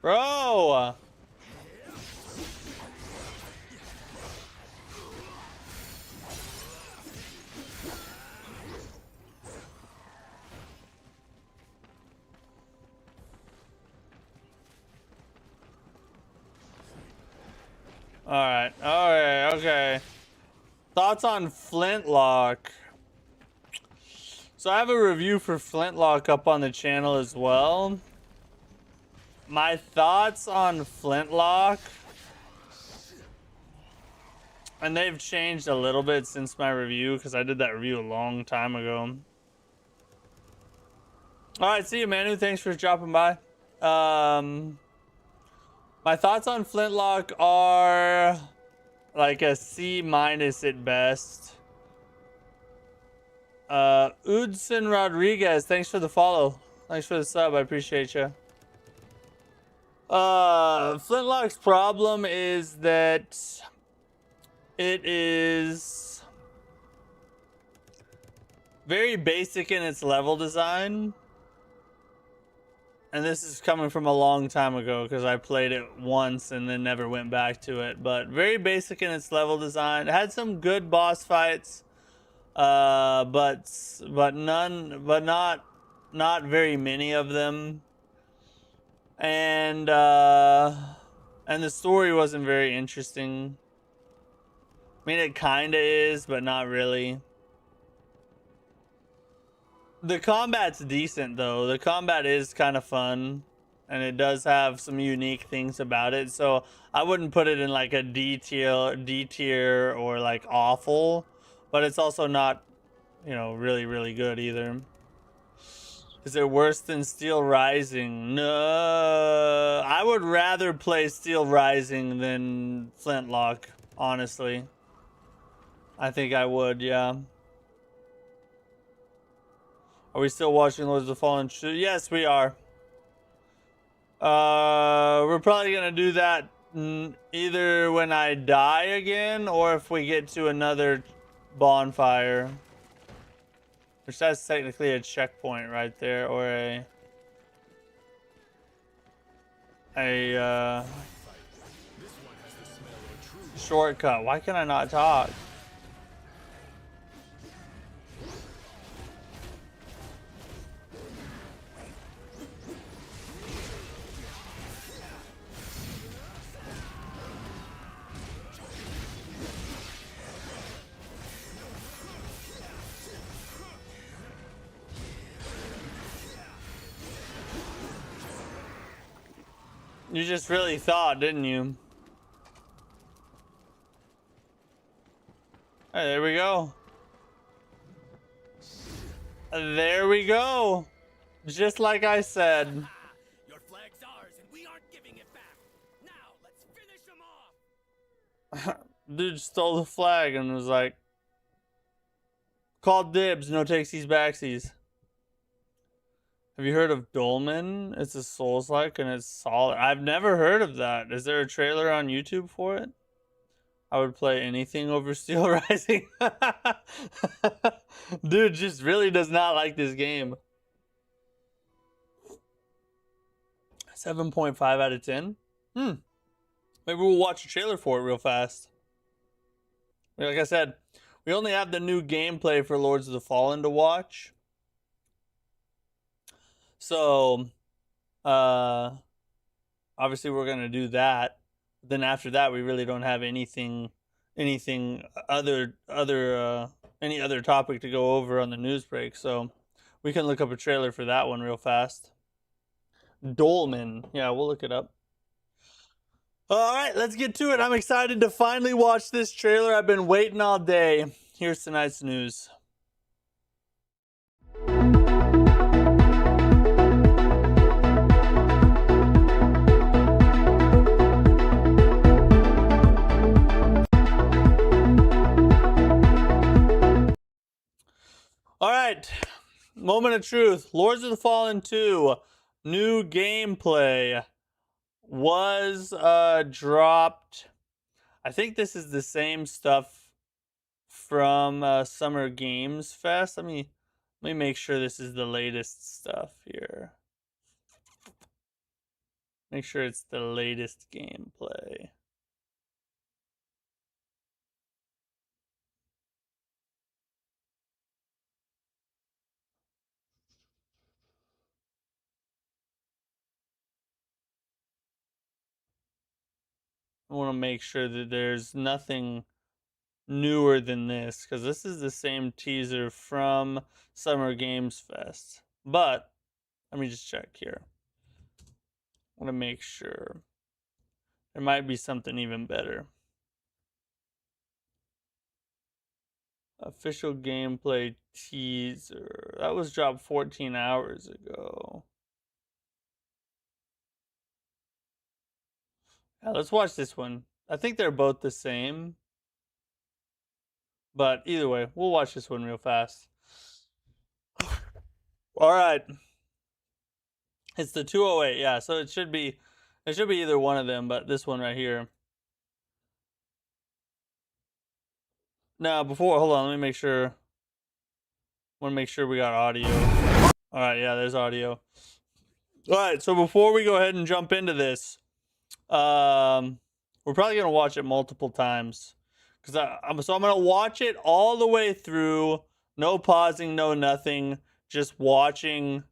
Speaker 1: Bro! Alright, okay. Thoughts on Flintlock? So I have a review for Flintlock up on the channel as well. My thoughts on Flintlock, and they've changed a little bit since my review because I did that review a long time ago. Alright, see you, Manu. Thanks for dropping by. My thoughts on Flintlock are like a C- at best. Udson Rodriguez, thanks for the follow. Thanks for the sub. I appreciate you. Flintlock's problem is that it is very basic in its level design. And this is coming from a long time ago because I played it once and then never went back to it. But very basic in its level design. It had some good boss fights, but not very many of them. And the story wasn't very interesting. I mean, it kinda is, but not really. The combat's decent though. The combat is kind of fun, and it does have some unique things about it. So I wouldn't put it in like a D tier or like awful, but it's also not, you know, really good either. Is it worse than Steel Rising? No, I would rather play Steel Rising than Flintlock, honestly. I think I would, yeah. Are we still watching Lords of the Fallen? Yes, we are. We're probably gonna do that either when I die again or if we get to another bonfire. Which that's technically a checkpoint right there, or a shortcut. Why can I not talk? You just really thought, didn't you? Hey, there we go. There we go. Just like I said.
Speaker 2: Your flag's ours, and we aren't giving it back. Now, let's finish them off.
Speaker 1: Dude stole the flag and was like, called dibs, no takesies backsies. Have you heard of Dolmen? It's a Souls-like and it's solid. I've never heard of that. Is there a trailer on YouTube for it? I would play anything over Steel Rising. Dude just really does not like this game. 7.5 out of 10. Maybe we'll watch a trailer for it real fast. Like I said, we only have the new gameplay for Lords of the Fallen to watch. So, obviously we're gonna do that. Then after that, we really don't have any other topic to go over on the news break. So, We can look up a trailer for that one real fast. Dolmen. Yeah, we'll look it up. All right, let's get to it. I'm excited to finally watch this trailer. I've been waiting all day. Here's tonight's news. All right, moment of truth. Lords of the Fallen 2 new gameplay was dropped. I think this is the same stuff from Summer Games Fest. Let me make sure this is the latest stuff here. Make sure it's the latest gameplay. I want to make sure that there's nothing newer than this, because this is the same teaser from Summer Games Fest. But let me just check here. I want to make sure. There might be something even better. Official gameplay teaser. That was dropped 14 hours ago. Yeah, let's watch this one. I think they're both the same. But either way, we'll watch this one real fast. All right. It's the 208. Yeah, so it should be either one of them, but this one right here. Now, hold on, let me make sure. I want to make sure we got audio. All right, yeah, there's audio. All right, so before we go ahead and jump into this, we're probably gonna watch it multiple times, because I'm gonna watch it all the way through, no pausing, no nothing, just watching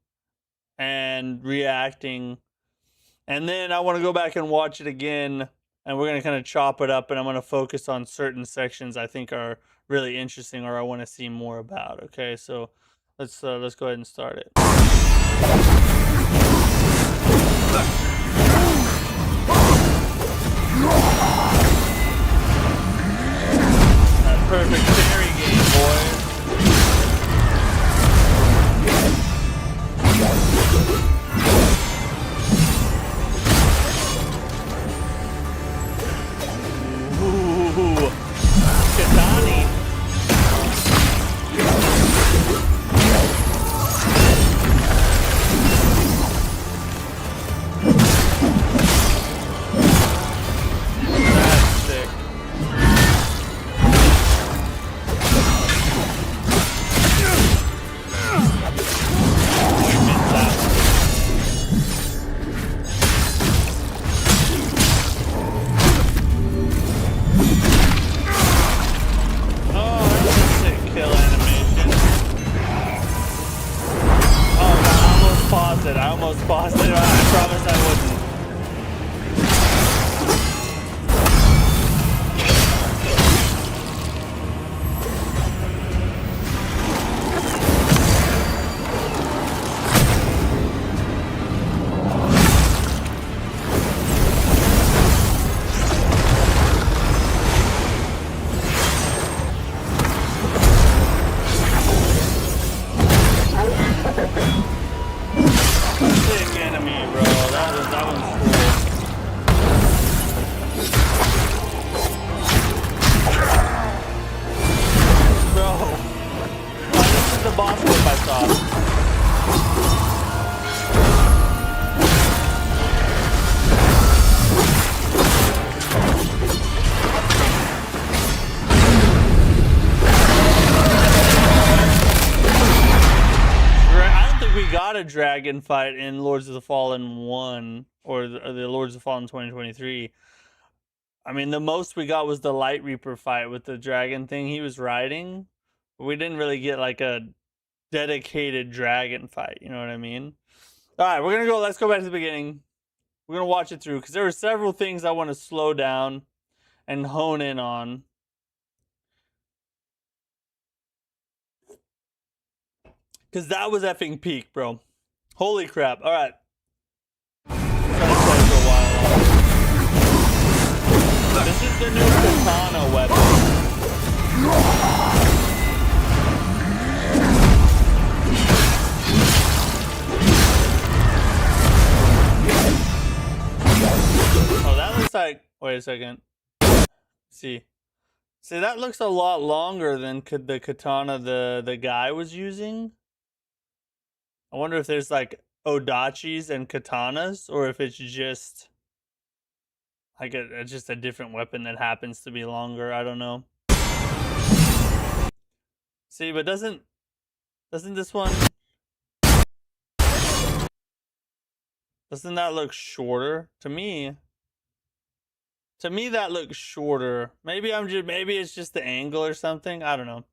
Speaker 1: and reacting, and then I want to go back and watch it again, and we're gonna kind of chop it up, and I'm gonna focus on certain sections I think are really interesting or I want to see more about. Okay, so let's go ahead and start it. That perfect fairy game, boy. Ooh, Katani. That's sick. I almost paused it. I promise I wouldn't. Sick enemy, bro. That one's cool. Bro. Oh, this is the boss whip I saw. We got a dragon fight in Lords of the Fallen 1 or the Lords of the Fallen 2023. I mean, the most we got was the Light Reaper fight with the dragon thing he was riding. We didn't really get like a dedicated dragon fight, you know what I mean? All right, let's go back to the beginning. We're going to watch it through because there were several things I want to slow down and hone in on. Because that was effing peak, bro. Holy crap. All right. Try to play for a while. This is the new katana weapon. Oh, that looks like... Wait a second. See, that looks a lot longer than the katana the guy was using. I wonder if there's like odachis and katanas, or if it's just like just a different weapon that happens to be longer. I don't know. See, but doesn't this one... Doesn't that look shorter to me? To me, that looks shorter. Maybe it's just the angle or something. I don't know.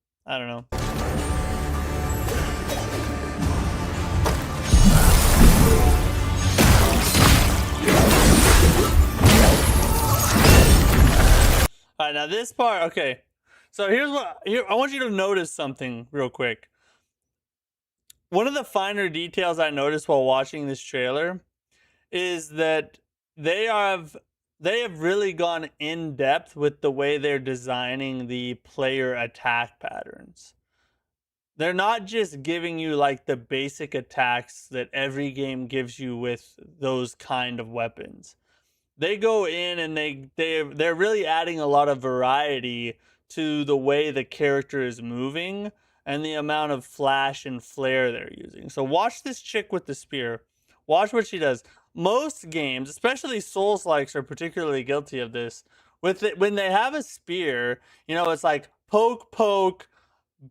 Speaker 1: Alright, now this part, okay. So I want you to notice something real quick. One of the finer details I noticed while watching this trailer is that they have really gone in depth with the way they're designing the player attack patterns. They're not just giving you like the basic attacks that every game gives you with those kind of weapons. They go in and they're really adding a lot of variety to the way the character is moving and the amount of flash and flare they're using. So watch this chick with the spear. Watch what she does. Most games, especially Souls-likes, are particularly guilty of this. When they have a spear, you know, it's like poke, poke,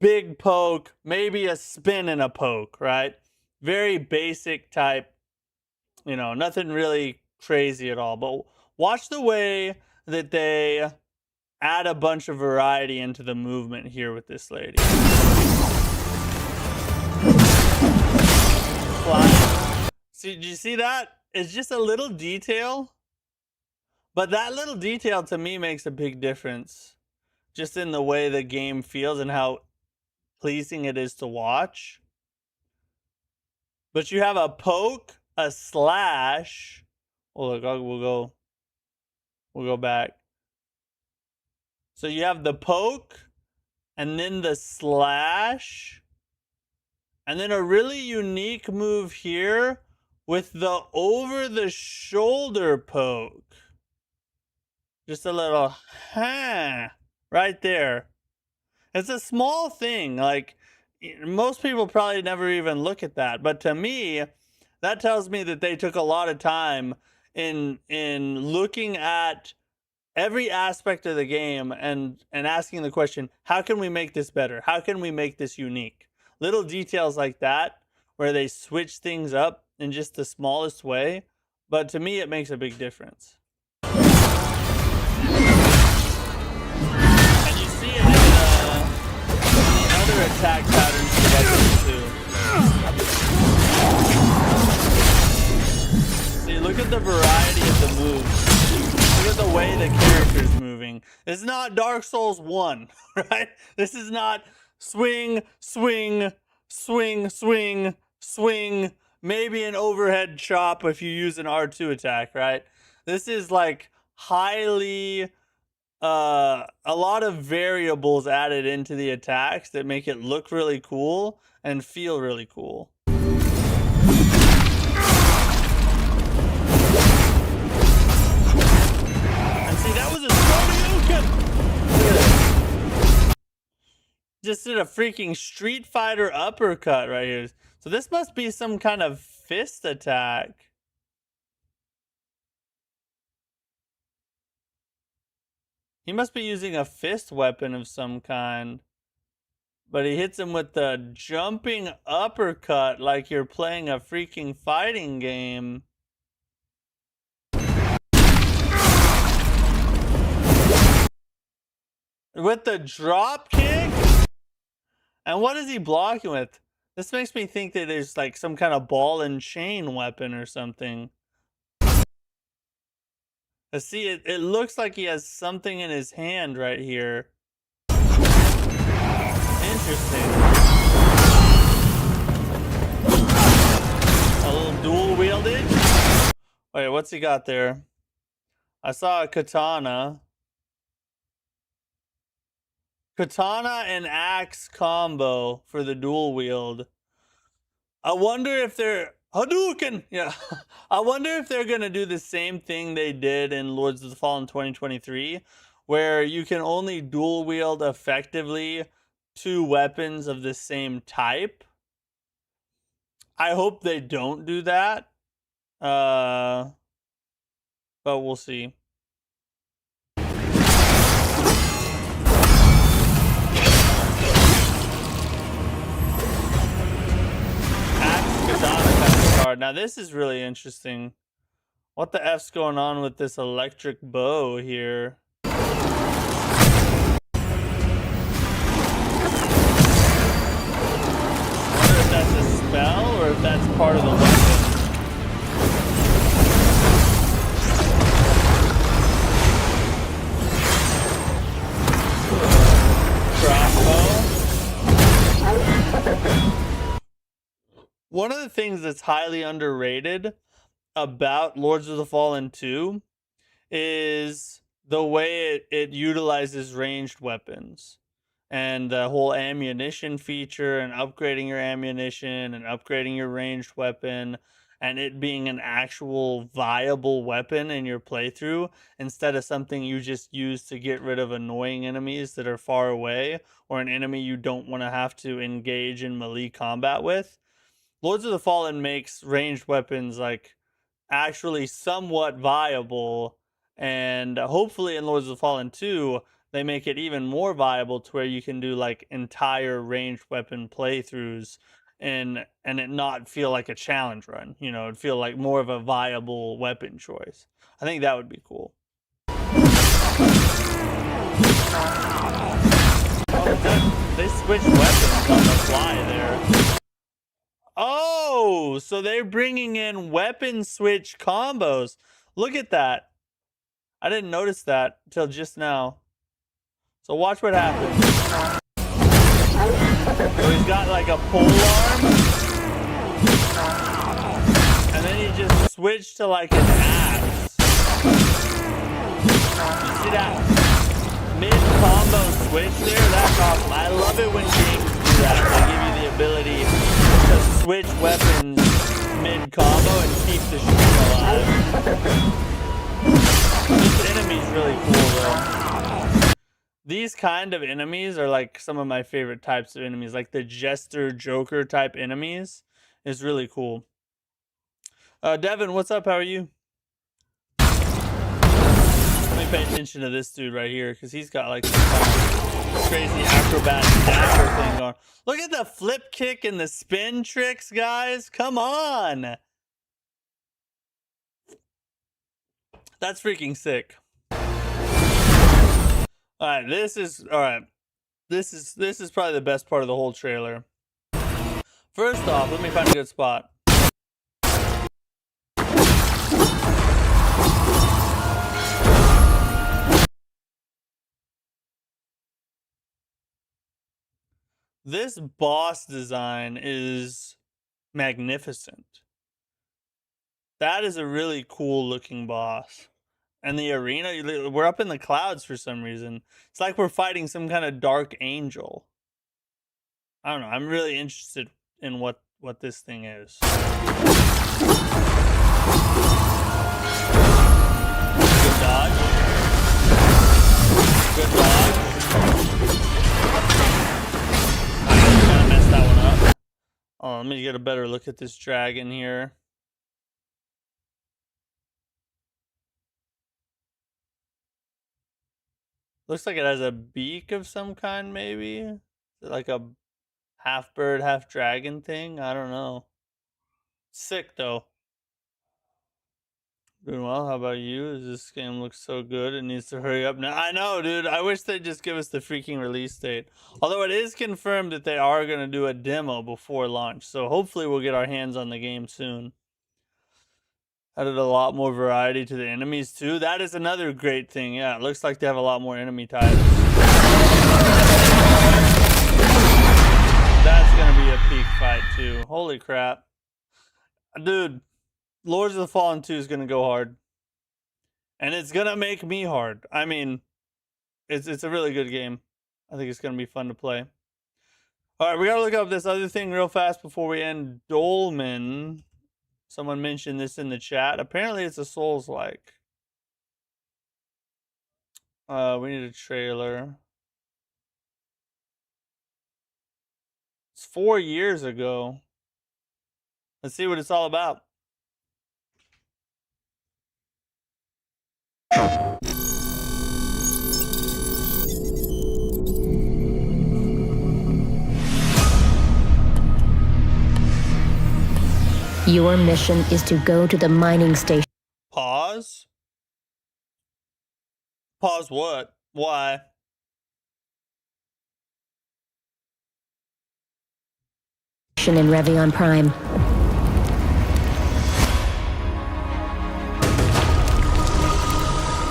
Speaker 1: big poke, maybe a spin and a poke, right? Very basic type, you know, nothing really crazy at all. But watch the way that they add a bunch of variety into the movement here with this lady. Flying. See, did you see that? It's just a little detail, but that little detail to me makes a big difference just in the way the game feels and how pleasing it is to watch. But you have a poke, a slash. Oh, look, we'll go back. So you have the poke and then the slash and then a really unique move here with the over-the-shoulder poke. Just a little, right there. It's a small thing. Like, most people probably never even look at that. But to me, that tells me that they took a lot of time in looking at every aspect of the game and asking the question, how can we make this better? How can we make this unique? Little details like that, where they switch things up in just the smallest way, but to me it makes a big difference. And you see it in the other attack patterns too. See, look at the variety of the moves. Look at the way the character's moving. This is not Dark Souls 1, right? This is not swing, swing, swing, swing, swing, maybe an overhead chop if you use an R2 attack, right? This is like highly, a lot of variables added into the attacks that make it look really cool and feel really cool. And see, that was a Shoryuken! Look at this. Just did a freaking Street Fighter uppercut right here. So this must be some kind of fist attack. He must be using a fist weapon of some kind. But he hits him with the jumping uppercut like you're playing a freaking fighting game. With the drop kick? And what is he blocking with? This makes me think that there's like some kind of ball and chain weapon or something. See, it looks like he has something in his hand right here. Interesting. Wait, what's he got there? I saw a katana. Katana and axe combo for the dual wield. I wonder if they're Hadouken. Yeah. I wonder if they're going to do the same thing they did in Lords of the Fallen 2023, where you can only dual wield effectively 2 weapons of the same type. I hope they don't do that. But we'll see. Now this is really interesting. What the F's going on with this electric bow here? I wonder if that's a spell or if that's part of the weapon. Crossbow. One of the things that's highly underrated about Lords of the Fallen 2 is the way it utilizes ranged weapons and the whole ammunition feature and upgrading your ammunition and upgrading your ranged weapon and it being an actual viable weapon in your playthrough instead of something you just use to get rid of annoying enemies that are far away or an enemy you don't want to have to engage in melee combat with. Lords of the Fallen makes ranged weapons like actually somewhat viable, and hopefully in Lords of the Fallen 2 they make it even more viable to where you can do like entire ranged weapon playthroughs and it not feel like a challenge run. You know, it'd feel like more of a viable weapon choice. I think that would be cool. Oh, they switched weapons on the fly there. Oh, so they're bringing in weapon switch combos. Look at that. I didn't notice that until just now. So watch what happens. So he's got like a pole arm. And then he just switched to like an axe. You see that mid-combo switch there? That's awesome. I love it when games do that. They give you the ability to switch weapons mid-combo and keep the stream alive. This enemy's really cool though. These kind of enemies are like some of my favorite types of enemies. Like the Jester Joker type enemies is really cool. Devin, what's up? How are you? Let me pay attention to this dude right here because he's got like some kind of crazy acrobatic dapper thing going. Look at the flip kick and the spin tricks, guys. Come on. That's freaking sick. Alright, this is probably the best part of the whole trailer. First off, let me find a good spot. This boss design is magnificent. That is a really cool looking boss. And the arena, we're up in the clouds for some reason. It's like we're fighting some kind of dark angel. I don't know. I'm really interested in what this thing is. Good dodge. Good dodge. I kind of messed that one up. Oh, let me get a better look at this dragon here. Looks like it has a beak of some kind, maybe? Is it like a half bird, half dragon thing? I don't know. Sick, though. Doing well. How about you? This game looks so good. It needs to hurry up now. I know, dude. I wish they'd just give us the freaking release date. Although it is confirmed that they are going to do a demo before launch. So hopefully we'll get our hands on the game soon. Added a lot more variety to the enemies too. That is another great thing. Yeah, it looks like they have a lot more enemy types. That's gonna be a peak fight too. Holy crap. Dude, Lords of the Fallen 2 is gonna go hard, and it's gonna make me hard. I mean, it's a really good game. I think it's gonna be fun to play. All right, we gotta look up this other thing real fast before we end. Dolmen. Someone mentioned this in the chat. Apparently, it's a Souls-like. We need a trailer. It's 4 years ago. Let's see what it's all about.
Speaker 7: Your mission is to go to the mining station.
Speaker 1: Pause? Pause what? Why?
Speaker 7: In Revion Prime.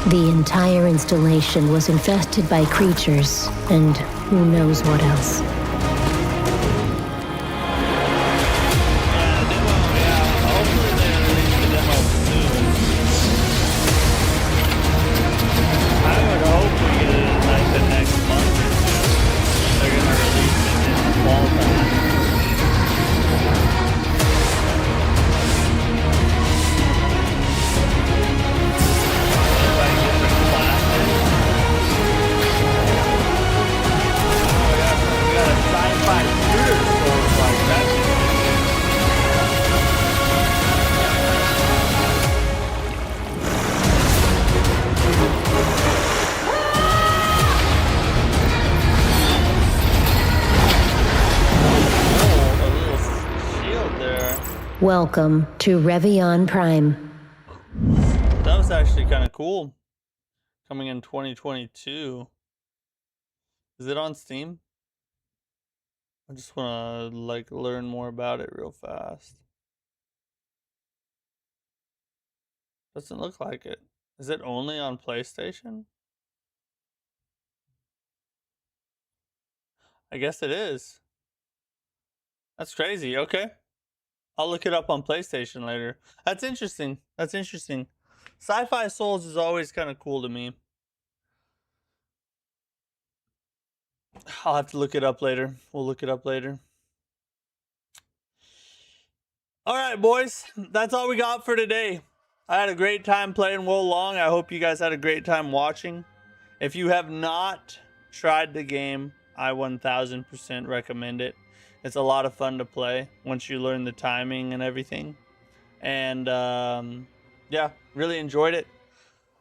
Speaker 7: The entire installation was infested by creatures, and who knows what else. Welcome to Revion Prime.
Speaker 1: That was actually kind of cool. Coming in 2022. Is it on Steam? I just want to like learn more about it real fast. Doesn't look like it. Is it only on PlayStation? I guess it is. That's crazy. Okay. I'll look it up on PlayStation later. That's interesting. That's interesting. Sci-fi Souls is always kind of cool to me. I'll have to look it up later. We'll look it up later. All right, boys. That's all we got for today. I had a great time playing Wo Long. I hope you guys had a great time watching. If you have not tried the game, I 1000% recommend it. It's a lot of fun to play once you learn the timing and everything. And yeah, really enjoyed it.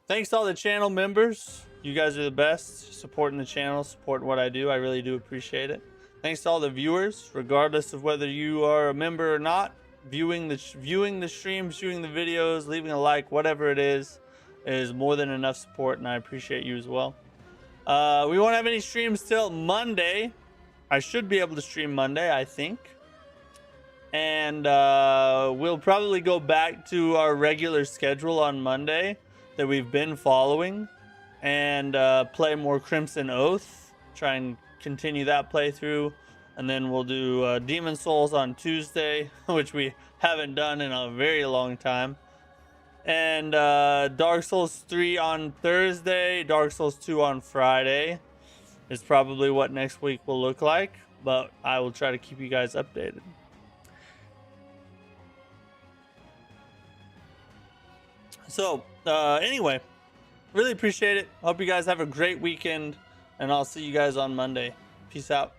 Speaker 1: Thanks to all the channel members. You guys are the best. Supporting the channel, supporting what I do. I really do appreciate it. Thanks to all the viewers, regardless of whether you are a member or not. Viewing the streams, viewing the videos, leaving a like, whatever it is more than enough support, and I appreciate you as well. We won't have any streams till Monday. I should be able to stream Monday, I think. And we'll probably go back to our regular schedule on Monday that we've been following and play more Crimson Oath. Try and continue that playthrough. And then we'll do Demon Souls on Tuesday, which we haven't done in a very long time. And Dark Souls 3 on Thursday, Dark Souls 2 on Friday. Is probably what next week will look like, but I will try to keep you guys updated. So, anyway, really appreciate it. Hope you guys have a great weekend, and I'll see you guys on Monday. Peace out.